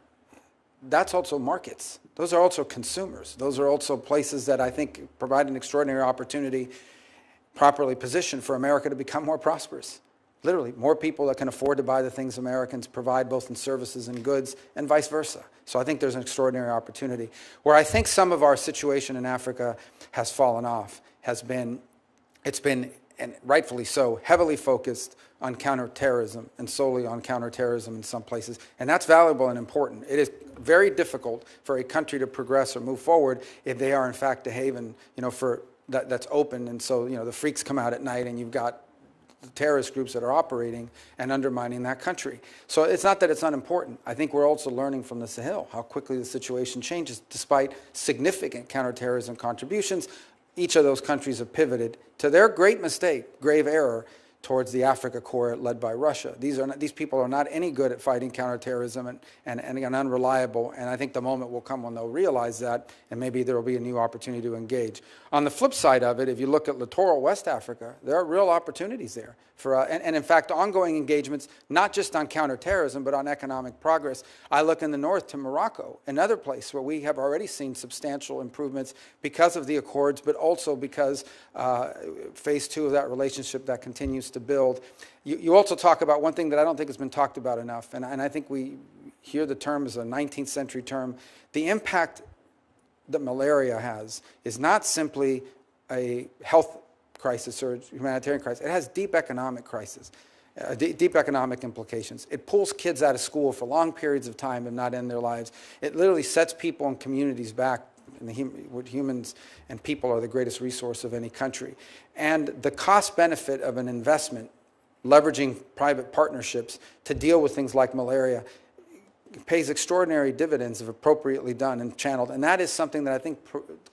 That's also markets. Those are also consumers. Those are also places that I think provide an extraordinary opportunity, properly positioned, for America to become more prosperous. Literally, more people that can afford to buy the things Americans provide, both in services and goods, and vice versa. So I think there's an extraordinary opportunity. Where I think some of our situation in Africa has fallen off has been, it's been, and rightfully so, heavily focused on counterterrorism and solely on counterterrorism in some places. And that's valuable and important. It is very difficult for a country to progress or move forward if they are in fact a haven, for that's open. And so, the freaks come out at night and you've got the terrorist groups that are operating and undermining that country. So it's not that it's unimportant. I think we're also learning from the Sahel how quickly the situation changes. Despite significant counterterrorism contributions, each of those countries have pivoted to their great mistake, grave error, towards the Africa Corps led by Russia. These people are not any good at fighting counterterrorism and unreliable, and I think the moment will come when they'll realize that, and maybe there will be a new opportunity to engage. On the flip side of it, if you look at littoral West Africa, there are real opportunities there for, and in fact, ongoing engagements, not just on counterterrorism, but on economic progress. I look in the north to Morocco, another place where we have already seen substantial improvements because of the accords, but also because phase 2 of that relationship that continues to build. You also talk about one thing that I don't think has been talked about enough, and I think we hear the term as a 19th century term. The impact that malaria has is not simply a health crisis or humanitarian crisis. It has deep economic crisis, deep economic implications. It pulls kids out of school for long periods of time and not end their lives. It literally sets people and communities back. Humans and people are the greatest resource of any country. And the cost benefit of an investment, leveraging private partnerships to deal with things like malaria, pays extraordinary dividends if appropriately done and channeled. And that is something that I think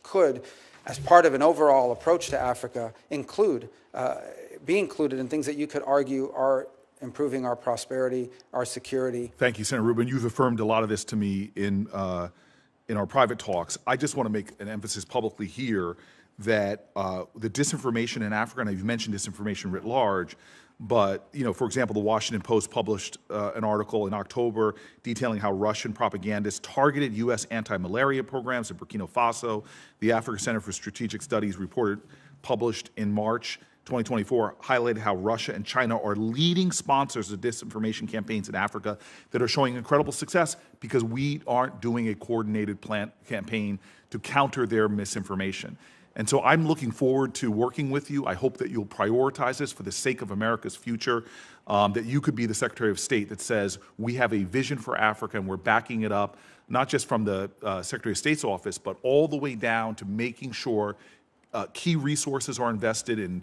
could, as part of an overall approach to Africa, be included in things that you could argue are improving our prosperity, our security. Thank you, Senator Rubio. You've affirmed a lot of this to me in our private talks. I just want to make an emphasis publicly here that the disinformation in Africa, and you've mentioned disinformation writ large, but, for example, the Washington Post published an article in October detailing how Russian propagandists targeted U.S. anti-malaria programs in Burkina Faso. The Africa Center for Strategic Studies published in March 2024, highlighted how Russia and China are leading sponsors of disinformation campaigns in Africa that are showing incredible success because we aren't doing a coordinated campaign to counter their misinformation. And so I'm looking forward to working with you. I hope that you'll prioritize this for the sake of America's future, that you could be the Secretary of State that says we have a vision for Africa and we're backing it up, not just from the Secretary of State's office, but all the way down to making sure key resources are invested in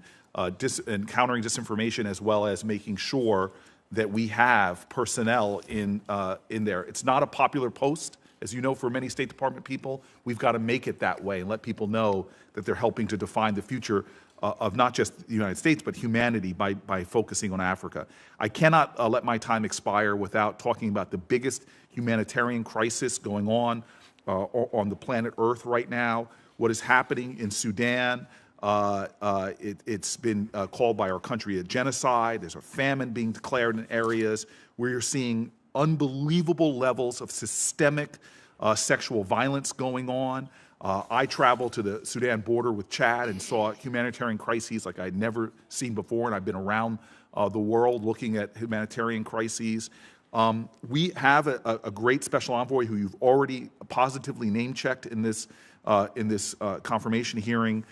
countering disinformation, as well as making sure that we have personnel in there. It's not a popular post. As you know, for many State Department people, we've got to make it that way and let people know that they're helping to define the future of not just the United States, but humanity by focusing on Africa. I cannot let my time expire without talking about the biggest humanitarian crisis going on the planet Earth right now. What is happening in Sudan, it's been called by our country a genocide. There's a famine being declared in areas where you're seeing unbelievable levels of systemic sexual violence going on. I traveled to the Sudan border with Chad and saw humanitarian crises like I'd never seen before, and I've been around the world looking at humanitarian crises. We have a great special envoy who you've already positively name-checked in this confirmation hearing.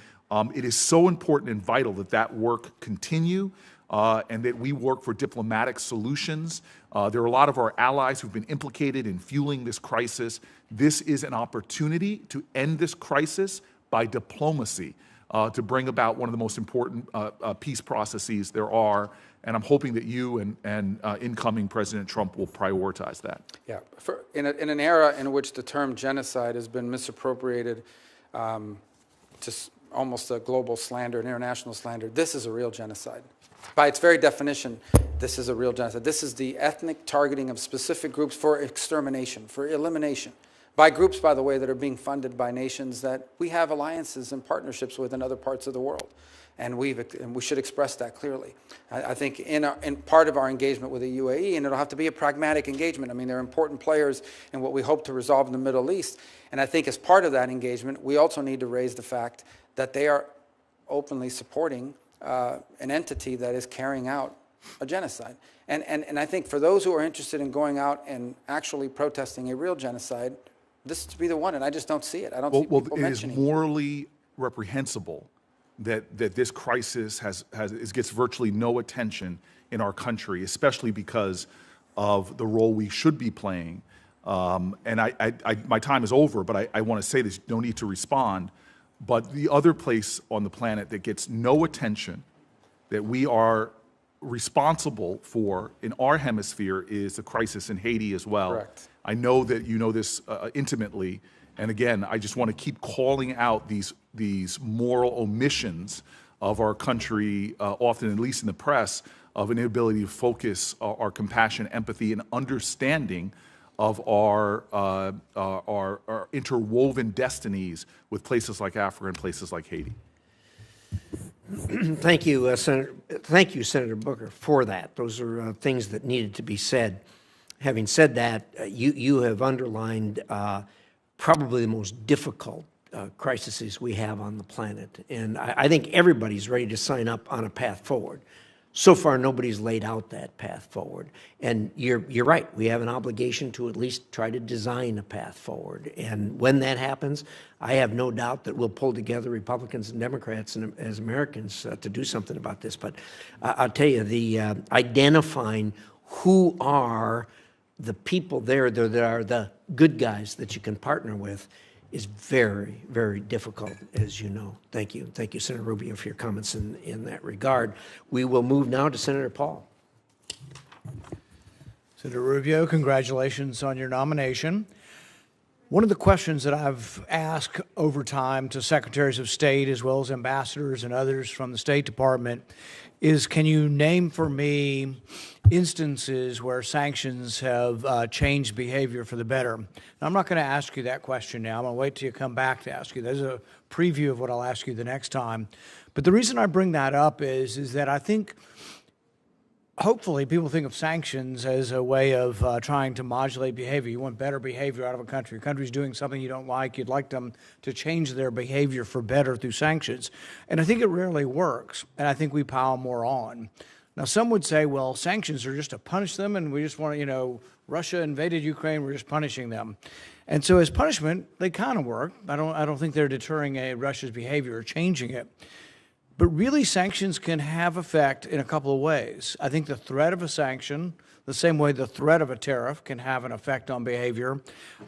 It is so important and vital that work continue and that we work for diplomatic solutions. There are a lot of our allies who've been implicated in fueling this crisis. This is an opportunity to end this crisis by diplomacy, to bring about one of the most important peace processes there are. And I'm hoping that you and incoming President Trump will prioritize that. Yeah, in an era in which the term genocide has been misappropriated to almost a global slander, an international slander, this is a real genocide. By its very definition, this is a real genocide. This is the ethnic targeting of specific groups for extermination, for elimination, by groups, by the way, that are being funded by nations that we have alliances and partnerships with in other parts of the world. And we should express that clearly. I think in part of our engagement with the UAE, and it'll have to be a pragmatic engagement. I mean, they're important players in what we hope to resolve in the Middle East. And I think as part of that engagement, we also need to raise the fact that they are openly supporting an entity that is carrying out a genocide. And I think for those who are interested in going out and actually protesting a real genocide, this to be the one, and I just don't see it. I don't see people mentioning it. It is morally reprehensible that this crisis gets virtually no attention in our country, especially because of the role we should be playing. And my time is over, but I want to say this, no need to respond. But the other place on the planet that gets no attention, that we are responsible for in our hemisphere, is the crisis in Haiti as well. Correct. I know that you know this intimately. And again, I just want to keep calling out these moral omissions of our country, often, at least in the press, of an inability to focus our compassion, empathy, and understanding of our interwoven destinies with places like Africa and places like Haiti. Thank you, Senator. Thank you, Senator Booker, for that. Those are things that needed to be said. Having said that, you have underlined probably the most difficult crises we have on the planet, and I think everybody's ready to sign up on a path forward. So far, nobody's laid out that path forward. And you're right. We have an obligation to at least try to design a path forward. And when that happens, I have no doubt that we'll pull together Republicans and Democrats and as Americans to do something about this. But I'll tell you, the identifying who are the people there that are the good guys that you can partner with is very, very difficult, as you know. Thank you. Thank you, Senator Rubio, for your comments in that regard. We will move now to Senator Paul. Senator Rubio, congratulations on your nomination. One of the questions that I've asked over time to secretaries of state as well as ambassadors and others from the State Department is, can you name for me instances where sanctions have changed behavior for the better? Now, I'm not going to ask you that question now. I'm going to wait till you come back to ask you. There's a preview of what I'll ask you the next time. But the reason I bring that up is that I think hopefully people think of sanctions as a way of trying to modulate behavior. You want better behavior out of a country. A country's doing something you don't like. You'd like them to change their behavior for better through sanctions. And I think it rarely works. And I think we pile more on. Now, some would say, well, sanctions are just to punish them, and we just want to, Russia invaded Ukraine, we're just punishing them. And so as punishment, they kind of work. I don't think they're deterring Russia's behavior or changing it. But really, sanctions can have effect in a couple of ways. I think the threat of a sanction, the same way the threat of a tariff can have an effect on behavior.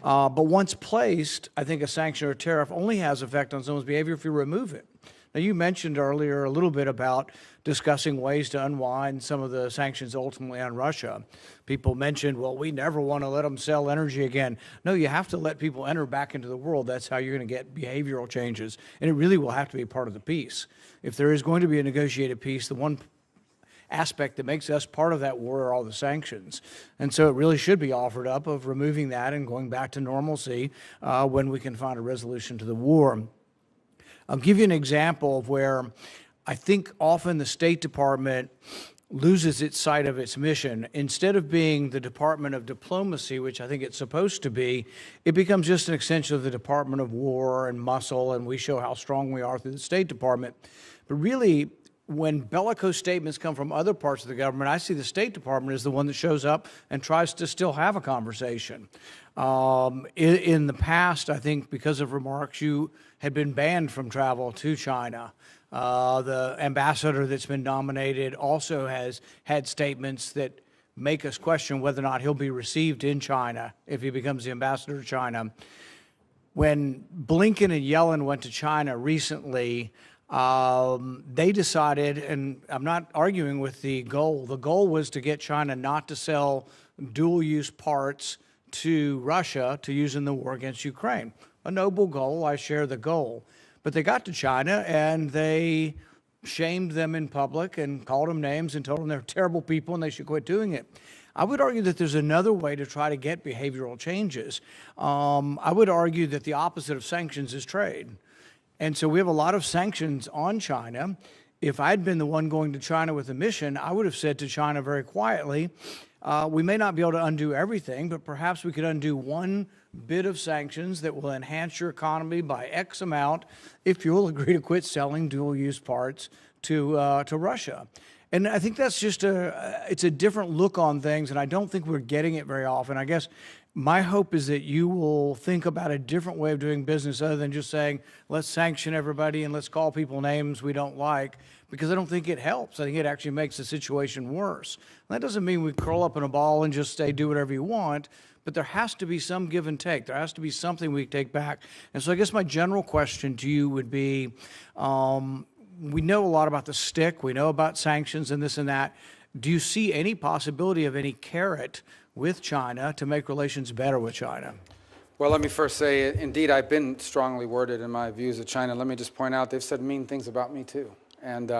But once placed, I think a sanction or a tariff only has effect on someone's behavior if you remove it. Now, you mentioned earlier a little bit about discussing ways to unwind some of the sanctions ultimately on Russia. People mentioned, well, we never want to let them sell energy again. No, you have to let people enter back into the world. That's how you're going to get behavioral changes. And it really will have to be part of the peace. If there is going to be a negotiated peace, the one aspect that makes us part of that war are all the sanctions. And so it really should be offered up of removing that and going back to normalcy when we can find a resolution to the war. I'll give you an example of where I think often the State Department loses its sight of its mission. Instead of being the Department of Diplomacy, which I think it's supposed to be, it becomes just an extension of the Department of War and muscle, and we show how strong we are through the State Department. But really, when bellicose statements come from other parts of the government, I see the State Department as the one that shows up and tries to still have a conversation. In the past, I think because of remarks, you had been banned from travel to China. The ambassador that's been nominated also has had statements that make us question whether or not he'll be received in China if he becomes the ambassador to China. When Blinken and Yellen went to China recently, they decided, and I'm not arguing with the goal was to get China not to sell dual-use parts to Russia to use in the war against Ukraine. A noble goal, I share the goal. But they got to China and they shamed them in public and called them names and told them they're terrible people and they should quit doing it. I would argue that there's another way to try to get behavioral changes. I would argue that the opposite of sanctions is trade. And so we have a lot of sanctions on China. If I'd been the one going to China with a mission, I would have said to China very quietly, we may not be able to undo everything, but perhaps we could undo one bit of sanctions that will enhance your economy by X amount if you'll agree to quit selling dual-use parts to Russia. And I think that's just it's a different look on things, and I don't think we're getting it very often. I guess my hope is that you will think about a different way of doing business other than just saying, let's sanction everybody and let's call people names we don't like, because I don't think it helps. I think it actually makes the situation worse. And that doesn't mean we curl up in a ball and just say, do whatever you want, but there has to be some give and take. There has to be something we take back. And so I guess my general question to you would be, we know a lot about the stick, we know about sanctions and this and that. Do you see any possibility of any carrot with China to make relations better with China? Well, let me first say, indeed, I've been strongly worded in my views of China. Let me just point out, they've said mean things about me too. And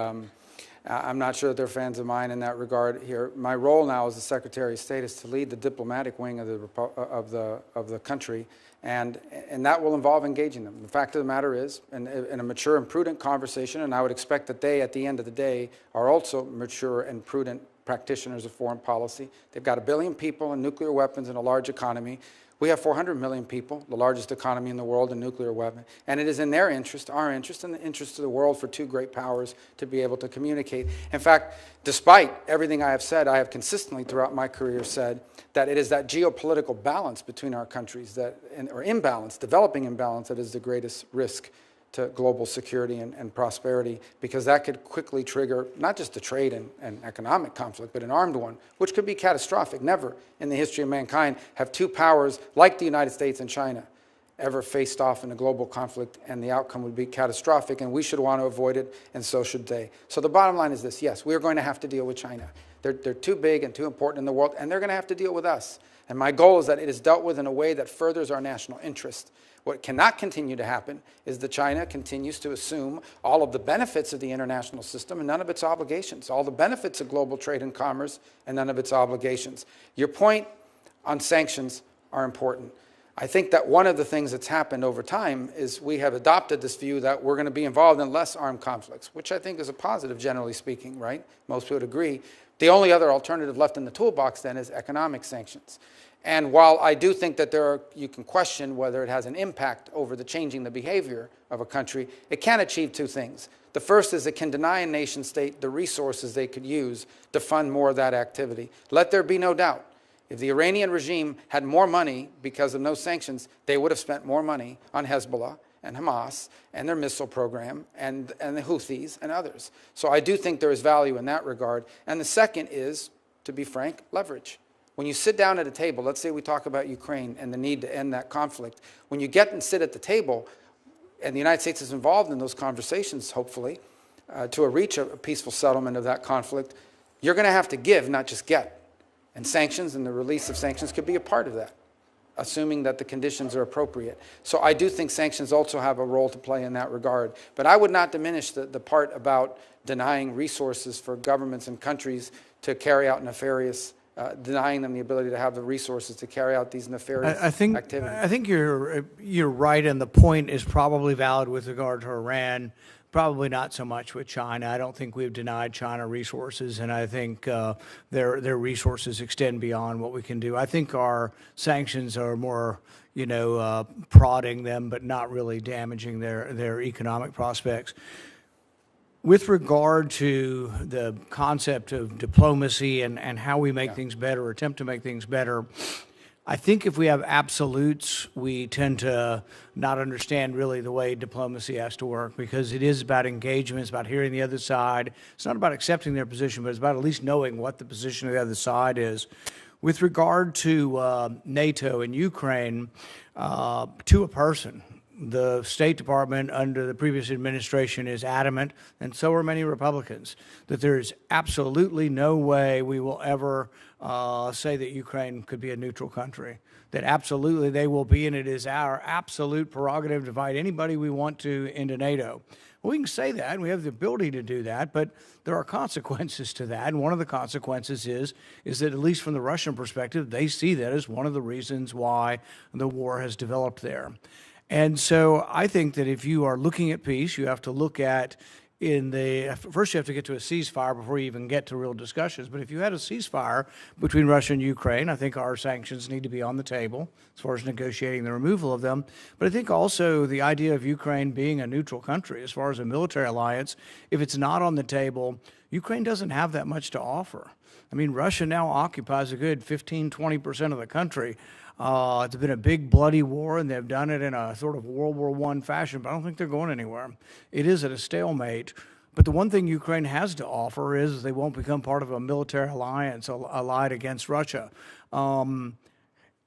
I'm not sure that they're fans of mine in that regard here. My role now as the Secretary of State is to lead the diplomatic wing of the country, and that will involve engaging them. The fact of the matter is, in a mature and prudent conversation, and I would expect that they, at the end of the day, are also mature and prudent practitioners of foreign policy. They've got 1 billion people and nuclear weapons and a large economy. We have 400 million people, the largest economy in the world in nuclear weapons. And it is in their interest, our interest, and the interest of the world for two great powers to be able to communicate. In fact, despite everything I have said, I have consistently throughout my career said that it is that geopolitical balance between our countries, or imbalance, developing imbalance, that is the greatest risk to global security and prosperity, because that could quickly trigger not just a trade and economic conflict, but an armed one, which could be catastrophic. Never in the history of mankind have two powers like the United States and China ever faced off in a global conflict, and the outcome would be catastrophic, and we should want to avoid it, and so should they. So the bottom line is this: yes, we are going to have to deal with China. They're too big and too important in the world, and they're going to have to deal with us. And my goal is that it is dealt with in a way that furthers our national interest. What cannot continue to happen is that China continues to assume all of the benefits of the international system and none of its obligations, all the benefits of global trade and commerce and none of its obligations. Your point on sanctions are important. I think that one of the things that's happened over time is we have adopted this view that we're going to be involved in less armed conflicts, which I think is a positive, generally speaking, right? Most would agree. The only other alternative left in the toolbox then is economic sanctions. And while I do think that you can question whether it has an impact over changing the behavior of a country, it can achieve two things. The first is it can deny a nation state the resources they could use to fund more of that activity. Let there be no doubt. If the Iranian regime had more money because of no sanctions, they would have spent more money on Hezbollah and Hamas and their missile program and the Houthis and others. So I do think there is value in that regard. And the second is, to be frank, leverage. When you sit down at a table, let's say we talk about Ukraine and the need to end that conflict, when you get and sit at the table, and the United States is involved in those conversations, hopefully, to reach a peaceful settlement of that conflict, you're going to have to give, not just get. And sanctions and the release of sanctions could be a part of that, assuming that the conditions are appropriate. So I do think sanctions also have a role to play in that regard. But I would not diminish the part about denying resources for governments and countries to carry out nefarious denying them the ability to have the resources to carry out these nefarious activities. I think you're right, and the point is probably valid with regard to Iran. Probably not so much with China. I don't think we've denied China resources, and I think their resources extend beyond what we can do. I think our sanctions are more, prodding them, but not really damaging their economic prospects. With regard to the concept of diplomacy and how we make things better or attempt to make things better, I think if we have absolutes, we tend to not understand really the way diplomacy has to work, because it is about engagement, it's about hearing the other side. It's not about accepting their position, but it's about at least knowing what the position of the other side is. With regard to NATO and Ukraine, to a person, the State Department under the previous administration is adamant, and so are many Republicans, that there is absolutely no way we will ever say that Ukraine could be a neutral country. That absolutely they will be, and it is our absolute prerogative to invite anybody we want to into NATO. Well, we can say that, and we have the ability to do that, but there are consequences to that, and one of the consequences is that, at least from the Russian perspective, they see that as one of the reasons why the war has developed there. And so I think that if you are looking at peace, you have to look at first you have to get to a ceasefire before you even get to real discussions. But if you had a ceasefire between Russia and Ukraine, I think our sanctions need to be on the table as far as negotiating the removal of them. But I think also the idea of Ukraine being a neutral country as far as a military alliance, if it's not on the table, Ukraine doesn't have that much to offer. I mean, Russia now occupies a good 15–20% of the country. It's been a big bloody war, and they've done it in a sort of World War I fashion, but I don't think they're going anywhere. It is at a stalemate. But the one thing Ukraine has to offer is they won't become part of a military alliance allied against Russia.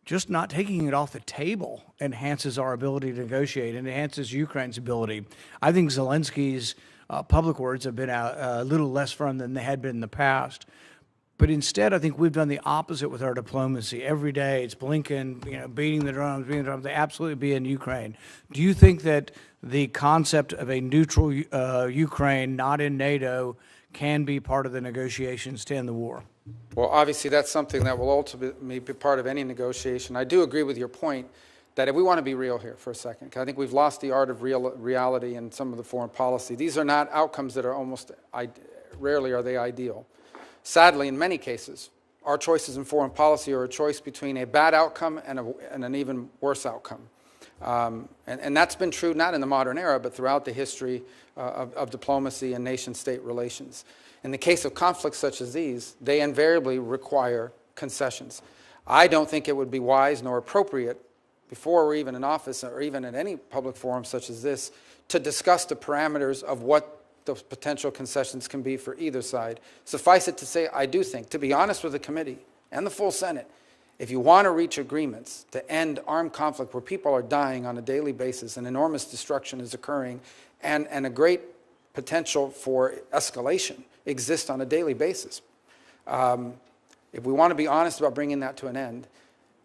Just not taking it off the table enhances our ability to negotiate and enhances Ukraine's ability. I think Zelensky's public words have been a little less firm than they had been in the past. But instead, I think we've done the opposite with our diplomacy. Every day, it's Blinken, beating the drums. They absolutely be in Ukraine. Do you think that the concept of a neutral Ukraine, not in NATO, can be part of the negotiations to end the war? Well, obviously, that's something that will ultimately be part of any negotiation. I do agree with your point that if we want to be real here for a second, because I think we've lost the art of reality in some of the foreign policy. These are not outcomes that are rarely are they ideal. Sadly, in many cases, our choices in foreign policy are a choice between a bad outcome and an even worse outcome. And that's been true not in the modern era, but throughout the history of diplomacy and nation-state relations. In the case of conflicts such as these, they invariably require concessions. I don't think it would be wise nor appropriate before we're even in office or even in any public forum such as this to discuss the parameters of what the potential concessions can be for either side. Suffice it to say, I do think, to be honest with the committee and the full Senate, if you want to reach agreements to end armed conflict where people are dying on a daily basis and enormous destruction is occurring and a great potential for escalation exists on a daily basis, if we want to be honest about bringing that to an end,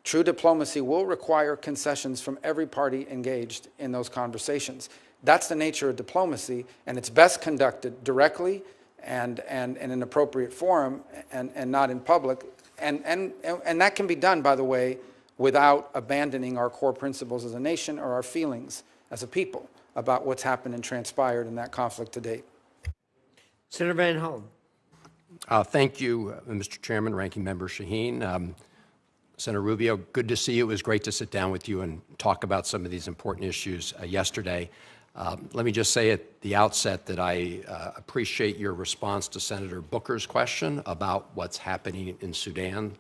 true diplomacy will require concessions from every party engaged in those conversations. That's the nature of diplomacy, and it's best conducted directly and in an appropriate forum and not in public. And that can be done, by the way, without abandoning our core principles as a nation or our feelings as a people about what's happened and transpired in that conflict to date. Senator Van Hollen. Thank you, Mr. Chairman, Ranking Member Shaheen. Senator Rubio, good to see you. It was great to sit down with you and talk about some of these important issues yesterday. Let me just say at the outset that I appreciate your response to Senator Booker's question about what's happening in Sudan,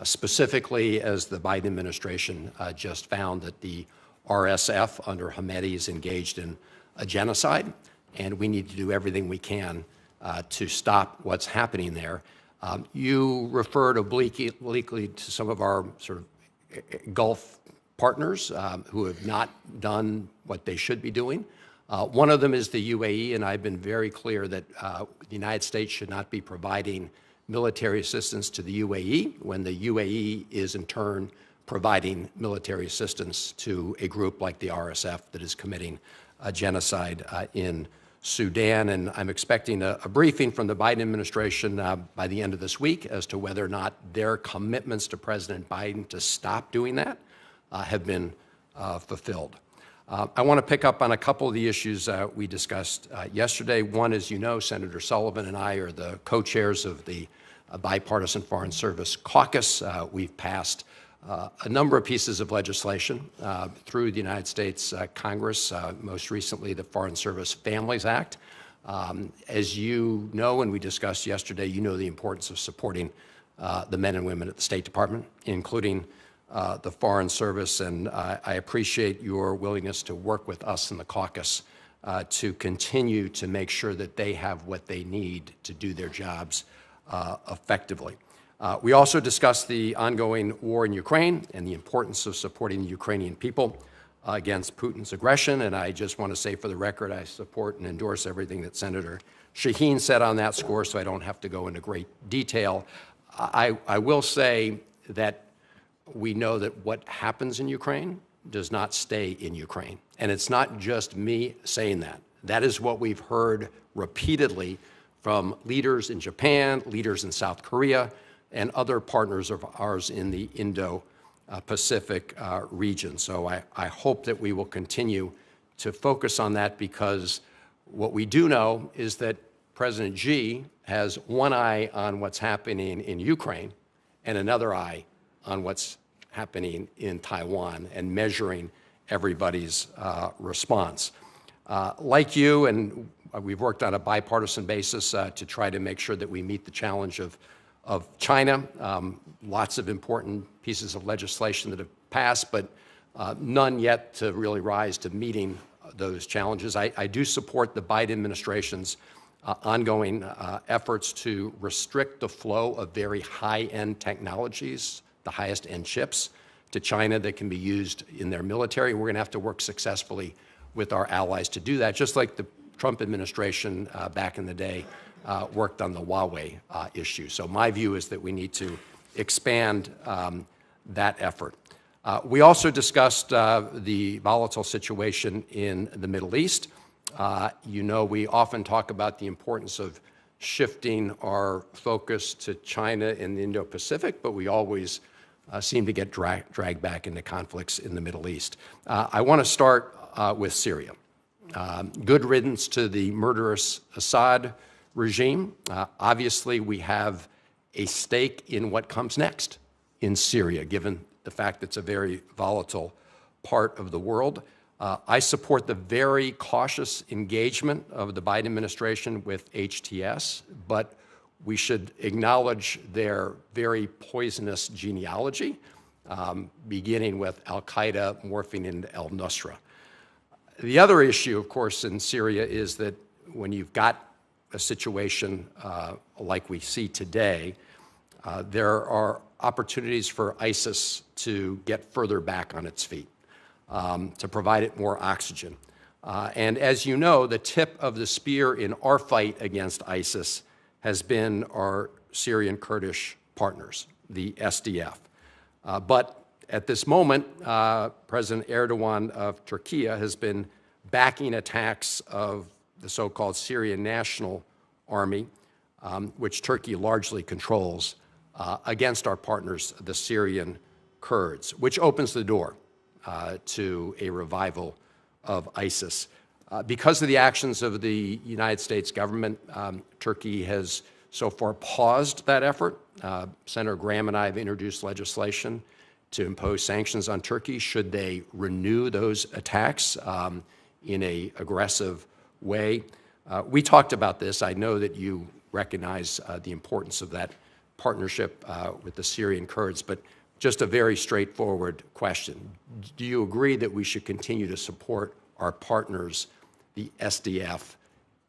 specifically as the Biden administration just found that the RSF under Hemedti is engaged in a genocide, and we need to do everything we can to stop what's happening there. You referred obliquely to some of our sort of Gulf partners who have not done what they should be doing. One of them is the UAE, and I've been very clear that the United States should not be providing military assistance to the UAE when the UAE is in turn providing military assistance to a group like the RSF that is committing a genocide in Sudan. And I'm expecting a briefing from the Biden administration by the end of this week as to whether or not their commitments to President Biden to stop doing that have been fulfilled. I want to pick up on a couple of the issues we discussed yesterday. One, as you know, Senator Sullivan and I are the co-chairs of the Bipartisan Foreign Service Caucus. We've passed a number of pieces of legislation through the United States Congress, most recently the Foreign Service Families Act. As you know, and we discussed yesterday, you know the importance of supporting the men and women at the State Department, including the Foreign Service, and I appreciate your willingness to work with us in the caucus to continue to make sure that they have what they need to do their jobs effectively. We also discussed the ongoing war in Ukraine and the importance of supporting the Ukrainian people against Putin's aggression, and I just want to say for the record, I support and endorse everything that Senator Shaheen said on that score, so I don't have to go into great detail. I will say that we know that what happens in Ukraine does not stay in Ukraine. And it's not just me saying that. That is what we've heard repeatedly from leaders in Japan, leaders in South Korea, and other partners of ours in the Indo-Pacific region. So I hope that we will continue to focus on that because What we do know is that President Xi has one eye on what's happening in Ukraine and another eye on what's happening in Taiwan and measuring everybody's response. Like you, and we've worked on a bipartisan basis to try to make sure that we meet the challenge of China. Lots of important pieces of legislation that have passed, but none yet to really rise to meeting those challenges. I do support the Biden administration's ongoing efforts to restrict the flow of very high-end technologies, the highest-end chips, to China that can be used in their military. We're going to have to work successfully with our allies to do that, just like the Trump administration back in the day worked on the Huawei issue. So my view is that we need to expand that effort. We also discussed the volatile situation in the Middle East. You know, we often talk about the importance of shifting our focus to China and the Indo-Pacific, but we always seem to get dragged back into conflicts in the Middle East. I want to start with Syria. Good riddance to the murderous Assad regime. Obviously, we have a stake in what comes next in Syria, given the fact that it's a very volatile part of the world. I support the very cautious engagement of the Biden administration with HTS, but we should acknowledge their very poisonous genealogy, beginning with al-Qaeda morphing into al-Nusra. The other issue, of course, in Syria is that when you've got a situation like we see today, there are opportunities for ISIS to get further back on its feet, to provide it more oxygen. And as you know, the tip of the spear in our fight against ISIS has been our Syrian Kurdish partners, the SDF. But at this moment, President Erdogan of Turkey has been backing attacks of the so-called Syrian National Army, which Turkey largely controls, against our partners, the Syrian Kurds, which opens the door to a revival of ISIS. Because of the actions of the United States government, Turkey has so far paused that effort. Senator Graham and I have introduced legislation to impose sanctions on Turkey should they renew those attacks in an aggressive way. We talked about this. I know that you recognize the importance of that partnership with the Syrian Kurds, but just a very straightforward question. Do you agree that we should continue to support our partners, the SDF,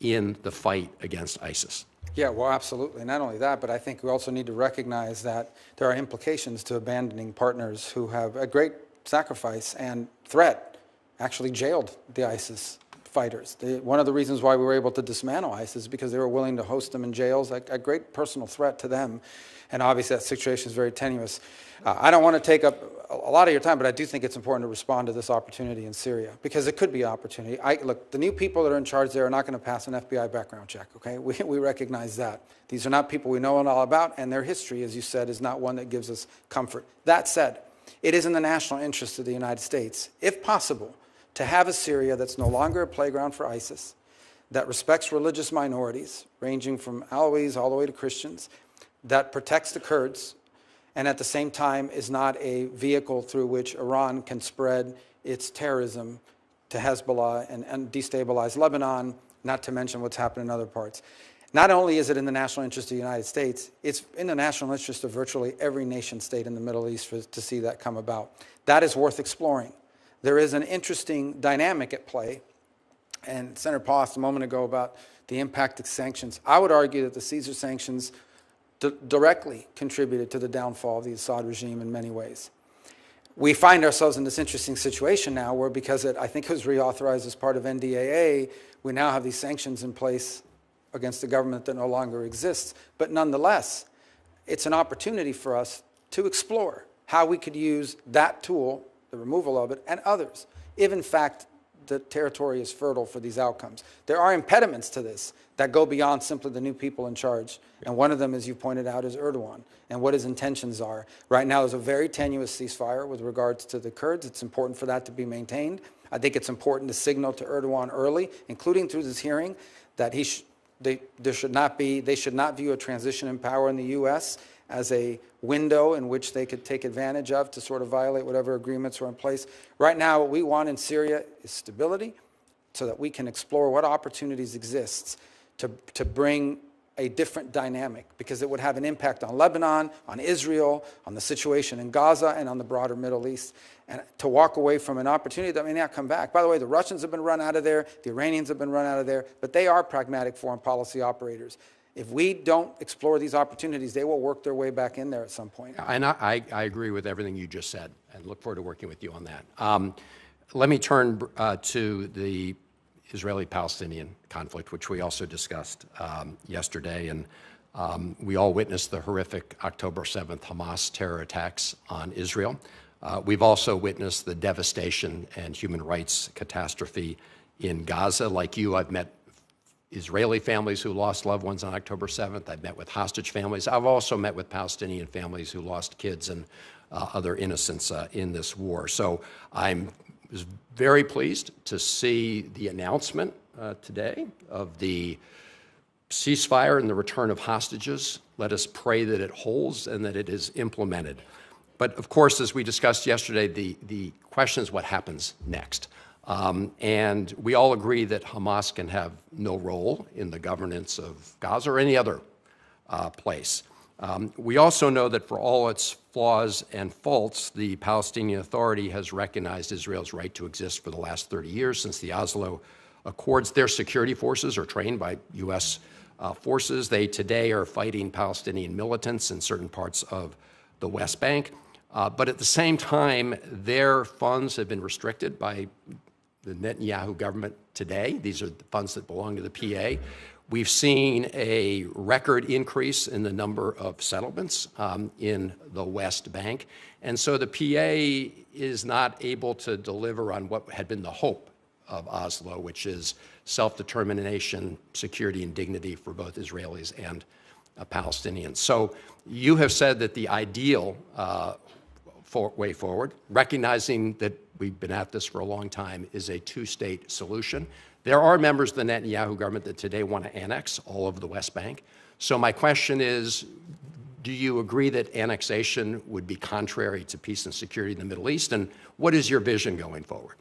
in the fight against ISIS? Yeah, well, absolutely. Not only that, but I think we also need to recognize that there are implications to abandoning partners who have a great sacrifice and threat actually jailed the ISIS fighters. One of the reasons why we were able to dismantle ISIS is because they were willing to host them in jails, a great personal threat to them. And obviously that situation is very tenuous. I don't want to take up a lot of your time, but I do think it's important to respond to this opportunity in Syria, because it could be an opportunity. Look, the new people that are in charge there are not going to pass an FBI background check, okay? We recognize that. These are not people we know all about, and their history, as you said, is not one that gives us comfort. That said, it is in the national interest of the United States, if possible, to have a Syria that's no longer a playground for ISIS, that respects religious minorities, ranging from Alawis all the way to Christians, that protects the Kurds, and at the same time is not a vehicle through which Iran can spread its terrorism to Hezbollah and destabilize Lebanon, not to mention what's happened in other parts. Not only is it in the national interest of the United States, it's in the national interest of virtually every nation state in the Middle East to see that come about. That is worth exploring. There is an interesting dynamic at play, and Senator Paul asked a moment ago about the impact of sanctions. I would argue that the Caesar sanctions directly contributed to the downfall of the Assad regime in many ways. We find ourselves in this interesting situation now where, because I think it was reauthorized as part of NDAA, we now have these sanctions in place against the government that no longer exists. But nonetheless, it's an opportunity for us to explore how we could use that tool, the removal of it, and others, if in fact the territory is fertile for these outcomes. There are impediments to this that go beyond simply the new people in charge. And one of them, as you pointed out, is Erdogan and what his intentions are. Right now, there's a very tenuous ceasefire with regards to the Kurds. It's important for that to be maintained. I think it's important to signal to Erdogan early, including through this hearing, that they should not view a transition in power in the U.S. as a window in which they could take advantage of to sort of violate whatever agreements are in place. Right now, what we want in Syria is stability so that we can explore what opportunities exist to bring a different dynamic, because it would have an impact on Lebanon, on Israel, on the situation in Gaza, and on the broader Middle East. And to walk away from an opportunity that may not come back. By the way, the Russians have been run out of there, the Iranians have been run out of there, but they are pragmatic foreign policy operators. If we don't explore these opportunities, they will work their way back in there at some point. And I agree with everything you just said, and look forward to working with you on that. Let me turn to the Israeli-Palestinian conflict, which we also discussed yesterday, and we all witnessed the horrific October 7th Hamas terror attacks on Israel. We've also witnessed the devastation and human rights catastrophe in Gaza. Like you, I've met Israeli families who lost loved ones on October 7th. I've met with hostage families. I've also met with Palestinian families who lost kids and other innocents in this war. So I'm very pleased to see the announcement today of the ceasefire and the return of hostages. Let us pray that it holds and that it is implemented. But of course, as we discussed yesterday, the question is what happens next. And we all agree that Hamas can have no role in the governance of Gaza or any other place. We also know that for all its flaws and faults, the Palestinian Authority has recognized Israel's right to exist for the last 30 years since the Oslo Accords. Their security forces are trained by U.S. forces. They today are fighting Palestinian militants in certain parts of the West Bank. But at the same time, their funds have been restricted by the Netanyahu government today. These are the funds that belong to the PA. We've seen a record increase in the number of settlements in the West Bank. And so the PA is not able to deliver on what had been the hope of Oslo, which is self-determination, security, and dignity for both Israelis and Palestinians. So you have said that the ideal way forward, recognizing that we've been at this for a long time, is a two-state solution. There are members of the Netanyahu government that today want to annex all of the West Bank. So my question is, do you agree that annexation would be contrary to peace and security in the Middle East? And what is your vision going forward?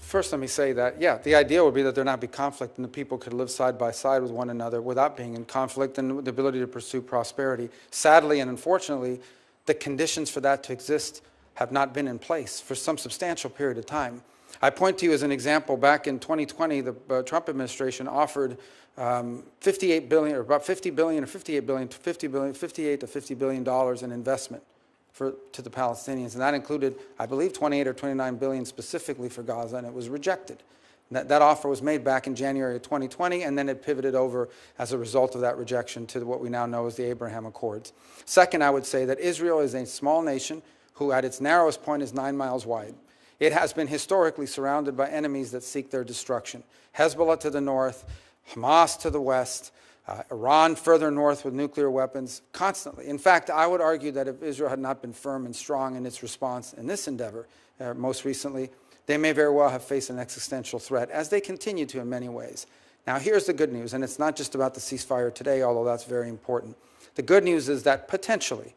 First, let me say that, yeah, the ideal would be that there not be conflict and the people could live side by side with one another without being in conflict and the ability to pursue prosperity. Sadly and unfortunately, the conditions for that to exist have not been in place for some substantial period of time. I point to you as an example, back in 2020, the Trump administration offered $58 billion, or about $50 billion or $58 billion, $58 to $50 billion in investment to the Palestinians. And that included, I believe, 28 or 29 billion specifically for Gaza, and it was rejected. That offer was made back in January of 2020, and then it pivoted over as a result of that rejection to what we now know as the Abraham Accords. Second, I would say that Israel is a small nation who at its narrowest point is 9 miles wide. It has been historically surrounded by enemies that seek their destruction. Hezbollah to the north, Hamas to the west, Iran further north with nuclear weapons, constantly. In fact, I would argue that if Israel had not been firm and strong in its response in this endeavor, most recently, they may very well have faced an existential threat, as they continue to in many ways. Now, here's the good news, and it's not just about the ceasefire today, although that's very important. The good news is that potentially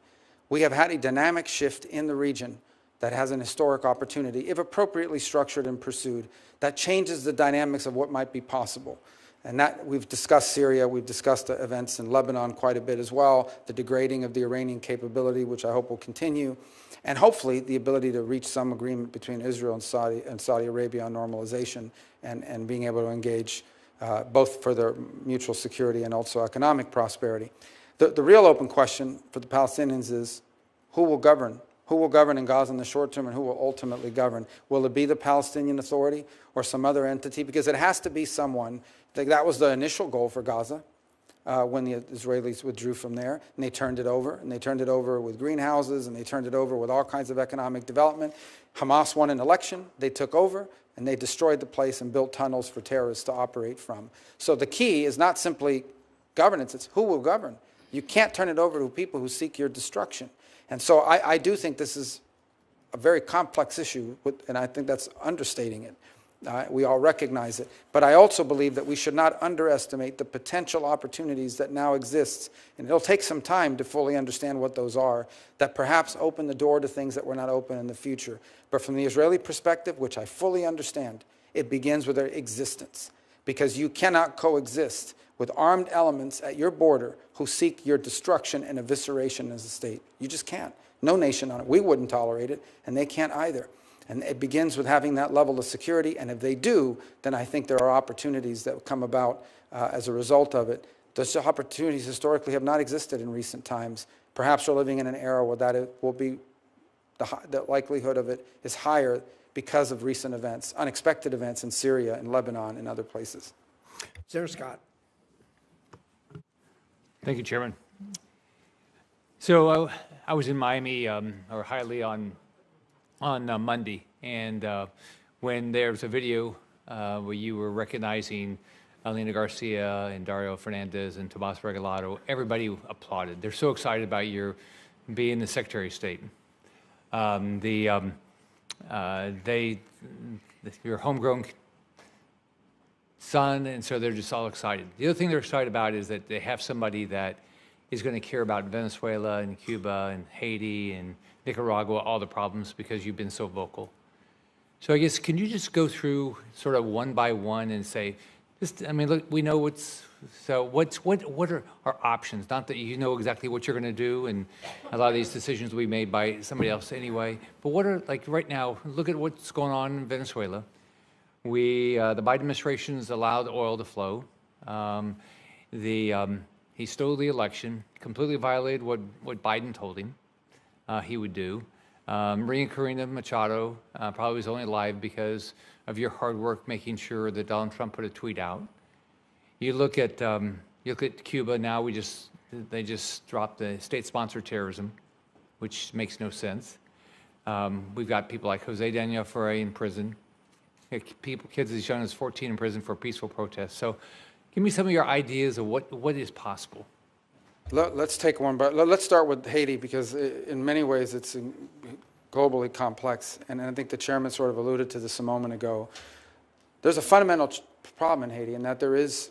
we have had a dynamic shift in the region that has an historic opportunity, if appropriately structured and pursued, that changes the dynamics of what might be possible. And that, we've discussed Syria, we've discussed events in Lebanon quite a bit as well, the degrading of the Iranian capability, which I hope will continue, and hopefully the ability to reach some agreement between Israel and Saudi Arabia on normalization and being able to engage both for their mutual security and also economic prosperity. The real open question for the Palestinians is who will govern? Who will govern in Gaza in the short term and who will ultimately govern? Will it be the Palestinian Authority or some other entity? Because it has to be someone. That was the initial goal for Gaza when the Israelis withdrew from there, and they turned it over. And they turned it over with greenhouses, and they turned it over with all kinds of economic development. Hamas won an election, they took over, and they destroyed the place and built tunnels for terrorists to operate from. So the key is not simply governance, it's who will govern. You can't turn it over to people who seek your destruction. And so I do think this is a very complex issue, and I think that's understating it. We all recognize it. But I also believe that we should not underestimate the potential opportunities that now exist, and it'll take some time to fully understand what those are, that perhaps open the door to things that were not open in the future. But from the Israeli perspective, which I fully understand, it begins with their existence, because you cannot coexist with armed elements at your border who seek your destruction and evisceration as a state. You just can't. No nation on it. We wouldn't tolerate it, and they can't either. And it begins with having that level of security, and if they do, then I think there are opportunities that come about as a result of it. Those opportunities historically have not existed in recent times. Perhaps we're living in an era where that will be, the likelihood of it is higher because of recent events, unexpected events in Syria and Lebanon and other places. Senator Scott. Thank you, Chairman. So I was in Miami, or Hialeah on Monday, and when there was a video where you were recognizing Alina Garcia and Dario Fernandez and Tomas Regalado, everybody applauded. They're so excited about your being the Secretary of State. Your homegrown son, and so they're just all excited. The other thing they're excited about is that they have somebody that is going to care about Venezuela and Cuba and Haiti and Nicaragua, all the problems, because you've been so vocal. So I guess, can you just go through sort of one by one and say, I mean, look, we know what are our options? Not that you know exactly what you're going to do, and a lot of these decisions will be made by somebody else anyway, but what are, like right now, look at what's going on in Venezuela. The Biden administration's allowed oil to flow. He stole the election, completely violated what Biden told him he would do. Maria Corina Machado probably was only alive because of your hard work making sure that Donald Trump put a tweet out. You look at Cuba now. They just dropped the state-sponsored terrorism, which makes no sense. We've got people like Jose Daniel Ferrer in prison. Kids as young as 14 in prison for peaceful protests. So, give me some of your ideas of what is possible. Let's take one, but let's start with Haiti, because in many ways it's globally complex, and I think the chairman sort of alluded to this a moment ago. There's a fundamental problem in Haiti, in that there is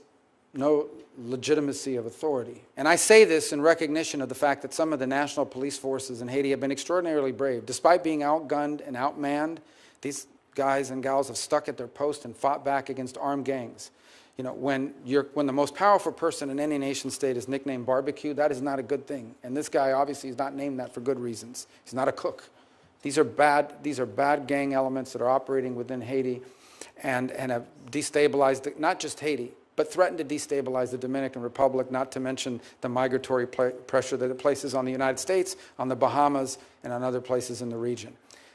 no legitimacy of authority. And I say this in recognition of the fact that some of the national police forces in Haiti have been extraordinarily brave. Despite being outgunned and outmanned, these guys and gals have stuck at their post and fought back against armed gangs. You know, when the most powerful person in any nation state is nicknamed barbecue, that is not a good thing. And this guy obviously is not named that for good reasons. He's not a cook. These are bad gang elements that are operating within Haiti and have destabilized not just Haiti, but threatened to destabilize the Dominican Republic, not to mention the migratory pressure that it places on the United States, on the Bahamas, and on other places in the region.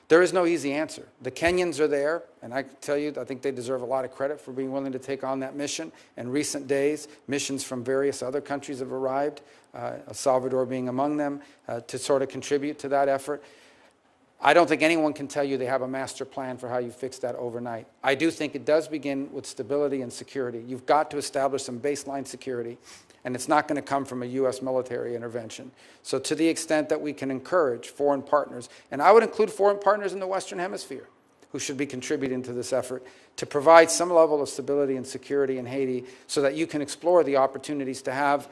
There is no easy answer. The Kenyans are there, and I can tell you, I think they deserve a lot of credit for being willing to take on that mission. In recent days, missions from various other countries have arrived, El Salvador being among them, to sort of contribute to that effort. I don't think anyone can tell you they have a master plan for how you fix that overnight. I do think it does begin with stability and security. You've got to establish some baseline security, and it's not going to come from a U.S. military intervention. So to the extent that we can encourage foreign partners, and I would include foreign partners in the Western Hemisphere, who should be contributing to this effort, to provide some level of stability and security in Haiti so that you can explore the opportunities to have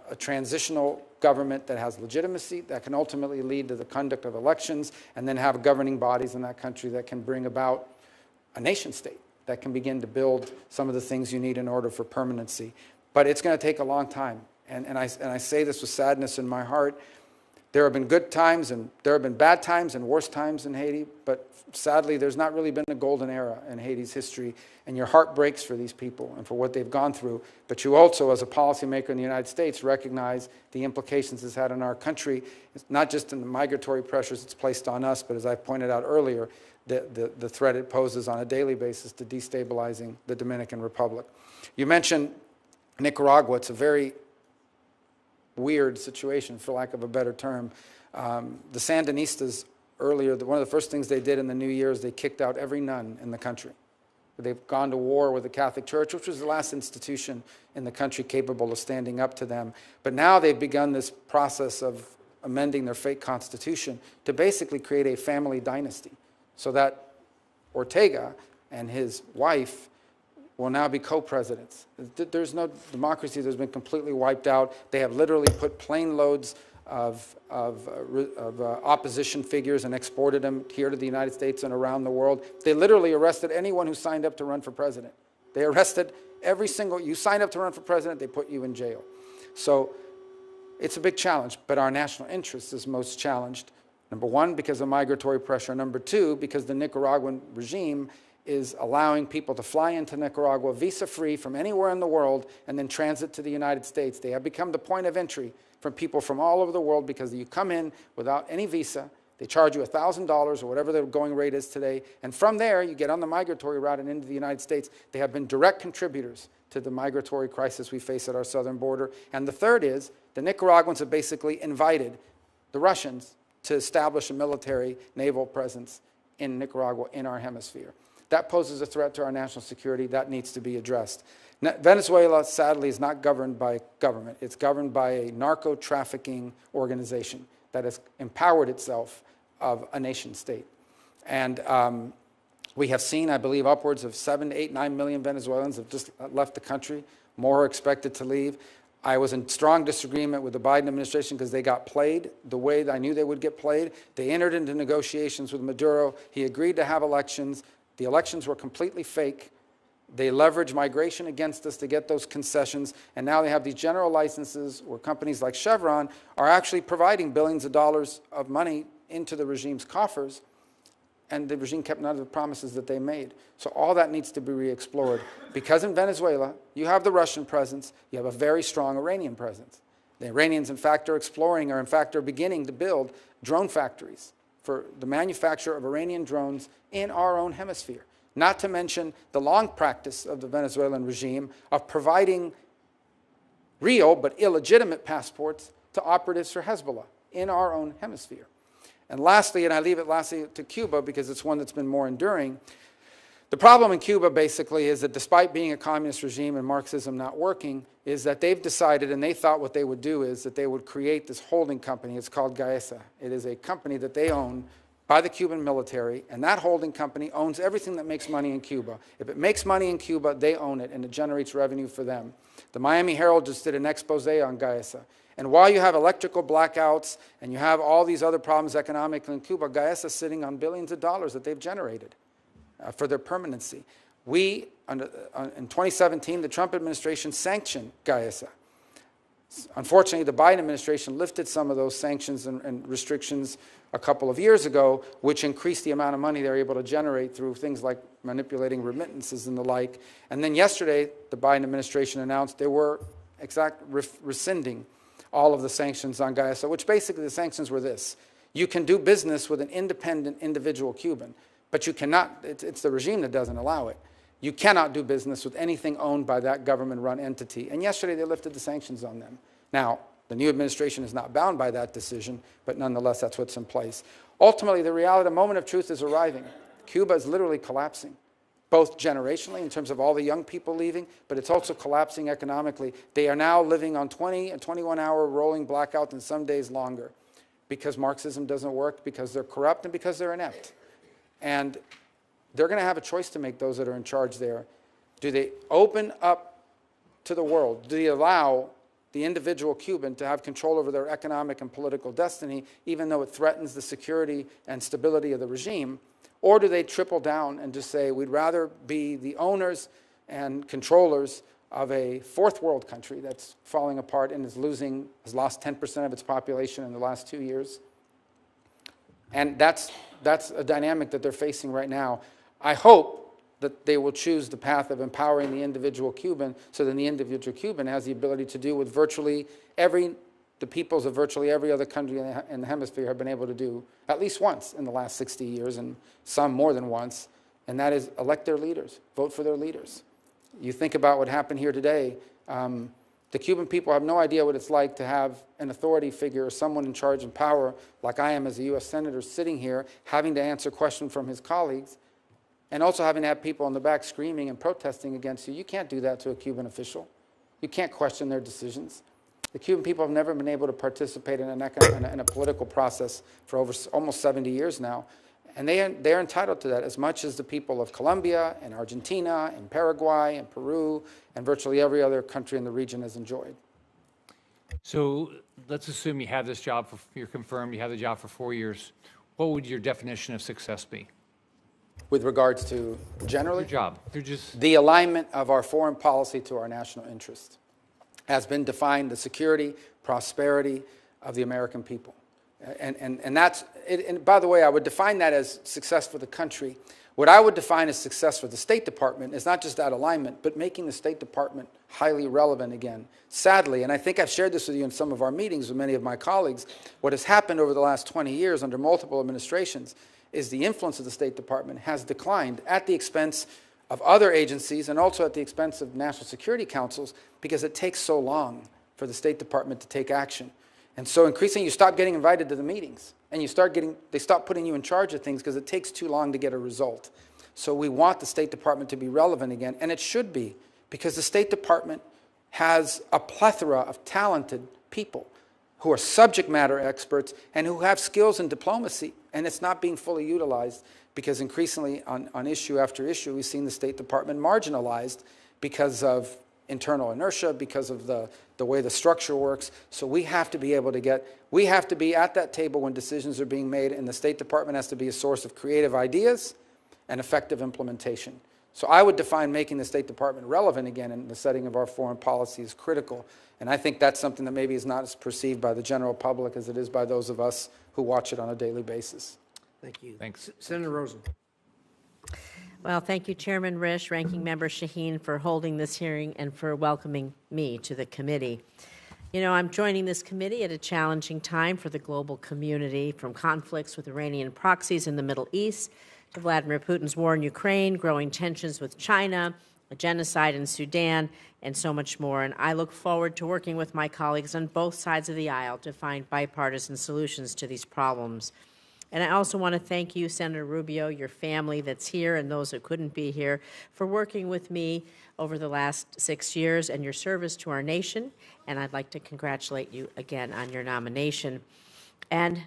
a transitional government that has legitimacy, that can ultimately lead to the conduct of elections, and then have governing bodies in that country that can bring about a nation state that can begin to build some of the things you need in order for permanency. But it's going to take a long time. And I say this with sadness in my heart. There have been good times, and there have been bad times and worse times in Haiti, but sadly, there's not really been a golden era in Haiti's history, and your heart breaks for these people and for what they've gone through. But you also, as a policymaker in the United States, recognize the implications it's had on our country, it's not just in the migratory pressures it's placed on us, but as I pointed out earlier, the threat it poses on a daily basis to destabilizing the Dominican Republic. You mentioned Nicaragua. It's a very weird situation, for lack of a better term. The Sandinistas earlier, one of the first things they did in the new year is they kicked out every nun in the country. They've gone to war with the Catholic Church, which was the last institution in the country capable of standing up to them. But now they've begun this process of amending their fake constitution to basically create a family dynasty so that Ortega and his wife will now be co-presidents. There's no democracy that's been completely wiped out. They have literally put plane loads of opposition figures and exported them here to the United States and around the world. They literally arrested anyone who signed up to run for president. They arrested every single, you signed up to run for president, they put you in jail. So it's a big challenge, but our national interest is most challenged. Number one, because of migratory pressure. Number two, because the Nicaraguan regime is allowing people to fly into Nicaragua visa-free from anywhere in the world and then transit to the United States. They have become the point of entry for people from all over the world because you come in without any visa. They charge you $1,000 or whatever the going rate is today. And from there, you get on the migratory route and into the United States. They have been direct contributors to the migratory crisis we face at our southern border. And the third is the Nicaraguans have basically invited the Russians to establish a military naval presence in Nicaragua, in our hemisphere. That poses a threat to our national security. That needs to be addressed. Venezuela, sadly, is not governed by government. It's governed by a narco-trafficking organization that has empowered itself of a nation state. And we have seen, I believe, upwards of 7, 8, 9 million Venezuelans have just left the country. More are expected to leave. I was in strong disagreement with the Biden administration because they got played the way I knew they would get played. They entered into negotiations with Maduro. He agreed to have elections. The elections were completely fake. They leveraged migration against us to get those concessions, and now they have these general licenses where companies like Chevron are actually providing billions of dollars of money into the regime's coffers, and the regime kept none of the promises that they made. So all that needs to be re-explored. Because in Venezuela, you have the Russian presence, you have a very strong Iranian presence. The Iranians, in fact, are exploring, or in fact are beginning to build drone factories for the manufacture of Iranian drones in our own hemisphere. Not to mention the long practice of the Venezuelan regime of providing real but illegitimate passports to operatives for Hezbollah in our own hemisphere. And lastly, and I leave it lastly to Cuba because it's one that's been more enduring, the problem in Cuba basically is that despite being a communist regime and Marxism not working, is that they've decided, and they thought what they would do is that they would create this holding company. It's called Gaesa. It is a company that they own by the Cuban military, and that holding company owns everything that makes money in Cuba. If it makes money in Cuba, they own it, and it generates revenue for them. The Miami Herald just did an expose on Gaesa. And while you have electrical blackouts and you have all these other problems economically in Cuba, Gaesa is sitting on billions of dollars that they've generated for their permanency. In 2017, the Trump administration sanctioned Gaesa. Unfortunately, the Biden administration lifted some of those sanctions and restrictions a couple of years ago, which increased the amount of money they're able to generate through things like manipulating remittances and the like. And then yesterday, the Biden administration announced they were rescinding all of the sanctions on Gaesa, which basically the sanctions were this. You can do business with an independent individual Cuban, but you cannot, it's the regime that doesn't allow it. You cannot do business with anything owned by that government-run entity. And yesterday they lifted the sanctions on them. Now, the new administration is not bound by that decision, but nonetheless, that's what's in place. Ultimately, the reality, the moment of truth is arriving. Cuba is literally collapsing, both generationally in terms of all the young people leaving, but it's also collapsing economically. They are now living on 20 and 21-hour rolling blackouts and some days longer because Marxism doesn't work, because they're corrupt, and because they're inept. And they're going to have a choice to make, those that are in charge there. Do they open up to the world? Do they allow the individual Cuban to have control over their economic and political destiny, even though it threatens the security and stability of the regime? Or do they triple down and just say, we'd rather be the owners and controllers of a fourth world country that's falling apart and has lost 10% of its population in the last 2 years? And that's a dynamic that they're facing right now. I hope that they will choose the path of empowering the individual Cuban so that the individual Cuban has the ability to do what virtually the peoples of virtually every other country in the hemisphere have been able to do at least once in the last 60 years, and some more than once, and that is elect their leaders, vote for their leaders. You think about what happened here today. The Cuban people have no idea what it's like to have an authority figure or someone in charge and power, like I am as a U.S. Senator, sitting here having to answer questions from his colleagues, and also having to have people in the back screaming and protesting against you. You can't do that to a Cuban official. You can't question their decisions. The Cuban people have never been able to participate in a political process for almost 70 years now. And they're entitled to that as much as the people of Colombia and Argentina and Paraguay and Peru and virtually every other country in the region has enjoyed. So let's assume you have this job, you're confirmed, you have the job for 4 years. What would your definition of success be? With regards to generally? Your job. The alignment of our foreign policy to our national interest has been defined the security, prosperity of the American people. And that's, and by the way, I would define that as success for the country. What I would define as success for the State Department is not just that alignment, but making the State Department highly relevant again. Sadly, and I think I've shared this with you in some of our meetings with many of my colleagues, what has happened over the last 20 years under multiple administrations is the influence of the State Department has declined at the expense of other agencies and also at the expense of national security councils because it takes so long for the State Department to take action. And so increasingly you stop getting invited to the meetings and they stop putting you in charge of things because it takes too long to get a result. So we want the State Department to be relevant again, and it should be, because the State Department has a plethora of talented people who are subject matter experts and who have skills in diplomacy, and it's not being fully utilized because increasingly on issue after issue, we've seen the State Department marginalized because of internal inertia, because of the way the structure works. So we have to be able to we have to be at that table when decisions are being made, and the State Department has to be a source of creative ideas and effective implementation. So I would define making the State Department relevant again in the setting of our foreign policy as critical. And I think that's something that maybe is not as perceived by the general public as it is by those of us who watch it on a daily basis. Thank you. Thanks. Senator Rosen. Well, thank you, Chairman Risch, Ranking Member Shaheen, for holding this hearing and for welcoming me to the committee. You know, I'm joining this committee at a challenging time for the global community, from conflicts with Iranian proxies in the Middle East to Vladimir Putin's war in Ukraine, growing tensions with China, a genocide in Sudan, and so much more. And I look forward to working with my colleagues on both sides of the aisle to find bipartisan solutions to these problems. And I also want to thank you, Senator Rubio, your family that's here, and those that couldn't be here, for working with me over the last 6 years and your service to our nation. And I'd like to congratulate you again on your nomination. And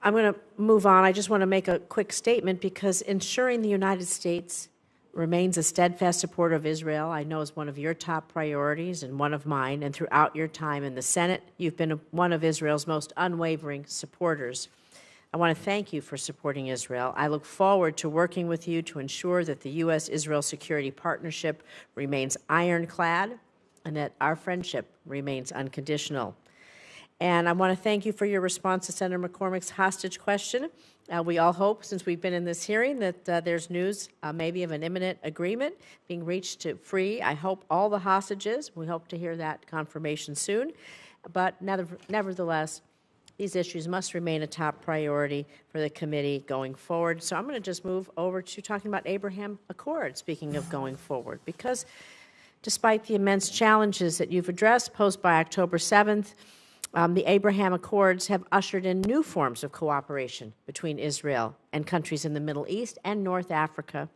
I'm going to move on. I just want to make a quick statement because ensuring the United States remains a steadfast supporter of Israel, I know, is one of your top priorities and one of mine. And throughout your time in the Senate, you've been one of Israel's most unwavering supporters. I want to thank you for supporting Israel. I look forward to working with you to ensure that the U.S.-Israel security partnership remains ironclad and that our friendship remains unconditional. And I want to thank you for your response to Senator McCormick's hostage question. We all hope, since we've been in this hearing, that there's news maybe of an imminent agreement being reached to free, I hope, all the hostages. We hope to hear that confirmation soon. But nevertheless, these issues must remain a top priority for the committee going forward. So I'm going to just move over to talking about Abraham Accord, speaking of going forward, because despite the immense challenges that you've addressed posed by October 7th, the Abraham Accords have ushered in new forms of cooperation between Israel and countries in the Middle East and North Africa.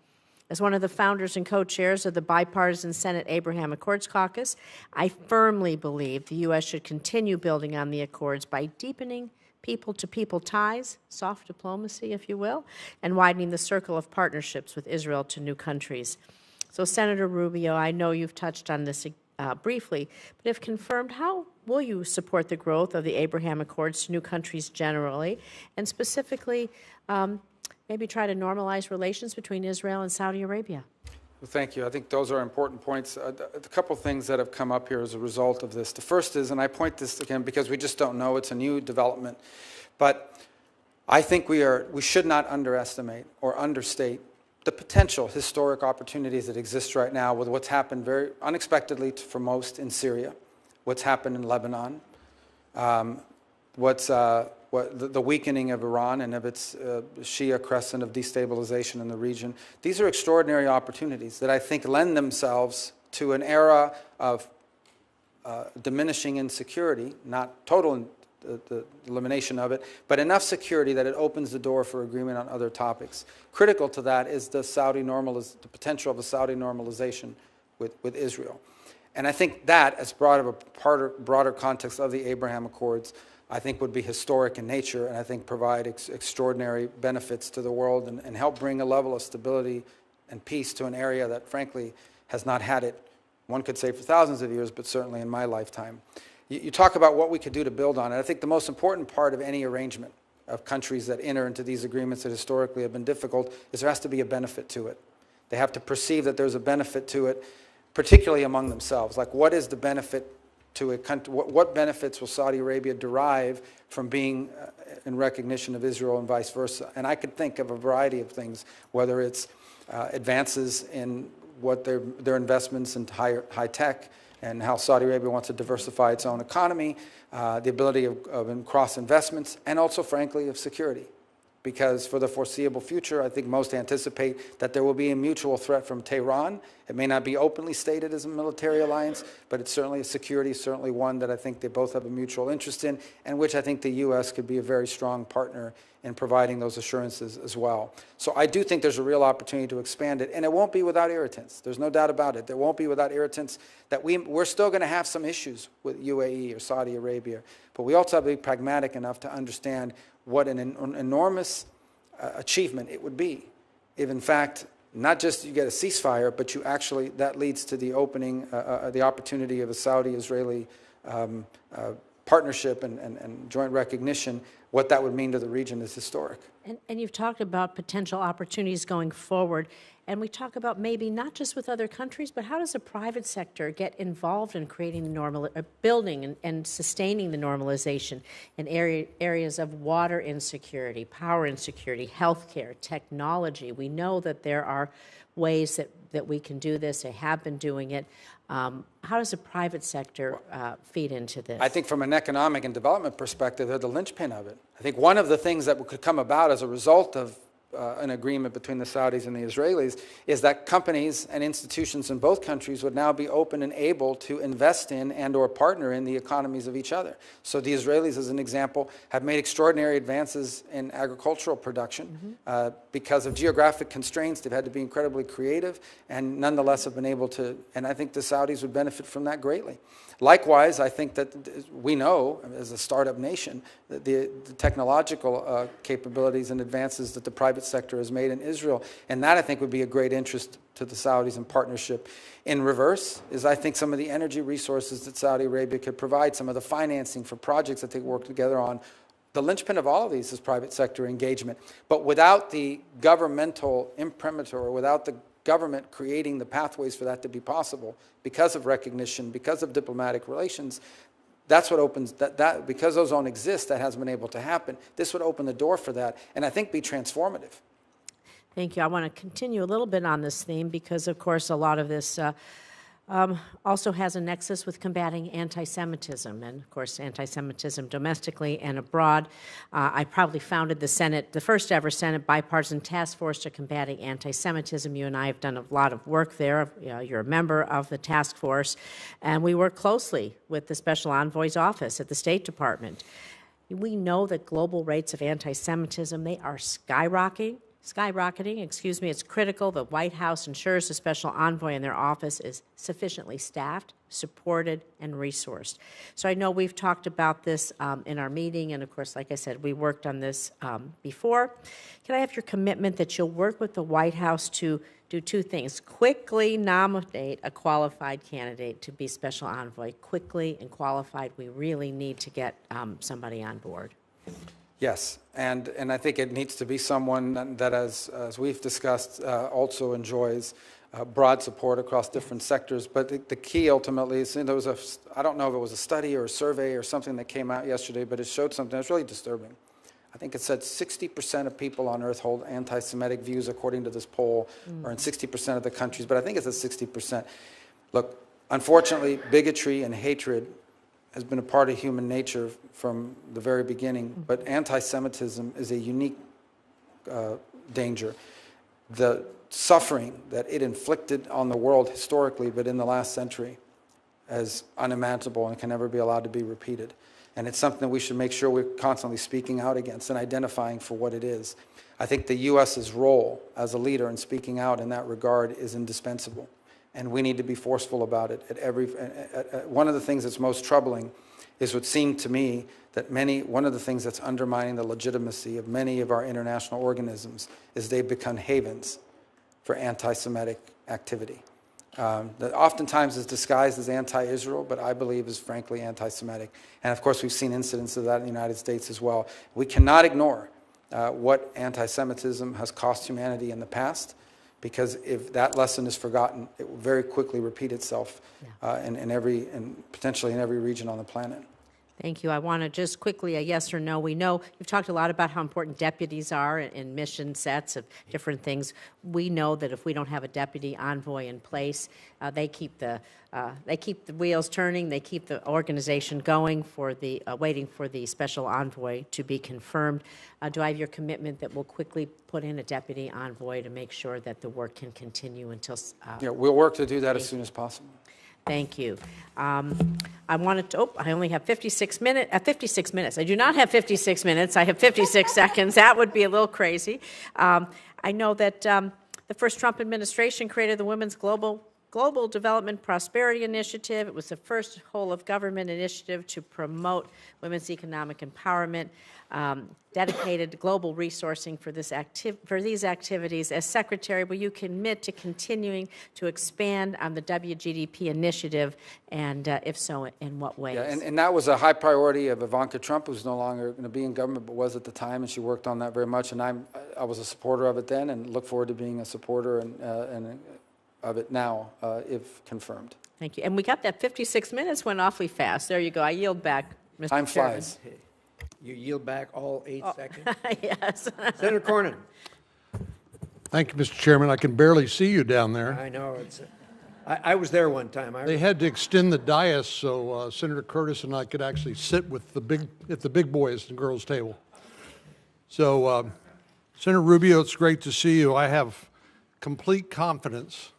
As one of the founders and co-chairs of the bipartisan Senate Abraham Accords Caucus, I firmly believe the U.S. should continue building on the accords by deepening people-to-people ties, soft diplomacy, if you will, and widening the circle of partnerships with Israel to new countries. So, Senator Rubio, I know you've touched on this briefly, but if confirmed, how will you support the growth of the Abraham Accords to new countries generally, and specifically maybe try to normalize relations between Israel and Saudi Arabia? Well, thank you. I think those are important points. A couple things that have come up here as a result of this. The first is, and I point this again because we just don't know, it's a new development, but I think we should not underestimate or understate the potential historic opportunities that exist right now with what's happened very unexpectedly for most in Syria, what's happened in Lebanon, the weakening of Iran and of its Shia crescent of destabilization in the region. These are extraordinary opportunities that I think lend themselves to an era of diminishing insecurity, not total the elimination of it, but enough security that it opens the door for agreement on other topics. Critical to that is the potential of a Saudi normalization with Israel. And I think that, as part of a broader context of the Abraham Accords, I think would be historic in nature, and I think provide extraordinary benefits to the world and help bring a level of stability and peace to an area that, frankly, has not had it, one could say, for thousands of years, but certainly in my lifetime. You talk about what we could do to build on it. I think the most important part of any arrangement of countries that enter into these agreements that historically have been difficult is there has to be a benefit to it. They have to perceive that there's a benefit to it, particularly among themselves. Like, what is the benefit to a country? What benefits will Saudi Arabia derive from being in recognition of Israel and vice versa? And I could think of a variety of things, whether it's advances in what their investments in high tech and how Saudi Arabia wants to diversify its own economy, the ability of cross investments, and also, frankly, of security. Because for the foreseeable future, I think most anticipate that there will be a mutual threat from Tehran. It may not be openly stated as a military alliance, but it's certainly a security, certainly one that I think they both have a mutual interest in, and which I think the U.S. could be a very strong partner in providing those assurances as well. So I do think there's a real opportunity to expand it, and it won't be without irritants. There's no doubt about it. There won't be without irritants. That we're still going to have some issues with UAE or Saudi Arabia, but we also have to be pragmatic enough to understand what an enormous achievement it would be if, in fact, not just you get a ceasefire, but you actually, that leads to the opening, the opportunity of a Saudi-Israeli partnership and joint recognition. What that would mean to the region is historic. And you've talked about potential opportunities going forward, and we talk about maybe not just with other countries, but how does the private sector get involved in creating building and sustaining the normalization in areas of water insecurity, power insecurity, healthcare, technology. We know that there are ways that we can do this. They have been doing it. How does the private sector feed into this? I think from an economic and development perspective, they're the linchpin of it. I think one of the things that could come about as a result of an agreement between the Saudis and the Israelis is that companies and institutions in both countries would now be open and able to invest in and or partner in the economies of each other. So the Israelis, as an example, have made extraordinary advances in agricultural production. Because of geographic constraints, they've had to be incredibly creative and nonetheless have been able to, and I think the Saudis would benefit from that greatly. Likewise, I think that we know, as a startup nation, that the technological capabilities and advances that the private sector has made in Israel, and that I think would be a great interest to the Saudis in partnership. In reverse is, I think, some of the energy resources that Saudi Arabia could provide, some of the financing for projects that they work together on. The linchpin of all of these is private sector engagement. But without the governmental imprimatur, or without the government creating the pathways for that to be possible, because of recognition, because of diplomatic relations, that's what opens, because those don't exist, that hasn't been able to happen. This would open the door for that, and I think be transformative. Thank you. I want to continue a little bit on this theme because, of course, a lot of this also has a nexus with combating anti-Semitism, and of course anti-Semitism domestically and abroad. I probably founded the Senate, the first ever Senate bipartisan task force to combating anti-Semitism. You and I have done a lot of work there. You're a member of the task force, and we work closely with the Special Envoy's office at the State Department. We know that global rates of anti-Semitism, they are skyrocketing. It's critical the White House ensures the Special Envoy and their office is sufficiently staffed, supported, and resourced. So I know we've talked about this in our meeting, and of course, like I said, we worked on this before. Can I have your commitment that you'll work with the White House to do two things? Quickly nominate a qualified candidate to be Special Envoy. Quickly and qualified, we really need to get somebody on board. Yes, and I think it needs to be someone that, as we've discussed, also enjoys broad support across different sectors. But the key ultimately is, there was I don't know if it was a study or a survey or something that came out yesterday, but it showed something that's really disturbing. I think it said 60% of people on Earth hold anti-Semitic views, according to this poll, or in 60% of the countries, but I think it's at 60%. Look, unfortunately, bigotry and hatred has been a part of human nature from the very beginning, but anti-Semitism is a unique danger. The suffering that it inflicted on the world historically, but in the last century, is unimaginable and can never be allowed to be repeated. And it's something that we should make sure we're constantly speaking out against and identifying for what it is. I think the U.S.'s role as a leader in speaking out in that regard is indispensable. and we need to be forceful about it. One of the things that's most troubling is what seemed to me that one of the things that's undermining the legitimacy of many of our international organisms is they've become havens for anti-Semitic activity. That oftentimes is disguised as anti-Israel, but I believe is frankly anti-Semitic. And of course, we've seen incidents of that in the United States as well. We cannot ignore what anti-Semitism has cost humanity in the past, because if that lesson is forgotten, it will very quickly repeat itself potentially in every region on the planet. Thank you. I want to just quickly, a yes or no. We know you've talked a lot about how important deputies are in mission sets of different things. We know that if we don't have a deputy envoy in place, they keep the wheels turning. They keep the organization going for the waiting for the special envoy to be confirmed. Do I have your commitment that we'll quickly put in a deputy envoy to make sure that the work can continue until? Yeah, we'll work to do that as soon as possible. Thank you. I wanted to, I only have 56 minutes. 56 minutes. I do not have 56 minutes. I have 56 seconds. That would be a little crazy. I know that the first Trump administration created the Women's Global Development Prosperity Initiative. It was the first whole-of-government initiative to promote women's economic empowerment, dedicated global resourcing for these activities. As Secretary, will you commit to continuing to expand on the WGDP initiative, and if so, in what ways? Yeah, and that was a high priority of Ivanka Trump, who's no longer going to be in government, but was at the time, and she worked on that very much. And I was a supporter of it then, and look forward to being a supporter of it now, if confirmed. Thank you. And we got that 56 minutes went awfully fast. There you go. I yield back, Mr. Time Chairman. flies. You yield back all 8 seconds? Yes. Senator Cornyn. Thank you, Mr. Chairman. I can barely see you down there. I know. I was there one time. They had to extend the dais so Senator Curtis and I could actually sit at the big boys and girls table. So, Senator Rubio, it's great to see you. I have complete confidence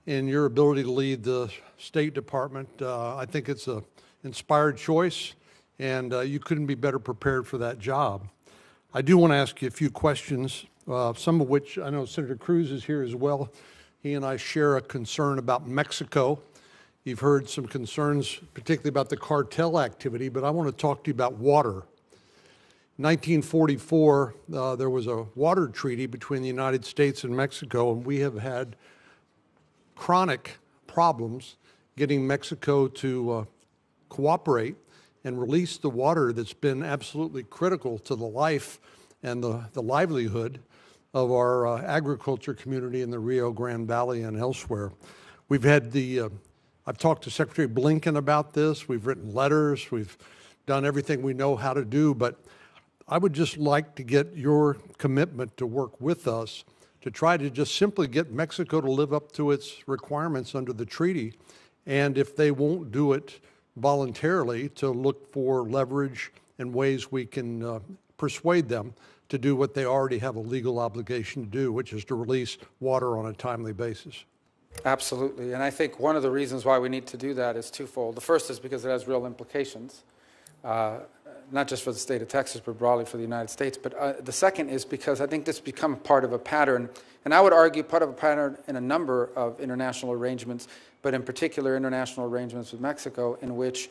in your ability to lead the State Department. I think it's an inspired choice, and you couldn't be better prepared for that job. I do want to ask you a few questions, some of which I know Senator Cruz is here as well. He and I share a concern about Mexico. You've heard some concerns, particularly about the cartel activity, but I want to talk to you about water. In 1944, there was a water treaty between the United States and Mexico, and we have had chronic problems getting Mexico to cooperate and release the water that's been absolutely critical to the life and the livelihood of our agriculture community in the Rio Grande Valley and elsewhere. We've had I've talked to Secretary Blinken about this. We've written letters. We've done everything we know how to do, but I would just like to get your commitment to work with us to try to just simply get Mexico to live up to its requirements under the treaty, and if they won't do it voluntarily, to look for leverage and ways we can persuade them to do what they already have a legal obligation to do, which is to release water on a timely basis. Absolutely, and I think one of the reasons why we need to do that is twofold. The first is because it has real implications, not just for the state of Texas, but broadly for the United States. But the second is because I think this has become part of a pattern, and I would argue part of a pattern in a number of international arrangements, but in particular international arrangements with Mexico, in which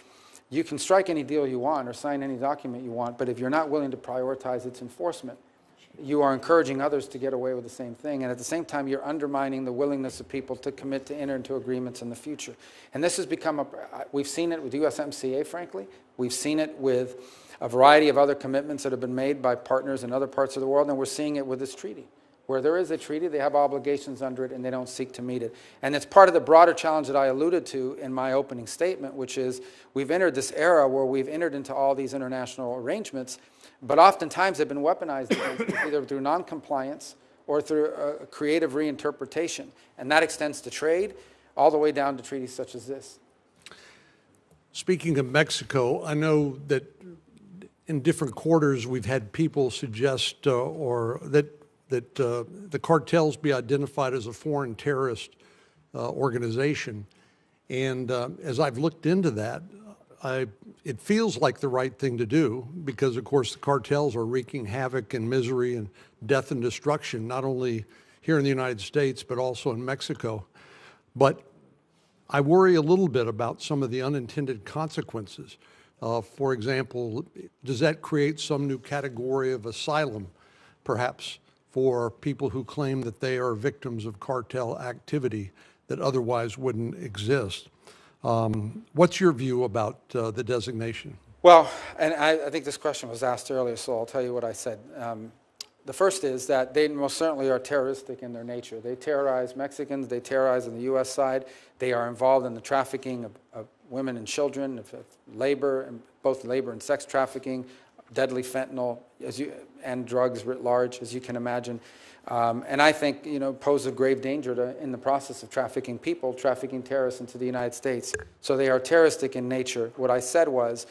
you can strike any deal you want or sign any document you want, but if you're not willing to prioritize its enforcement, you are encouraging others to get away with the same thing, and at the same time, you're undermining the willingness of people to commit to enter into agreements in the future. And this has become we've seen it with USMCA, frankly. We've seen it with a variety of other commitments that have been made by partners in other parts of the world, and we're seeing it with this treaty. Where there is a treaty, they have obligations under it, and they don't seek to meet it. And it's part of the broader challenge that I alluded to in my opening statement, which is we've entered this era where we've entered into all these international arrangements, but oftentimes they've been weaponized against us, either through noncompliance or through a creative reinterpretation. And that extends to trade, all the way down to treaties such as this. Speaking of Mexico, I know that in different quarters we've had people suggest that the cartels be identified as a foreign terrorist organization. And as I've looked into that, it feels like the right thing to do because, of course, the cartels are wreaking havoc and misery and death and destruction, not only here in the United States, but also in Mexico. But I worry a little bit about some of the unintended consequences. For example, does that create some new category of asylum, perhaps, for people who claim that they are victims of cartel activity that otherwise wouldn't exist? What's your view about the designation? Well, and I think this question was asked earlier, so I'll tell you what I said. The first is that they most certainly are terroristic in their nature. They terrorize Mexicans, they terrorize on the U.S. side. They are involved in the trafficking of women and children, of labor, and both labor and sex trafficking, deadly fentanyl, and drugs writ large, as you can imagine. And I think, pose a grave danger in the process of trafficking people, trafficking terrorists into the United States. So they are terroristic in nature. What I said was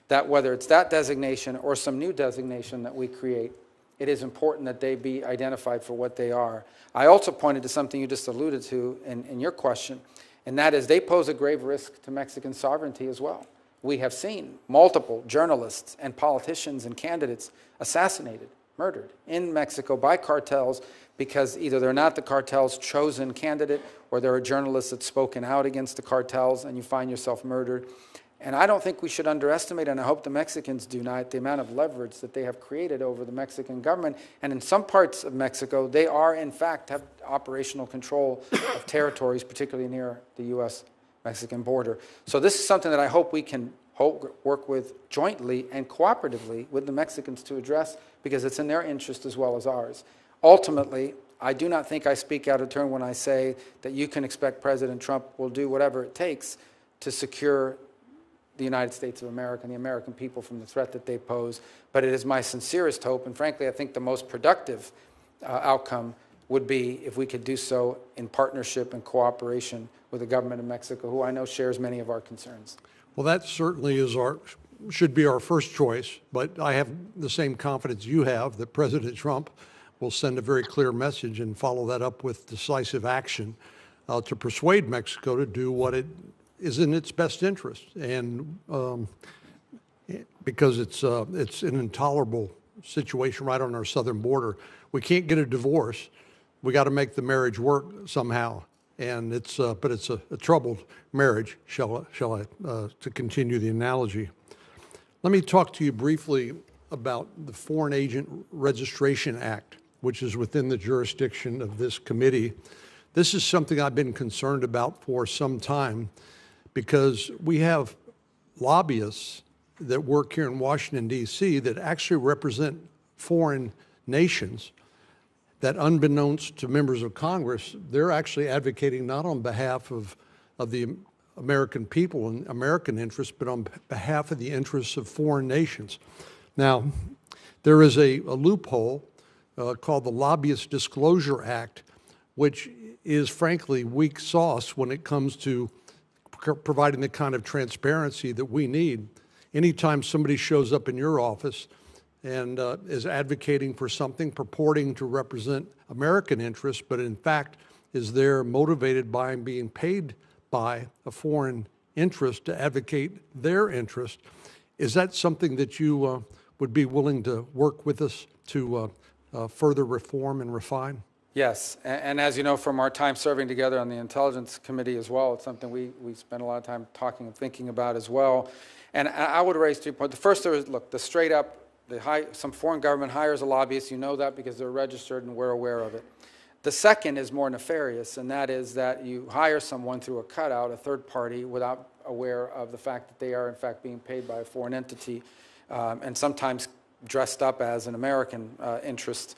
that whether it's that designation or some new designation that we create, it is important that they be identified for what they are. I also pointed to something you just alluded to in your question, and that is they pose a grave risk to Mexican sovereignty as well. We have seen multiple journalists and politicians and candidates assassinated, murdered in Mexico by cartels because either they're not the cartel's chosen candidate or there are journalists that's spoken out against the cartels and you find yourself murdered. And I don't think we should underestimate, and I hope the Mexicans do not, the amount of leverage that they have created over the Mexican government. And in some parts of Mexico, they are, in fact, have operational control of territories, particularly near the U.S.-Mexican border. So this is something that I hope we can work with jointly and cooperatively with the Mexicans to address, because it's in their interest as well as ours. Ultimately, I do not think I speak out of turn when I say that you can expect President Trump will do whatever it takes to secure the United States of America and the American people from the threat that they pose. But it is my sincerest hope, and frankly, I think the most productive outcome would be if we could do so in partnership and cooperation with the government of Mexico, who I know shares many of our concerns. Well, that certainly is should be our first choice, but I have the same confidence you have that President Trump will send a very clear message and follow that up with decisive action to persuade Mexico to do what it is in its best interest, and because it's an intolerable situation right on our southern border. We can't get a divorce. We got to make the marriage work somehow, and but it's a troubled marriage, shall I to continue the analogy. Let me talk to you briefly about the Foreign Agent Registration Act, which is within the jurisdiction of this committee. This is something I've been concerned about for some time, because we have lobbyists that work here in Washington, D.C. that actually represent foreign nations that, unbeknownst to members of Congress, they're actually advocating not on behalf of the American people and American interests, but on behalf of the interests of foreign nations. Now, there is a loophole called the Lobbyist Disclosure Act, which is frankly weak sauce when it comes to providing the kind of transparency that we need. Anytime somebody shows up in your office and is advocating for something purporting to represent American interests, but in fact is there motivated by and being paid by a foreign interest to advocate their interest, is that something that you would be willing to work with us to further reform and refine? Yes, and as you know from our time serving together on the Intelligence Committee as well, it's something we spend a lot of time talking and thinking about as well. And I would raise 3 points. The first is, look, the straight up, some foreign government hires a lobbyist. You know that because they're registered and we're aware of it. The second is more nefarious, and that is that you hire someone through a cutout, a third party, without aware of the fact that they are in fact being paid by a foreign entity, and sometimes dressed up as an American interest,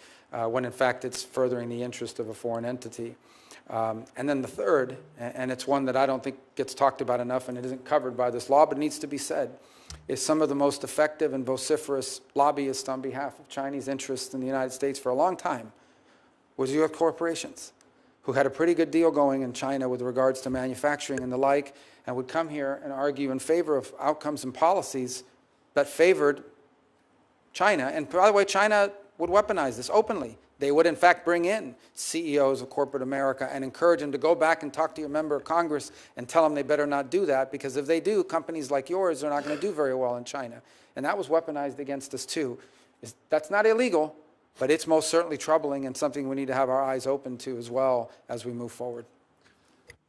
when in fact it's furthering the interest of a foreign entity. And then the third, and it's one that I don't think gets talked about enough and it isn't covered by this law, but it needs to be said, is some of the most effective and vociferous lobbyists on behalf of Chinese interests in the United States for a long time was U.S. corporations, who had a pretty good deal going in China with regards to manufacturing and the like, and would come here and argue in favor of outcomes and policies that favored China. And by the way, China would weaponize this openly. They would, in fact, bring in CEOs of corporate America and encourage them to go back and talk to your member of Congress and tell them they better not do that, because if they do, companies like yours are not going to do very well in China. And that was weaponized against us, too. That's not illegal, but it's most certainly troubling and something we need to have our eyes open to as well as we move forward.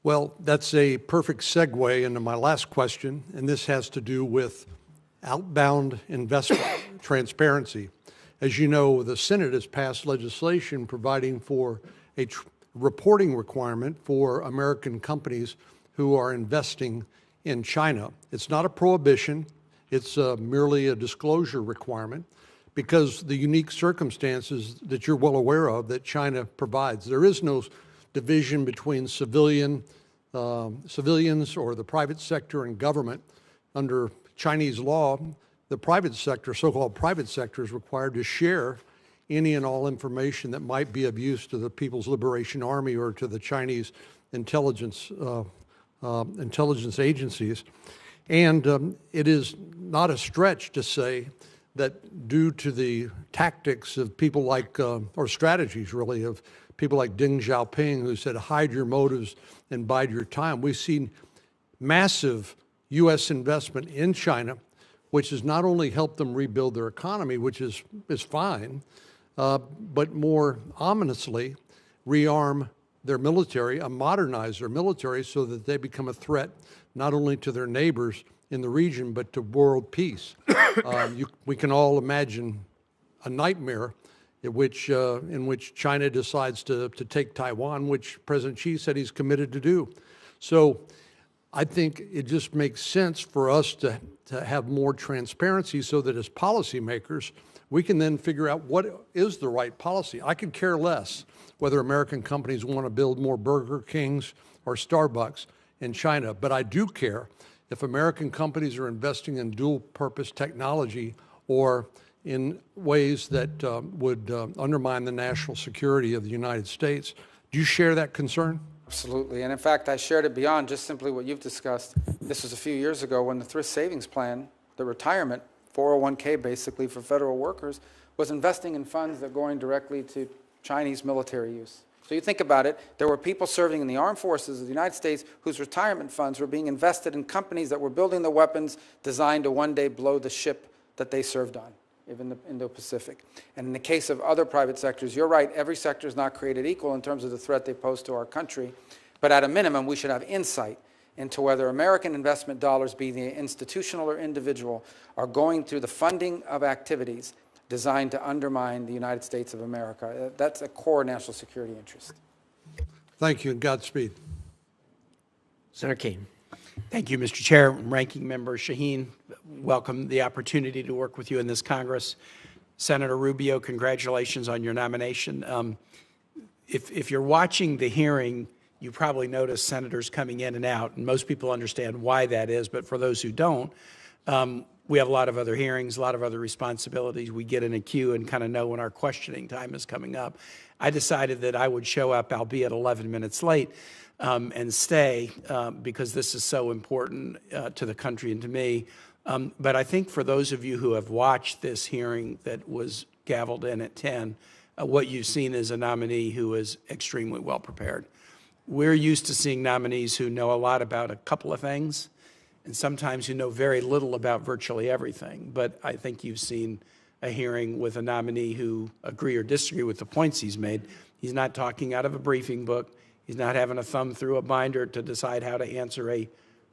Well, that's a perfect segue into my last question, and this has to do with outbound investment transparency. As you know, the Senate has passed legislation providing for a reporting requirement for American companies who are investing in China. It's not a prohibition, it's merely a disclosure requirement because the unique circumstances that you're well aware of that China provides. There is no division between civilians or the private sector and government. Under Chinese law, the private sector, so-called private sector, is required to share any and all information that might be of use to the People's Liberation Army or to the Chinese intelligence agencies. And it is not a stretch to say that due to the tactics of people like, or strategies really, of people like Deng Xiaoping, who said, hide your motives and bide your time, we've seen massive U.S. investment in China, which has not only helped them rebuild their economy, which is fine, but more ominously rearm their military, modernize their military so that they become a threat not only to their neighbors in the region, but to world peace. We can all imagine a nightmare in which China decides to take Taiwan, which President Xi said he's committed to do. So I think it just makes sense for us to have more transparency so that as policymakers, we can then figure out what is the right policy. I could care less whether American companies want to build more Burger Kings or Starbucks in China, but I do care if American companies are investing in dual-purpose technology or in ways that would undermine the national security of the United States. Do you share that concern? Absolutely. And in fact, I shared it beyond just simply what you've discussed. This was a few years ago when the Thrift Savings Plan, the retirement, 401k basically for federal workers, was investing in funds that are going directly to Chinese military use. So you think about it, there were people serving in the armed forces of the United States whose retirement funds were being invested in companies that were building the weapons designed to one day blow the ship that they served on, even the Indo-Pacific. And in the case of other private sectors, you're right, every sector is not created equal in terms of the threat they pose to our country. But at a minimum, we should have insight into whether American investment dollars, be they institutional or individual, are going through the funding of activities designed to undermine the United States of America. That's a core national security interest. Thank you, and Godspeed. Senator Kane. Thank you, Mr. Chair. Ranking Member Shaheen, welcome the opportunity to work with you in this Congress. Senator Rubio, congratulations on your nomination. If you're watching the hearing, you probably notice senators coming in and out, and most people understand why that is, but for those who don't, we have a lot of other hearings, a lot of other responsibilities. We get in a queue and kind of know when our questioning time is coming up. I decided that I would show up, albeit 11 minutes late, and stay because this is so important to the country and to me. But I think for those of you who have watched this hearing that was gavelled in at 10, what you've seen is a nominee who is extremely well prepared. We're used to seeing nominees who know a lot about a couple of things, and sometimes who know very little about virtually everything. But I think you've seen a hearing with a nominee who agree or disagree with the points he's made. He's not talking out of a briefing book. He's not having a thumb through a binder to decide how to answer a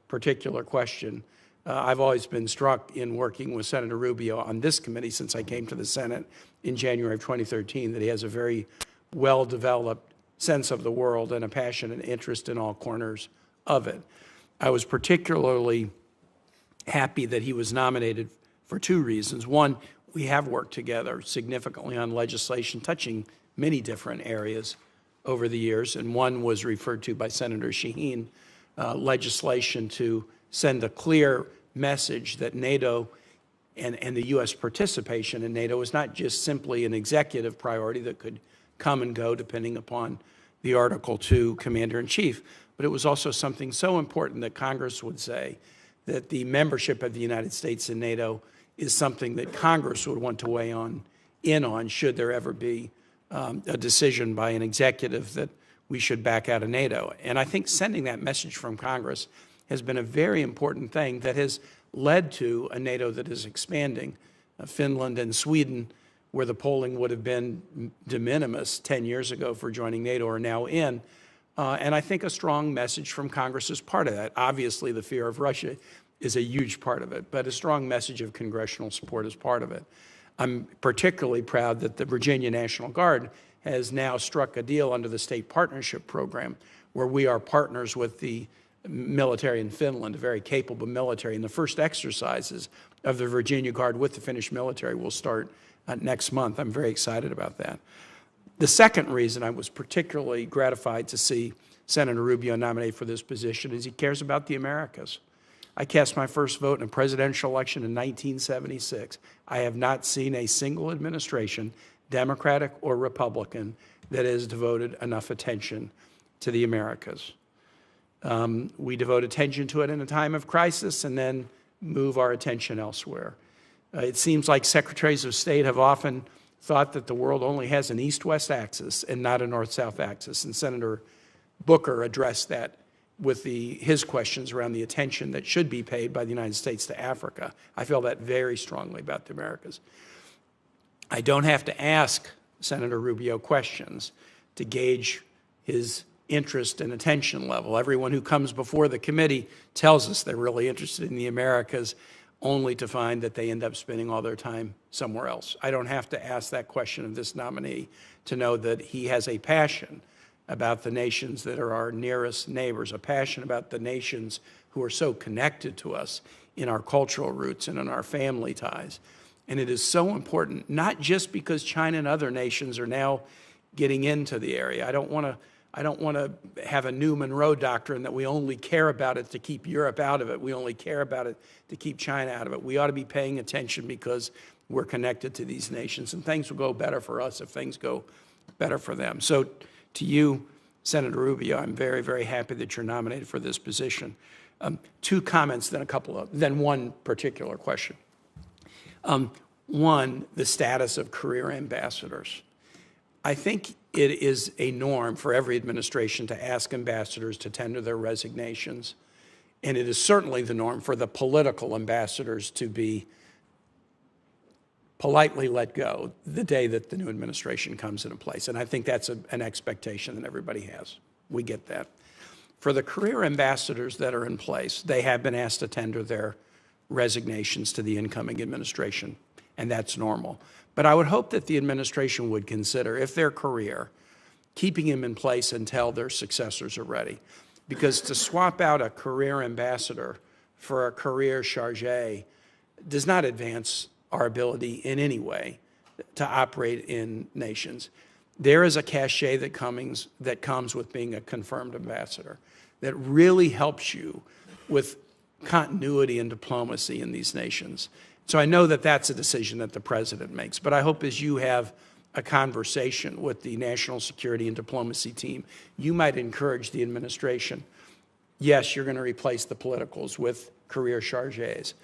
particular question. I've always been struck in working with Senator Rubio on this committee since I came to the Senate in January of 2013 that he has a very well-developed sense of the world and a passion and interest in all corners of it. I was particularly happy that he was nominated for two reasons. One, we have worked together significantly on legislation touching many different areas over the years, and one was referred to by Senator Shaheen, legislation to send a clear message that NATO and the U.S. participation in NATO is not just simply an executive priority that could come and go depending upon the Article II Commander-in-Chief, but it was also something so important that Congress would say that the membership of the United States in NATO is something that Congress would want to weigh in on should there ever be a decision by an executive that we should back out of NATO. And I think sending that message from Congress has been a very important thing that has led to a NATO that is expanding. Finland and Sweden, where the polling would have been de minimis 10 years ago for joining NATO, are now in. And I think a strong message from Congress is part of that. Obviously, the fear of Russia is a huge part of it, but a strong message of congressional support is part of it. I'm particularly proud that the Virginia National Guard has now struck a deal under the State Partnership Program where we are partners with the military in Finland, a very capable military. And the first exercises of the Virginia Guard with the Finnish military will start next month. I'm very excited about that. The second reason I was particularly gratified to see Senator Rubio nominated for this position is he cares about the Americas. I cast my first vote in a presidential election in 1976. I have not seen a single administration, Democratic or Republican, that has devoted enough attention to the Americas. We devote attention to it in a time of crisis and then move our attention elsewhere. It seems like secretaries of state have often thought that the world only has an east-west axis and not a north-south axis. And Senator Booker addressed that with his questions around the attention that should be paid by the United States to Africa. I feel that very strongly about the Americas. I don't have to ask Senator Rubio questions to gauge his interest and attention level. Everyone who comes before the committee tells us they're really interested in the Americas, only to find that they end up spending all their time somewhere else. I don't have to ask that question of this nominee to know that he has a passion about the nations that are our nearest neighbors, a passion about the nations who are so connected to us in our cultural roots and in our family ties. And it is so important, not just because China and other nations are now getting into the area. I don't want to have a new Monroe doctrine that we only care about it to keep Europe out of it. We only care about it to keep China out of it. We ought to be paying attention because we're connected to these nations, and things will go better for us if things go better for them. So to you, Senator Rubio, I'm very, very happy that you're nominated for this position. Two comments, then one particular question. One, the status of career ambassadors. I think it is a norm for every administration to ask ambassadors to tender their resignations, and it is certainly the norm for the political ambassadors to be politely let go the day that the new administration comes into place. And I think that's an expectation that everybody has. We get that. For the career ambassadors that are in place, they have been asked to tender their resignations to the incoming administration, and that's normal. But I would hope that the administration would consider, if their career, keeping them in place until their successors are ready. Because to swap out a career ambassador for a career chargé does not advance our ability in any way to operate in nations. There is a cachet that comes with being a confirmed ambassador that really helps you with continuity and diplomacy in these nations. So I know that that's a decision that the president makes, but I hope as you have a conversation with the national security and diplomacy team, you might encourage the administration, yes, you're going to replace the politicals with career chargés,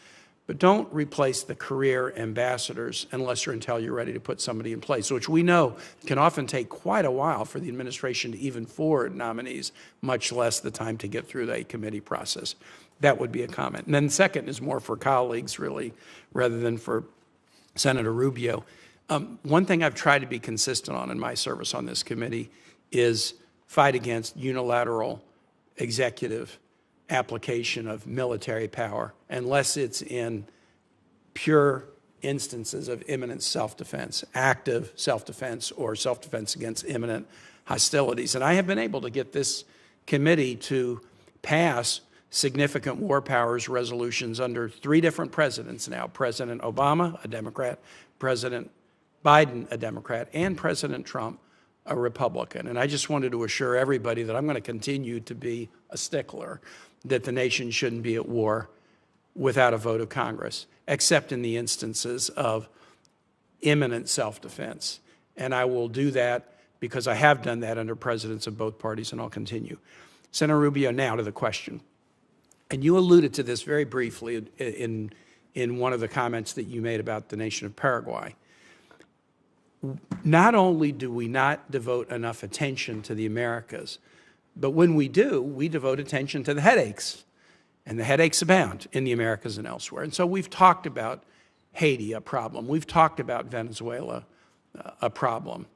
but don't replace the career ambassadors unless or until you're ready to put somebody in place, which we know can often take quite a while for the administration to even forward nominees, much less the time to get through the committee process. That would be a comment. And then second is more for colleagues, really, rather than for Senator Rubio. One thing I've tried to be consistent on in my service on this committee is fight against unilateral executive application of military power unless it's in pure instances of imminent self-defense, active self-defense or self-defense against imminent hostilities. And I have been able to get this committee to pass significant war powers resolutions under 3 different presidents now, President Obama, a Democrat, President Biden, a Democrat, and President Trump, a Republican. And I just wanted to assure everybody that I'm going to continue to be a stickler, that the nation shouldn't be at war without a vote of Congress, except in the instances of imminent self-defense. And I will do that because I have done that under presidents of both parties, and I'll continue. Senator Rubio, now to the question. And you alluded to this very briefly in one of the comments that you made about the nation of Paraguay. Not only do we not devote enough attention to the Americas, but when we do, we devote attention to the headaches. And the headaches abound in the Americas and elsewhere. And so we've talked about Haiti, a problem. We've talked about Venezuela, a problem.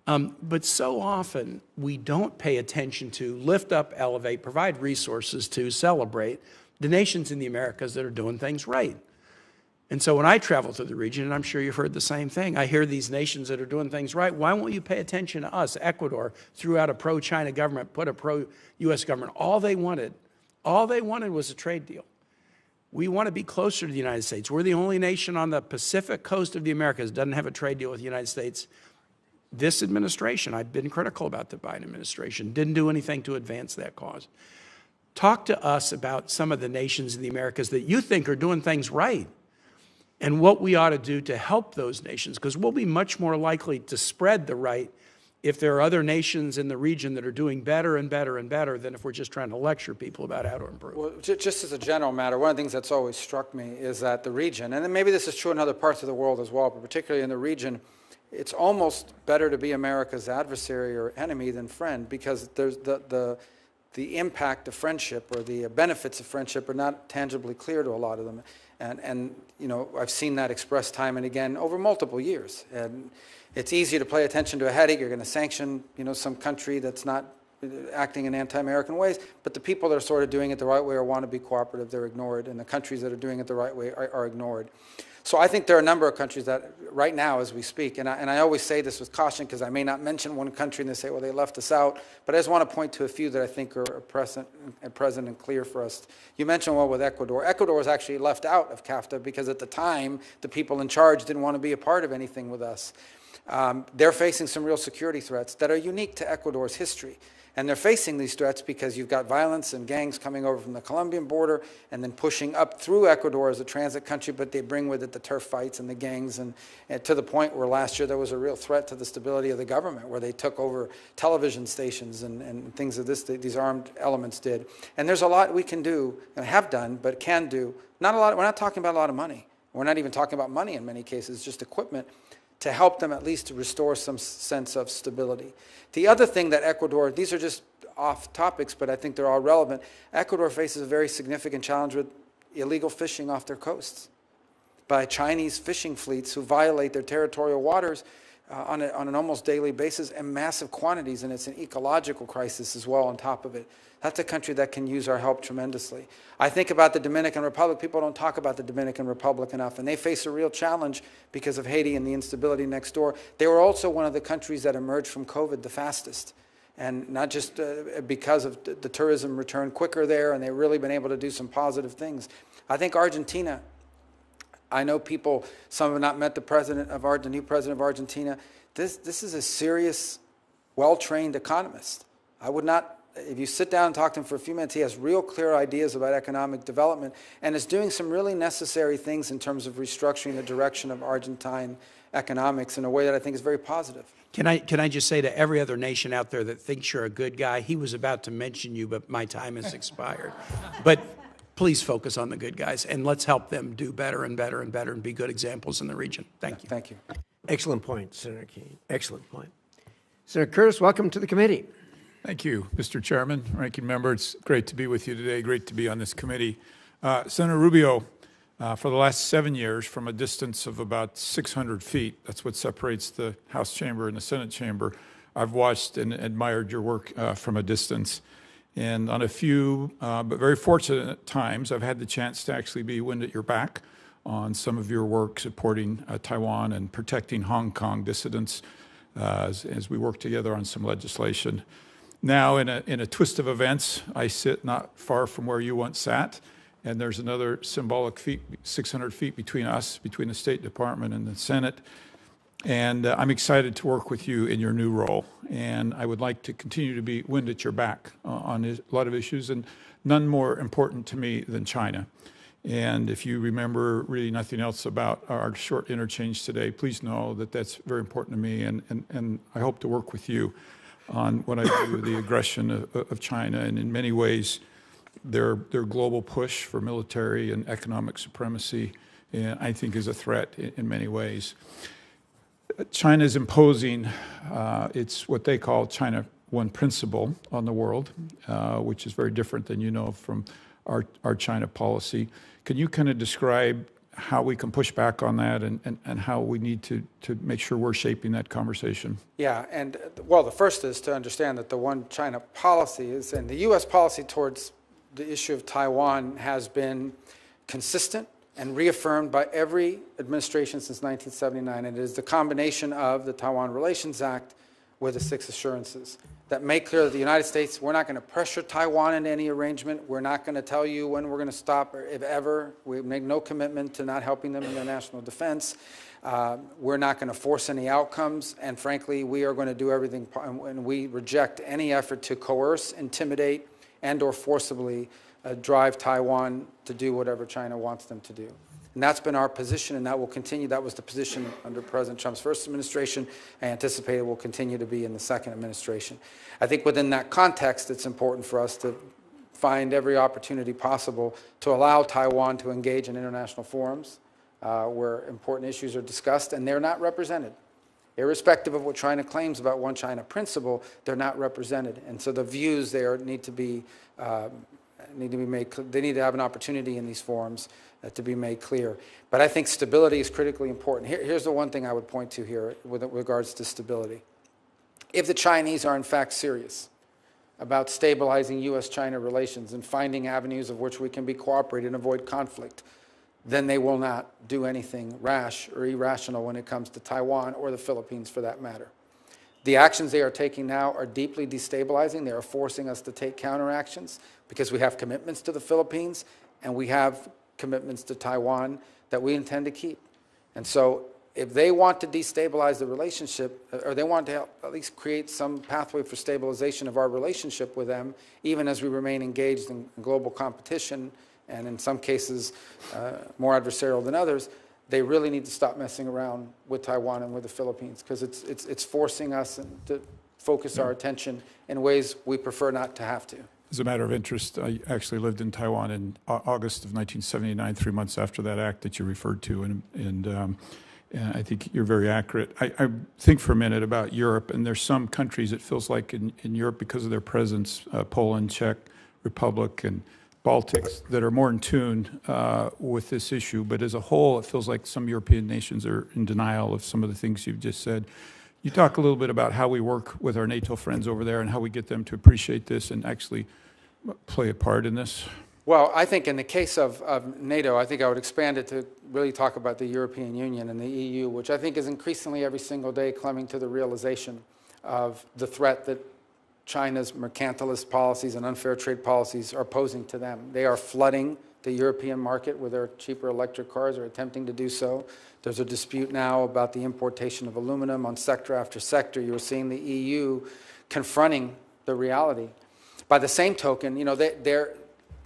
But so often, we don't pay attention to lift up, elevate, provide resources to celebrate the nations in the Americas that are doing things right. And so when I travel through the region, and I'm sure you've heard the same thing, I hear these nations that are doing things right. Why won't you pay attention to us? Ecuador threw out a pro-China government, put a pro-U.S. government. All they wanted was a trade deal. We want to be closer to the United States. We're the only nation on the Pacific coast of the Americas that doesn't have a trade deal with the United States. This administration, I've been critical about the Biden administration, didn't do anything to advance that cause. Talk to us about some of the nations in the Americas that you think are doing things right, and what we ought to do to help those nations, because we'll be much more likely to spread the right if there are other nations in the region that are doing better and better and better than if we're just trying to lecture people about how to improve. Well, just as a general matter, one of the things that's always struck me is that the region, and then maybe this is true in other parts of the world as well, but particularly in the region, it's almost better to be America's adversary or enemy than friend, because there's the impact of friendship or the benefits of friendship are not tangibly clear to a lot of them. And you know, I've seen that expressed time and again over multiple years. And it's easy to pay attention to a headache. You're going to sanction, you know, some country that's not acting in anti-American ways, but the people that are sort of doing it the right way or want to be cooperative, they're ignored, and the countries that are doing it the right way are ignored. So I think there are a number of countries that right now as we speak, and I always say this with caution because I may not mention one country and they say, well, they left us out, but I just want to point to a few that I think are present and clear for us. You mentioned one with Ecuador. Ecuador was actually left out of CAFTA because at the time, the people in charge didn't want to be a part of anything with us. They're facing some real security threats that are unique to Ecuador's history. And they're facing these threats because you've got violence and gangs coming over from the Colombian border and then pushing up through Ecuador as a transit country, but they bring with it the turf fights and the gangs, and to the point where last year there was a real threat to the stability of the government, where they took over television stations and things of this, these armed elements did. And there's a lot we can do, and have done, but can do. Not a lot. We're not talking about a lot of money. We're not even talking about money in many cases, just equipment, to help them at least to restore some sense of stability. The other thing that Ecuador, these are just off topics, but I think they're all relevant. Ecuador faces a very significant challenge with illegal fishing off their coasts by Chinese fishing fleets who violate their territorial waters on an almost daily basis in massive quantities, and it's an ecological crisis as well on top of it. That's a country that can use our help tremendously. I think about the Dominican Republic. People don't talk about the Dominican Republic enough, and they face a real challenge because of Haiti and the instability next door. They were also one of the countries that emerged from COVID the fastest, and not just because of the tourism return quicker there, and they've really been able to do some positive things. I think Argentina, I know people, some have not met the new president of Argentina. This is a serious, well-trained economist. I would not, if you sit down and talk to him for a few minutes, he has real clear ideas about economic development and is doing some really necessary things in terms of restructuring the direction of Argentine economics in a way that I think is very positive. Can I just say to every other nation out there that thinks you're a good guy, he was about to mention you, but my time has expired. But please focus on the good guys, and let's help them do better and better and better and be good examples in the region. Thank you. Thank you. Excellent point, Senator Keene. Excellent point. Senator Curtis, welcome to the committee. Thank you, Mr. Chairman, Ranking Member. It's great to be with you today. Great to be on this committee. Senator Rubio, for the last 7 years, from a distance of about 600 feet, that's what separates the House chamber and the Senate chamber, I've watched and admired your work from a distance. And on a few, but very fortunate times, I've had the chance to actually be wind at your back on some of your work supporting Taiwan and protecting Hong Kong dissidents as we work together on some legislation. Now, in a twist of events, I sit not far from where you once sat, and there's another symbolic 600 feet between us, between the State Department and the Senate. And I'm excited to work with you in your new role. And I would like to continue to be wind at your back on a lot of issues, and none more important to me than China. And if you remember really nothing else about our short interchange today, please know that that's very important to me, and I hope to work with you on what I do with the aggression of China, and in many ways, their global push for military and economic supremacy, I think, is a threat in many ways. China is imposing, it's what they call China One principle on the world, which is very different than you know from our China policy. Can you kind of describe how we can push back on that and how we need to make sure we're shaping that conversation. Yeah, and well, the first is to understand that the one China policy is, and the U.S. policy towards the issue of Taiwan has been consistent and reaffirmed by every administration since 1979, and it is the combination of the Taiwan Relations Act with the 6 assurances that make clear that the United States, we're not going to pressure Taiwan into any arrangement. We're not going to tell you when we're going to stop, or if ever. We make no commitment to not helping them in their national defense. We're not going to force any outcomes. And frankly, we are going to do everything, and we reject any effort to coerce, intimidate, and or forcibly drive Taiwan to do whatever China wants them to do. And that's been our position, and that will continue. That was the position under President Trump's first administration. I anticipate it will continue to be in the second administration. I think within that context, it's important for us to find every opportunity possible to allow Taiwan to engage in international forums where important issues are discussed, and they're not represented. Irrespective of what China claims about one China principle, they're not represented. And so the views there need to be made. They need to have an opportunity in these forums to be made clear. But I think stability is critically important. Here's the one thing I would point to here with regards to stability. If the Chinese are in fact serious about stabilizing U.S.-China relations and finding avenues of which we can be cooperative and avoid conflict, then they will not do anything rash or irrational when it comes to Taiwan or the Philippines for that matter. The actions they are taking now are deeply destabilizing. They are forcing us to take counteractions because we have commitments to the Philippines and we have commitments to Taiwan that we intend to keep. And so if they want to destabilize the relationship, or they want to help at least create some pathway for stabilization of our relationship with them, even as we remain engaged in global competition, and in some cases more adversarial than others, they really need to stop messing around with Taiwan and with the Philippines, because it's forcing us to focus our attention in ways we prefer not to have to. As a matter of interest, I actually lived in Taiwan in August of 1979, 3 months after that act that you referred to, and I think you're very accurate. I think for a minute about Europe, and there's some countries it feels like in Europe, because of their presence, Poland, Czech Republic, and Baltics, that are more in tune with this issue. But as a whole, it feels like some European nations are in denial of some of the things you've just said. You talk a little bit about how we work with our NATO friends over there and how we get them to appreciate this and actually play a part in this? Well, I think in the case of NATO, I think I would expand it to really talk about the European Union and the EU, which I think is increasingly every single day coming to the realization of the threat that China's mercantilist policies and unfair trade policies are posing to them. They are flooding the European market with their cheaper electric cars, or attempting to do so. There's a dispute now about the importation of aluminum on sector after sector. You're seeing the EU confronting the reality. By the same token, you know, they're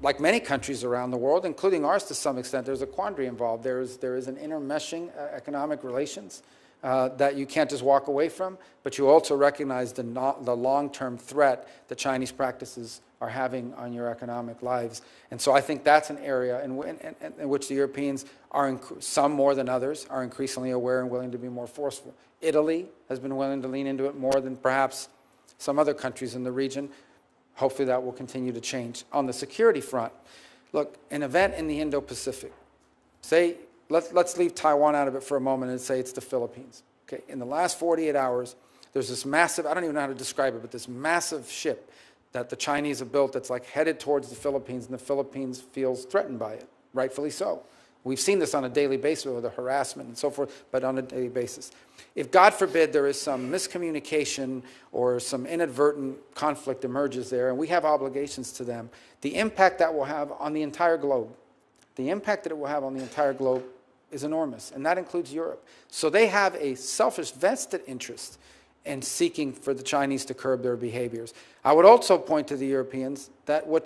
like many countries around the world, including ours to some extent, there's a quandary involved. There is an intermeshing economic relations that you can't just walk away from, but you also recognize the long-term threat that Chinese practices are having on your economic lives. And so I think that's an area in which the Europeans are, some more than others, are increasingly aware and willing to be more forceful. Italy has been willing to lean into it more than perhaps some other countries in the region. Hopefully that will continue to change. On the security front, look, an event in the Indo-Pacific, say, let's leave Taiwan out of it for a moment and say it's the Philippines. Okay, in the last 48 hours, there's this massive, I don't even know how to describe it, but this massive ship that the Chinese have built that's like headed towards the Philippines, and the Philippines feels threatened by it, rightfully so. We've seen this on a daily basis with the harassment and so forth, but on a daily basis. If, God forbid, there is some miscommunication or some inadvertent conflict emerges there, and we have obligations to them, the impact that will have on the entire globe, the impact that it will have on the entire globe is enormous, and that includes Europe. So they have a selfish, vested interest in seeking for the Chinese to curb their behaviors. I would also point to the Europeans that what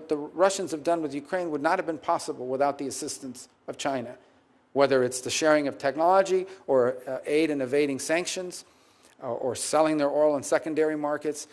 the Russians have done with Ukraine would not have been possible without the assistance of China, whether it's the sharing of technology or aid in evading sanctions or selling their oil in secondary markets.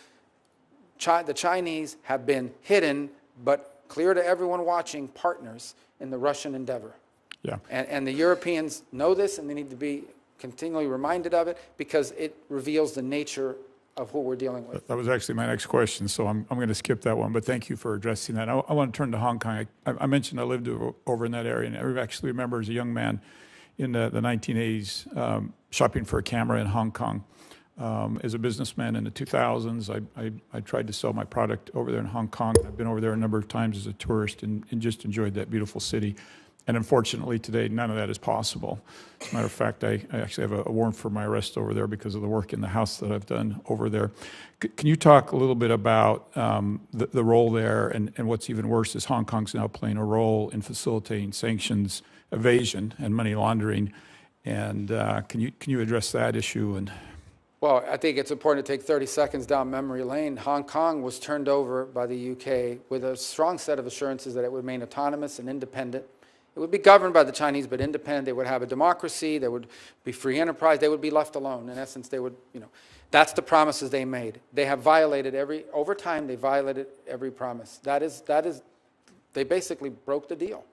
The Chinese have been hidden, but clear to everyone watching, partners in the Russian endeavor. Yeah. And the Europeans know this, and they need to be continually reminded of it, because it reveals the nature of who we're dealing with. That was actually my next question, so I'm going to skip that one, but thank you for addressing that. I want to turn to Hong Kong. I mentioned I lived over in that area, and I actually remember as a young man in the 1980s shopping for a camera in Hong Kong. As a businessman in the 2000s, I tried to sell my product over there in Hong Kong. I've been over there a number of times as a tourist and just enjoyed that beautiful city. And unfortunately today, none of that is possible. As a matter of fact, I actually have a warrant for my arrest over there because of the work in the house that I've done over there. Can you talk a little bit about the role there, and what's even worse is Hong Kong's now playing a role in facilitating sanctions evasion and money laundering. And can you address that issue? And Well, I think it's important to take 30 seconds down memory lane. Hong Kong was turned over by the UK with a strong set of assurances that it would remain autonomous and independent. It would be governed by the Chinese, but independent. They would have a democracy. There would be free enterprise. They would be left alone. In essence, they would, that's the promises they made. They have violated over time, they violated every promise. They basically broke the deal.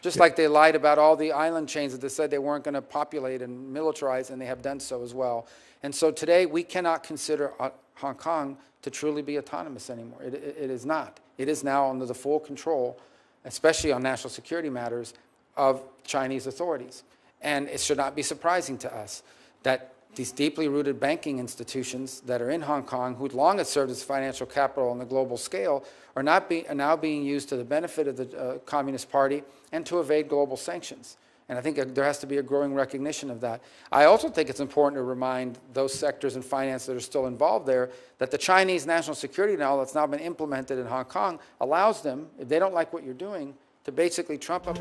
Just like they lied about all the island chains that they said they weren't going to populate and militarize, and they have done so as well. And so today, we cannot consider Hong Kong to truly be autonomous anymore. It is not. It is now under the full control, especially on national security matters, of Chinese authorities. And it should not be surprising to us that these deeply rooted banking institutions that are in Hong Kong, who long have served as financial capital on the global scale, are now being used to the benefit of the Communist Party and to evade global sanctions. And I think there has to be a growing recognition of that. I also think it's important to remind those sectors in finance that are still involved there that the Chinese national security law that's now been implemented in Hong Kong allows them, if they don't like what you're doing, to basically trump up